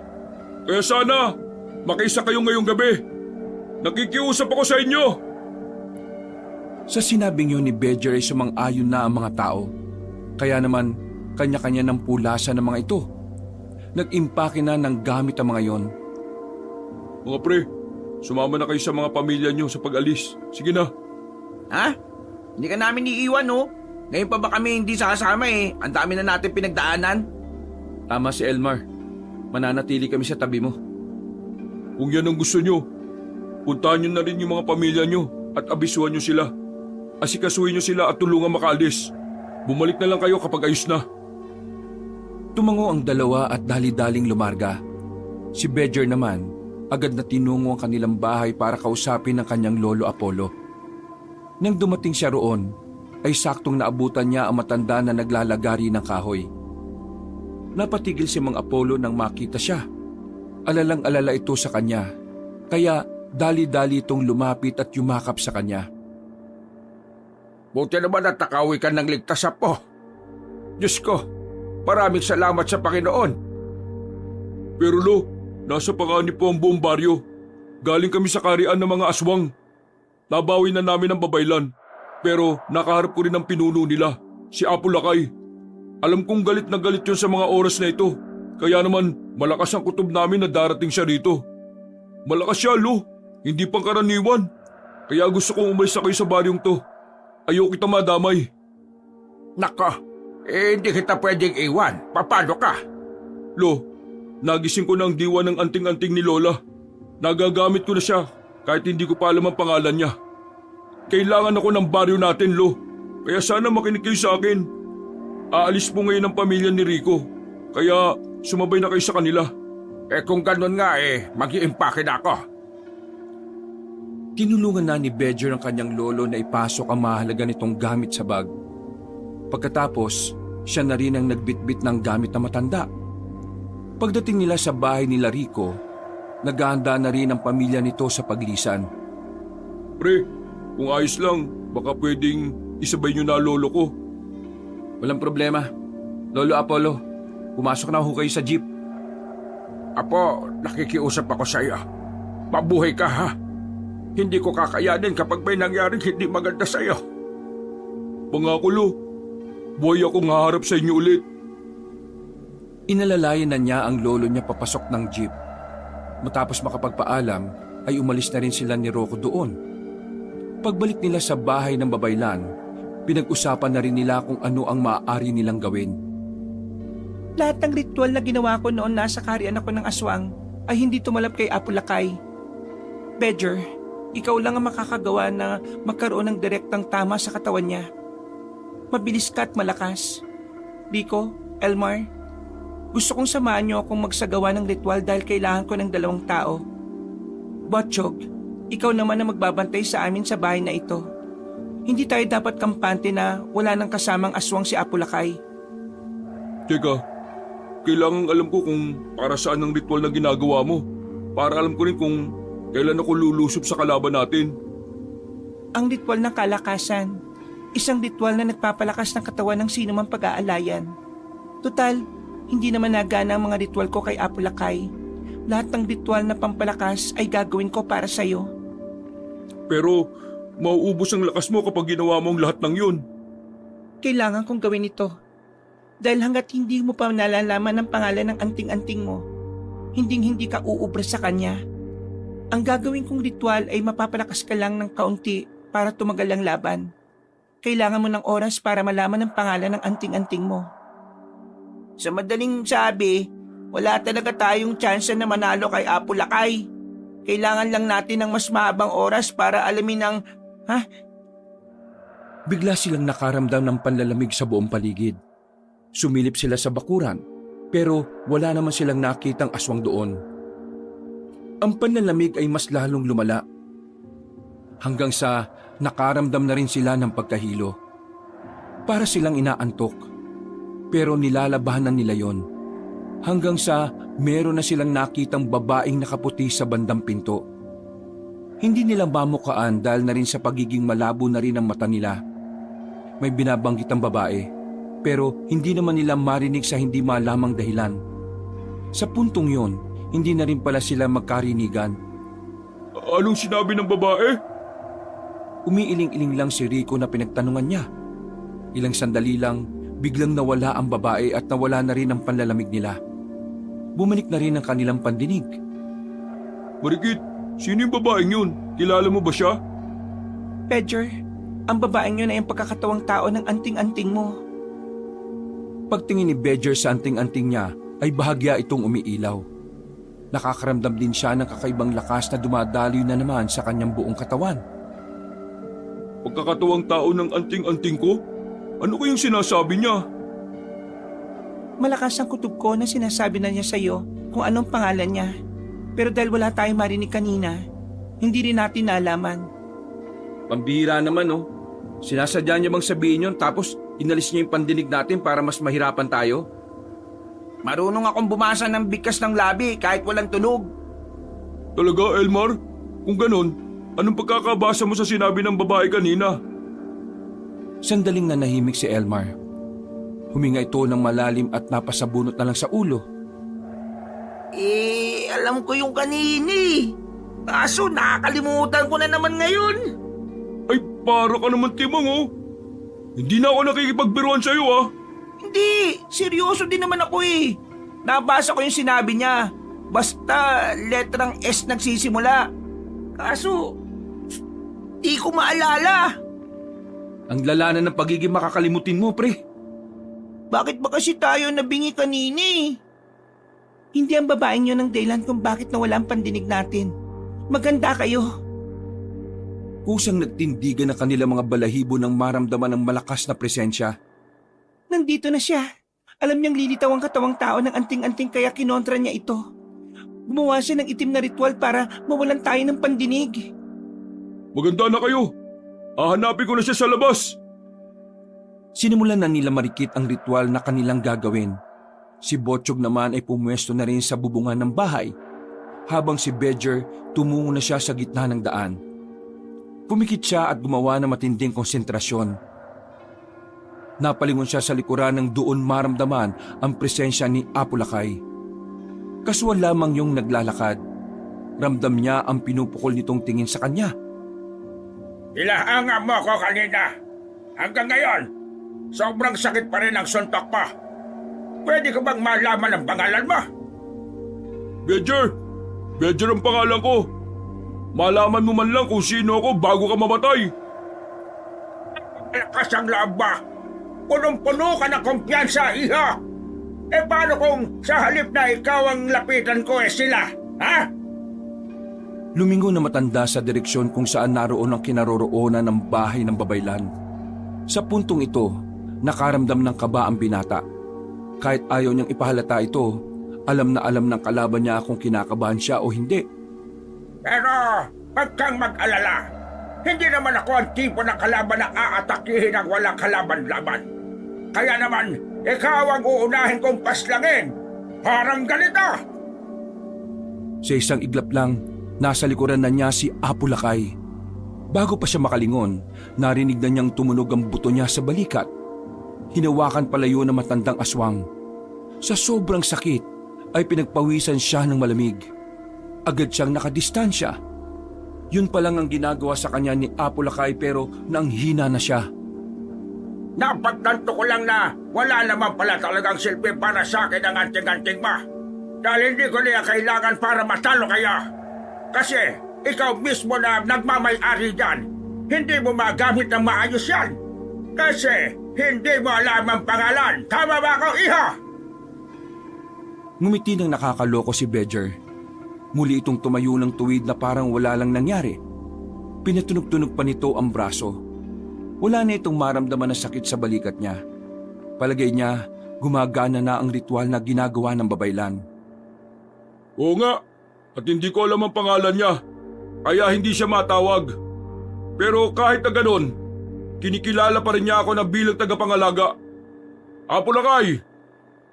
Speaker 3: Kaya sana, makiisa kayo ngayong gabi. Nakikiusap ako sa inyo.
Speaker 1: Sa sinabing yun ni Bedger ay sumang-ayon na ang mga tao. Kaya naman, kanya-kanya ng pulasan ng mga ito. Nag-impake na ng gamit ang mga yon.
Speaker 3: Mga pre, sumama na kayo sa mga pamilya nyo sa pag-alis. Sige na.
Speaker 4: Ha? Hindi ka namin iiwan Ngayon pa ba kami hindi sasama Ang dami na natin pinagdaanan.
Speaker 1: Tama si Elmar. Mananatili kami sa tabi mo.
Speaker 3: Kung yan ang gusto nyo, puntahan nyo na rin yung mga pamilya nyo at abisuhan nyo sila. Asikasuhin nyo sila at tulungan makaalis. Bumalik na lang kayo kapag ayos na.
Speaker 1: Tumango ang dalawa at dali-daling lumarga. Si Bedger naman, agad na tinungo ang kanilang bahay para kausapin ang kanyang lolo Apollo. Nang dumating siya roon, ay saktong naabutan niya ang matanda na naglalagari ng kahoy. Napatigil si Mang Apollo nang makita siya. Alalang-alala ito sa kanya, kaya dali-dali itong lumapit at yumakap sa kanya.
Speaker 2: Buti naman at nakawi ka ng ligtas, Apo. Diyos ko, maraming salamat sa Panginoon.
Speaker 3: Pero lo, nasa panganib po ang buong baryo. Galing kami sa karian ng mga aswang. Nabawi na namin ang babaylan. Pero nakaharap ko rin ang pinuno nila, si Apo Lakay. Alam kong galit na galit yun sa mga oras na ito. Kaya naman malakas ang kutob namin na darating siya rito. Malakas siya, Lo. Hindi pangkaraniwan. Kaya gusto kong umalis na kayo sa baryong to. Ayaw kita madamay.
Speaker 2: Nako, hindi kita pwedeng iwan. Paano ka?
Speaker 3: Lo, nagising ko na ang diwa ng anting-anting ni Lola. Nagagamit ko na siya kahit hindi ko pa alam ang pangalan niya. Kailangan ako ng baryo natin, Lo. Kaya sana makinig kayo sa akin. Aalis po ngayon ang pamilya ni Rico. Kaya sumabay na kayo sa kanila.
Speaker 2: Kung ganun nga mag-iimpake na ako.
Speaker 1: Tinulungan na ni Bedger ang kanyang lolo na ipasok ang mahalaga nitong gamit sa bag. Pagkatapos, siya na rin ang nagbitbit ng gamit na matanda. Pagdating nila sa bahay nila Rico, naghahanda na rin ang pamilya nito sa paglisan.
Speaker 3: Pre, kung ayos lang, baka pwedeng isabay niyo na lolo ko.
Speaker 1: Walang problema. Lolo Apollo, pumasok na ho kayo sa jeep.
Speaker 2: Apo, nakikiusap ako sa iyo. Mabuhay ka ha. Hindi ko kakayanin kapag may nangyaring hindi maganda sa iyo.
Speaker 3: Pangako, Lo. Buhay akong haharap sa inyo ulit.
Speaker 1: Inalalayan na niya ang lolo niya papasok ng jeep. Matapos makapagpaalam, ay umalis na rin sila ni Rocco doon. Pagbalik nila sa bahay ng babaylan, pinag-usapan na rin nila kung ano ang maaari nilang gawin.
Speaker 5: Lahat ng ritual na ginawa ko noon nasa kaharian ako ng aswang ay hindi tumalab kay Apo Lakay. Bedger, ikaw lang ang makakagawa na magkaroon ng direktang tama sa katawan niya. Mabilis ka at malakas. Rico, Elmar, gusto kong samahan niyo akong magsagawa ng ritual dahil kailangan ko ng 2 tao. Botchog, ikaw naman ang magbabantay sa amin sa bahay na ito. Hindi tayo dapat kampante na wala nang kasamang aswang si Apo Lakay.
Speaker 3: Teka, kailangan alam ko kung para saan ang ritual na ginagawa mo. Para alam ko rin kung kailan ako lulusob sa kalaban natin.
Speaker 5: Ang ritual ng kalakasan, isang ritual na nagpapalakas ng katawan ng sino mang pag-aalayan. Tutal, hindi naman nagana ang mga ritual ko kay Apo Lakay. Lahat ng ritual na pampalakas ay gagawin ko para sa'yo.
Speaker 3: Pero mauubos ang lakas mo kapag ginawa mo ang lahat ng yun.
Speaker 5: Kailangan kong gawin ito. Dahil hanggat hindi mo pa nalalaman ang pangalan ng anting-anting mo, hindi ka uubra sa kanya. Ang gagawin kong ritual ay mapapalakas ka lang ng kaunti para tumagal ang laban. Kailangan mo ng oras para malaman ang pangalan ng anting-anting mo. Sa madaling sabi, wala talaga tayong tsansa na manalo kay Apo Lakay. Kailangan lang natin ng mas mahabang oras para alamin ang...
Speaker 1: Bigla silang nakaramdam ng panlalamig sa buong paligid. Sumilip sila sa bakuran, pero wala naman silang nakitang aswang doon. Ang panlalamig ay mas lalong lumala. Hanggang sa nakaramdam na rin sila ng pagkahilo. Para silang inaantok. Pero nilalabahan na nila yon. Hanggang sa meron na silang nakitang babaeng nakaputi sa bandang pinto. Hindi nila mamukaan dahil na rin sa pagiging malabo na rin ang mata nila. May binabanggit ang babae. Pero hindi naman nila marinig sa hindi malamang dahilan. Sa puntong yon, hindi na rin pala sila magkarinigan.
Speaker 3: Anong sinabi ng babae?
Speaker 1: Umiiling-iling lang si Rico na pinagtanungan niya. Ilang sandali lang, biglang nawala ang babae at nawala na rin ang panlalamig nila. Bumalik na rin ang kanilang pandinig.
Speaker 3: Marikit, sino yung babaeng yun? Kilala mo ba siya?
Speaker 5: Bedger, ang babaeng yun ay ang pagkakatawang tao ng anting-anting mo.
Speaker 1: Pagtingin ni Bedger sa anting-anting niya ay bahagya itong umiilaw. Nakakaramdam din siya ng kakaibang lakas na dumadaloy na naman sa kanyang buong katawan.
Speaker 3: Pagkakatawang tao ng anting-anting ko? Ano kayong sinasabi niya?
Speaker 5: Malakas ang kutob ko na sinasabi na niya sa iyo kung anong pangalan niya. Pero dahil wala tayong marinig kanina, hindi rin natin naalaman.
Speaker 1: Pambihira naman oh. Sinasadya niya bang sabihin yun tapos inalis niya yung pandinig natin para mas mahirapan tayo?
Speaker 4: Marunong akong bumasa ng bigkas ng labi kahit walang tunog.
Speaker 3: Talaga, Elmar? Kung ganon, anong pagkakabasa mo sa sinabi ng babae kanina?
Speaker 1: Sandaling nanahimik si Elmar. Huminga ito ng malalim at napasabunot na lang sa ulo.
Speaker 4: Alam ko yung kanini. Kaso nakakalimutan ko na naman ngayon.
Speaker 3: Ay, para ka naman, Timang, oh. Hindi na ako nakikipagbiruan sa'yo, ah.
Speaker 5: Hindi, seryoso din naman ako eh. Nabasa ko yung sinabi niya. Basta letrang S nagsisimula. Kaso, di ko maalala.
Speaker 1: Ang lala na ng pagiging makakalimutin mo, pre.
Speaker 5: Bakit ba kasi tayo nabingi kanina eh? Hindi ang babaeng yun ang dahilan kung bakit nawala ang pandinig natin. Maganda kayo.
Speaker 1: Kusang nagtindigan na kanila mga balahibo ng maramdaman ng malakas na presensya.
Speaker 5: Nandito na siya. Alam niyang lilitaw ang katawang tao ng anting-anting kaya kinontra niya ito. Gumawa siya ng itim na ritual para mawalan tayo ng pandinig.
Speaker 3: Maganda na kayo. Hahanapin ko na siya sa labas.
Speaker 1: Sinimulan na nila marikit ang ritual na kanilang gagawin. Si Botchog naman ay pumwesto na rin sa bubungan ng bahay, habang si Bedger tumungo na siya sa gitna ng daan. Pumikit siya at gumawa ng matinding konsentrasyon. Napalingon siya sa likuran ng doon maramdaman ang presensya ni Apulakay. Kasual lamang yung naglalakad. Ramdam niya ang pinupukol nitong tingin sa kanya.
Speaker 2: Ilahangan mo ako kanina. Hanggang ngayon, sobrang sakit pa rin ang suntok mo. Pwede ko bang malaman ang pangalan mo?
Speaker 3: Bedger! Bedger ang pangalan ko. Malaman mo man lang kung sino ako bago ka mamatay.
Speaker 2: Lakas ang loob mo. Punong-puno ka ng kumpiyansa, iha. Eh paano kung sa halip na ikaw ang lapitan ko sila, ha?
Speaker 1: Lumingo na matanda sa direksyon kung saan naroon ang kinaroroonan ng bahay ng babaylan. Sa puntong ito, nakaramdam ng kaba ang binata. Kahit ayaw niyang ipahalata ito, alam na alam ng kalaban niya kung kinakabahan siya o hindi.
Speaker 2: Pero wag kang mag-alala. Hindi naman ako ang tipo ng kalaban na aatakihin ang walang kalaban-laban. Kaya naman, ikaw ang uunahin kong paslangin. Parang ganito.
Speaker 1: Sa isang iglap lang, nasa likuran na niya si Apulakay. Bago pa siya makalingon, narinig na niyang tumunog ang buto niya sa balikat. Hinawakan palayo ng matandang aswang. Sa sobrang sakit, ay pinagpawisan siya ng malamig. Agad siyang nakadistansya. Yun pa lang ang ginagawa sa kanya ni Apulakay pero nanghina na siya.
Speaker 2: Napagtanto ko lang na wala naman pala talagang silbi para sa akin ang anting-anting mo. Dahil hindi ko niya kailangan para matalo kayo. Kasi ikaw mismo na nagmamay-ari dyan, hindi mo magamit ng maayos yan. Kasi hindi mo alam ang pangalan. Tama ba ako, iha?
Speaker 1: Ngumiti ng nakakaloko si Bedger. Muli itong tumayo ng tuwid na parang wala lang nangyari. Pinatunog-tunog pa nito ang braso. Wala na itong maramdaman na sakit sa balikat niya. Palagay niya, gumagana na ang ritual na ginagawa ng babaylan.
Speaker 3: Oo nga, at hindi ko alam ang pangalan niya, kaya hindi siya matawag. Pero kahit na ganun, kinikilala pa rin niya ako na bilang tagapangalaga. Apulakay,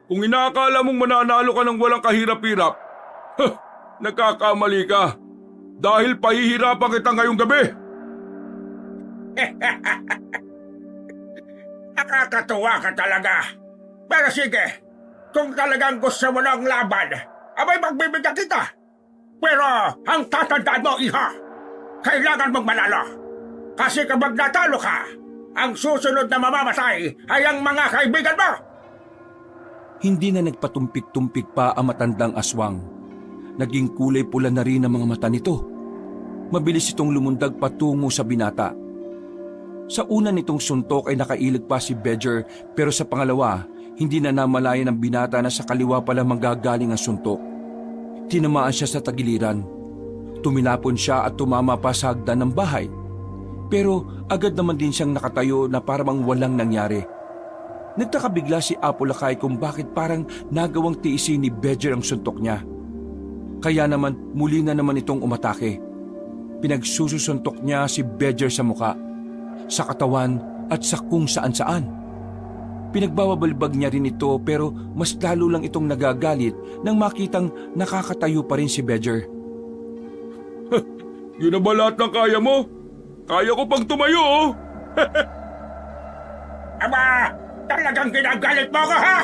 Speaker 3: kung inaakala mong mananalo ka ng walang kahirap-hirap, nagkakamali ka. Dahil pahihirapan kita ngayong gabi.
Speaker 2: Nakakatuwa ka talaga. Pero sige, kung talagang gusto mo ng laban, abay magbibigyan kita. Pero ang tatandaan mo, iha, kailangan mong manalo. Kasi kapag natalo ka, ang susunod na mamamatay ay ang mga kaibigan mo.
Speaker 1: Hindi na nagpatumpik-tumpik pa ang matandang aswang. Naging kulay pula na rin ang mga mata nito. Mabilis itong lumundag patungo sa binata. Sa una nitong suntok ay nakailag pa si Bedger pero sa pangalawa, hindi na namalayan ng binata na sa kaliwa pala manggagaling ang suntok. Tinamaan siya sa tagiliran. Tumilapon siya at tumama pa sa hagdan ng bahay. Pero agad naman din siyang nakatayo na parang walang nangyari. Nagtaka bigla si Apulakay kung bakit parang nagawang tiisin ni Bedger ang suntok niya. Kaya naman muli na naman itong umatake. Pinagsusuntok niya si Bedger sa muka, sa katawan at sa kung saan-saan. Pinagbawabalbag niya rin ito pero mas lalo lang itong nagagalit nang makitang nakakatayo pa rin si Bedger.
Speaker 3: Yun na ba lahat ng kaya mo? Kaya ko pang tumayo, oh!
Speaker 2: Aba, talagang ginagalit mo ako, ha?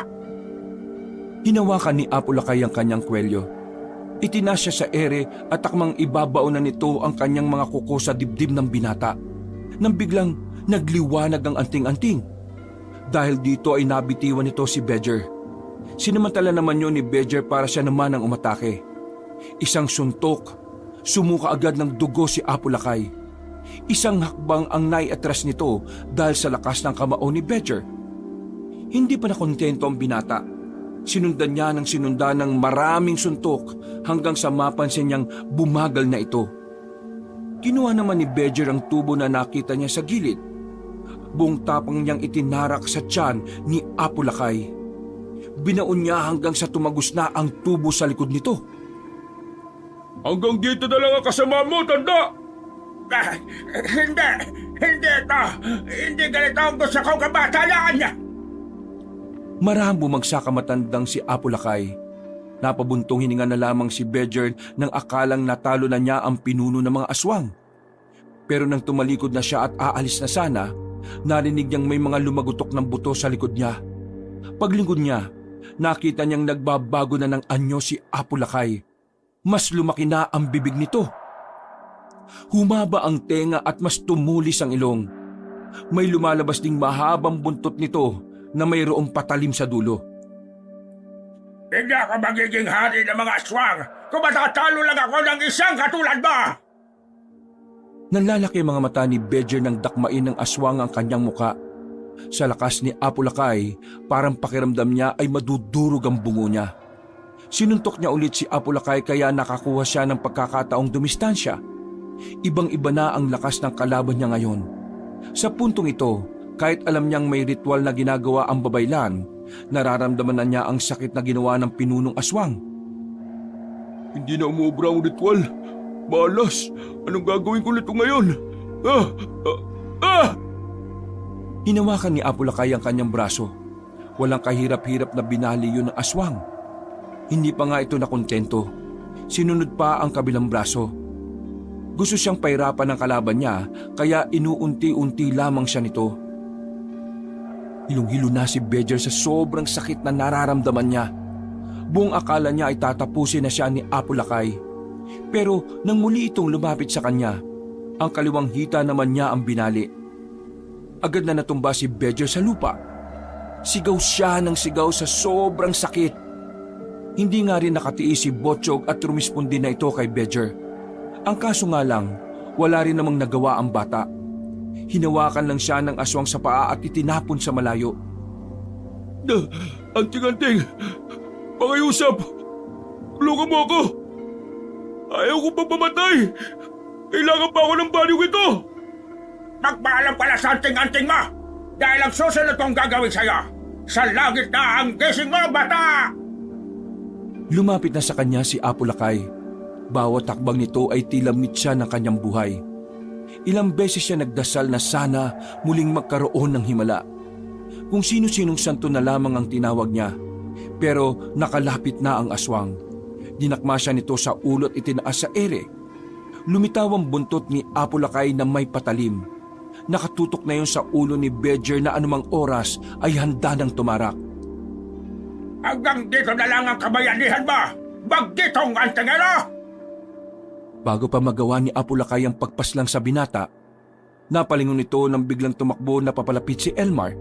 Speaker 1: Hinawakan ni Apulakay ang kanyang kwelyo. Itinasya sa ere at takmang ibabao na nito ang kanyang mga kuko sa dibdib ng binata. nang biglang nagliwanag ang anting-anting. Dahil dito ay nabitiwan nito si Bedger. Sinamantala naman yun ni Bedger para siya naman ang umatake. Isang suntok, sumuka agad ng dugo si Apo Lakay. Isang hakbang ang naiatras nito dahil sa lakas ng kamao ni Bedger. Hindi pa nakontento ang binata. Sinundan niya ng sinundan ng maraming suntok hanggang sa mapansin niyang bumagal na ito. Kinuha naman ni Bedger ang tubo na nakita niya sa gilid. Buong tapang niyang itinarak sa tiyan ni Apo Lakay. Binaon niya hanggang sa tumagos na ang tubo sa likod nito.
Speaker 3: Hanggang dito na lang ang kasama mo, tanda!
Speaker 2: Hindi ito. Hindi ganito ang gusto kong kabatalaan niya.
Speaker 1: Marahang bumagsak ang matandang si Apo Lakay. Napabuntong hininga na lamang si Bedger nang akalang natalo na niya ang pinuno ng mga aswang. Pero nang tumalikod na siya at aalis na sana, narinig niyang may mga lumagutok ng buto sa likod niya. Paglingkod niya, nakita niyang nagbabago na ng anyo si Apo Lakay. Mas lumaki na ang bibig nito. Humaba ang tenga at mas tumulis ang ilong. May lumalabas ding mahabang buntot nito na mayroong patalim sa dulo.
Speaker 2: Hindi ako magiging hari ng mga aswang kung matatalo lang ako ng isang katulad mo!
Speaker 1: Nanlalaki ang mga mata ni Bedger nang dakmain ng aswang ang kanyang muka. Sa lakas ni Apo Lakay, parang pakiramdam niya ay madudurog ang bungo niya. Sinuntok niya ulit si Apo Lakay kaya nakakuha siya ng pagkakataong dumistansya. Ibang-iba na ang lakas ng kalaban niya ngayon. Sa puntong ito, kahit alam niyang may ritual na ginagawa ang babaylan, nararamdaman na niya ang sakit na ginawa ng pinunong aswang.
Speaker 3: Hindi na umubra ang ritual. Malas, anong gagawin ko nito ngayon?
Speaker 1: Hinawakan ni Apo Lakay ang kanyang braso. Walang kahirap-hirap na binali yun ng aswang. Hindi pa nga ito nakontento. Sinunod pa ang kabilang braso. Gusto siyang pahirapan ng kalaban niya kaya inuunti-unti lamang siya nito. Hilong-hilo na si Bedger sa sobrang sakit na nararamdaman niya. Buong akala niya ay tatapusin na siya ni Apo Lakay. Pero nang muli itong lumapit sa kanya, ang kaliwang hita naman niya ang binali. Agad na natumba si Bedger sa lupa. Sigaw siya ng sigaw sa sobrang sakit. Hindi nga rin nakatiis si Botchog at rumispondi na ito kay Bedger. Ang kaso nga lang, wala rin namang nagawa ang bata. Hinawakan lang siya ng aswang sa paa at itinapon sa malayo.
Speaker 3: Anting-anting! Pakiusap! Tulungan mo ako! Ayaw ko pa mamatay! Kailangan pa ako ng baliw ito!
Speaker 2: Magpaalam pala sa anting-anting mo! Dahil ang susunod kong gagawin sa'yo, sa langit na ang gising mo, bata!
Speaker 1: Lumapit na sa kanya si Apo Lakay. Bawat takbang nito ay tila mitsa ng kanyang buhay. Ilang beses siya nagdasal na sana muling magkaroon ng himala. Kung sino-sinong santo na lamang ang tinawag niya. Pero nakalapit na ang aswang. Dinakma siya nito sa ulo at itinaas sa ere. Lumitaw ang buntot ni Apo Lakay na may patalim. Nakatutok na yun sa ulo ni Bedger na anumang oras ay handa ng tumarak.
Speaker 2: Hanggang dito na lang ang kabayanihan mo! Bagditong antingero!
Speaker 1: Bago pa magawa ni Apo Lakay ang pagpaslang sa binata, napalingon nito nang biglang tumakbo na papalapit si Elmar.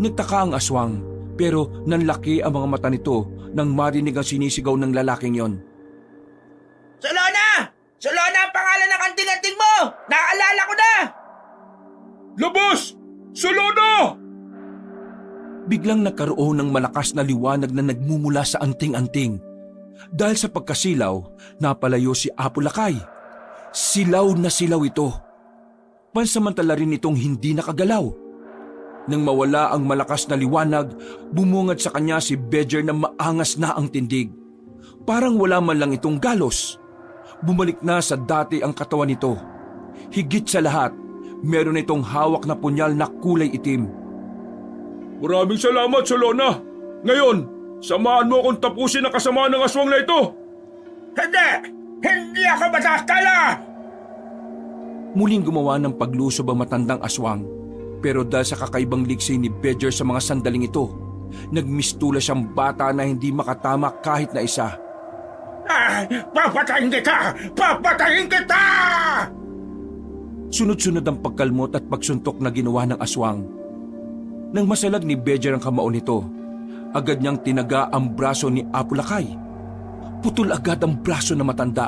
Speaker 1: Nagtaka ang aswang pero nanlaki ang mga mata nito nang marinig ang sinisigaw ng lalaking yon.
Speaker 5: Solona! Solona ang pangalan ng anting-anting mo! Naalala ko na!
Speaker 3: Labas! Solona!
Speaker 1: Biglang nagkaroon ng malakas na liwanag na nagmumula sa anting-anting. Dahil sa pagkasilaw, napalayo si Apo Lakay. Silaw na silaw ito. Pansamantala rin itong hindi nakagalaw. Nang mawala ang malakas na liwanag, bumungad sa kanya si Bedger na maangas na ang tindig. Parang wala man lang itong galos. Bumalik na sa dati ang katawan nito. Higit sa lahat, meron itong hawak na punyal na kulay itim.
Speaker 3: Maraming salamat, Solona! Ngayon, samahan mo akong tapusin ang kasamaan ng aswang na ito!
Speaker 2: Hindi! Hindi ako matatala!
Speaker 1: Muling gumawa ng paglusob ang matandang aswang. Pero dahil sa kakaibang liksi ni Bedger sa mga sandaling ito, nagmistula siyang bata na hindi makatama kahit na isa.
Speaker 2: Papatayin kita! Papatayin kita!
Speaker 1: Sunod-sunod ang pagkalmot at pagsuntok na ginawa ng aswang. Nang masalag ni Bejer ang kamao nito, agad niyang tinaga ang braso ni Apulakay. Putol agad ang braso na matanda.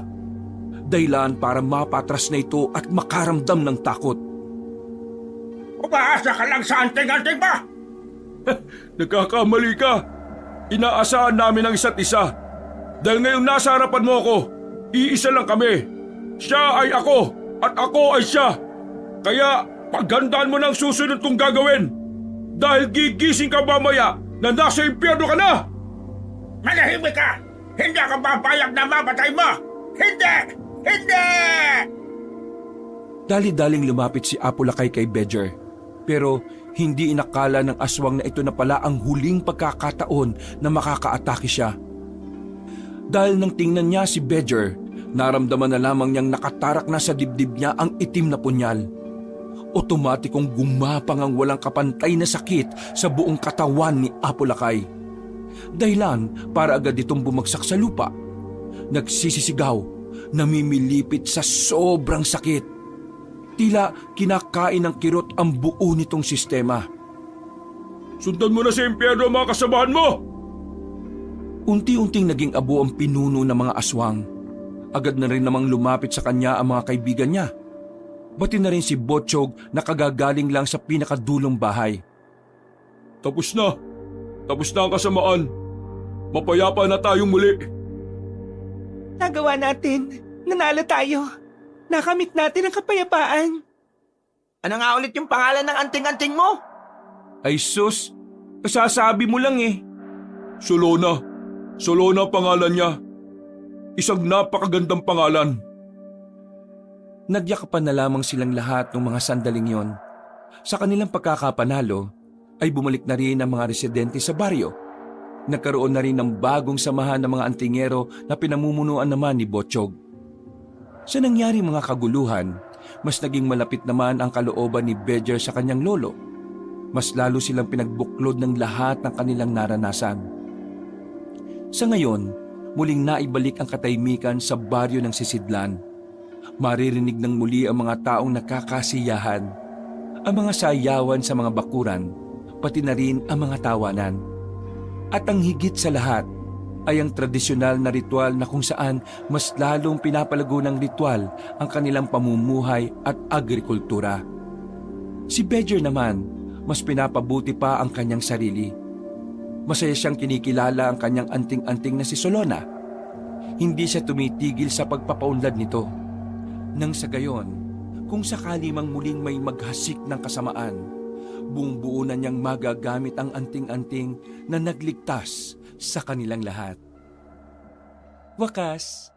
Speaker 1: Dahilan para mapatras na ito at makaramdam ng takot.
Speaker 2: Umaasa ka lang sa anting-anting ba?
Speaker 3: Nagkakamali ka. Inaasahan namin ang isa't isa. Dahil ngayong nasa harapan mo ako, iisa lang kami. Siya ay ako at ako ay siya. Kaya paghandaan mo ng susunod kong gagawin. Dahil gigising ka mamaya na nasa impyerno ka na!
Speaker 2: Manahimik ka! Hindi ka papayag na mapatay mo! Hindi! Hindi!
Speaker 1: Dali-daling lumapit si Apulakay kay Bejer. Pero hindi inakala ng aswang na ito na pala ang huling pagkakataon na makakaatake siya. Dahil nang tingnan niya si Bejer, naramdaman na lamang niyang nakatarak na sa dibdib niya ang itim na punyal. Otomatikong gumapang ang walang kapantay na sakit sa buong katawan ni Apulakay. Dahilan para agad itong bumagsak sa lupa. Nagsisisigaw, namimilipit sa sobrang sakit. Tila kinakain ng kirot ang buo nitong sistema.
Speaker 3: Sundan mo na sa impyerno ang mga kasamahan mo!
Speaker 1: Unti-unting naging abo ang pinuno ng mga aswang. Agad na rin namang lumapit sa kanya ang mga kaibigan niya. Bati na rin si Botchog na kagagaling lang sa pinakadulong bahay.
Speaker 3: Tapos na. Tapos na ang kasamaan. Mapayapa na tayong muli.
Speaker 5: Nagawa natin. Nanalo tayo. Nakamit natin ang kapayapaan.
Speaker 4: Ano nga ulit yung pangalan ng anting-anting mo?
Speaker 1: Ay sus, kasasabi mo lang eh.
Speaker 3: Solona. Solona ang pangalan niya. Isang napakagandang pangalan.
Speaker 1: Nagyakapan na lamang silang lahat ng mga sandaling yon. Sa kanilang pagkakapanalo, ay bumalik na rin ang mga residente sa baryo. Nagkaroon na rin ng bagong samahan ng mga antingero na pinamumunuan naman ni Botchog. Sa nangyari mga kaguluhan, mas naging malapit naman ang kalooban ni Bejer sa kanyang lolo. Mas lalo silang pinagbuklod ng lahat ng kanilang naranasan. Sa ngayon, muling naibalik ang katahimikan sa baryo ng Sisidlan. Maririnig ng muli ang mga taong nakakasiyahan, ang mga sayawan sa mga bakuran, pati na rin ang mga tawanan. At ang higit sa lahat ay ang tradisyonal na ritual na kung saan mas lalong pinapalago ng ritual ang kanilang pamumuhay at agrikultura. Si Bejer naman, mas pinapabuti pa ang kanyang sarili. Masaya siyang kinikilala ang kanyang anting-anting na si Solona. Hindi siya tumitigil sa pagpapaunlad nito. Nang sa gayon, kung sakali mang muling may maghasik ng kasamaan, buong buo na niyang magagamit ang anting-anting na nagligtas sa kanilang lahat. Wakas,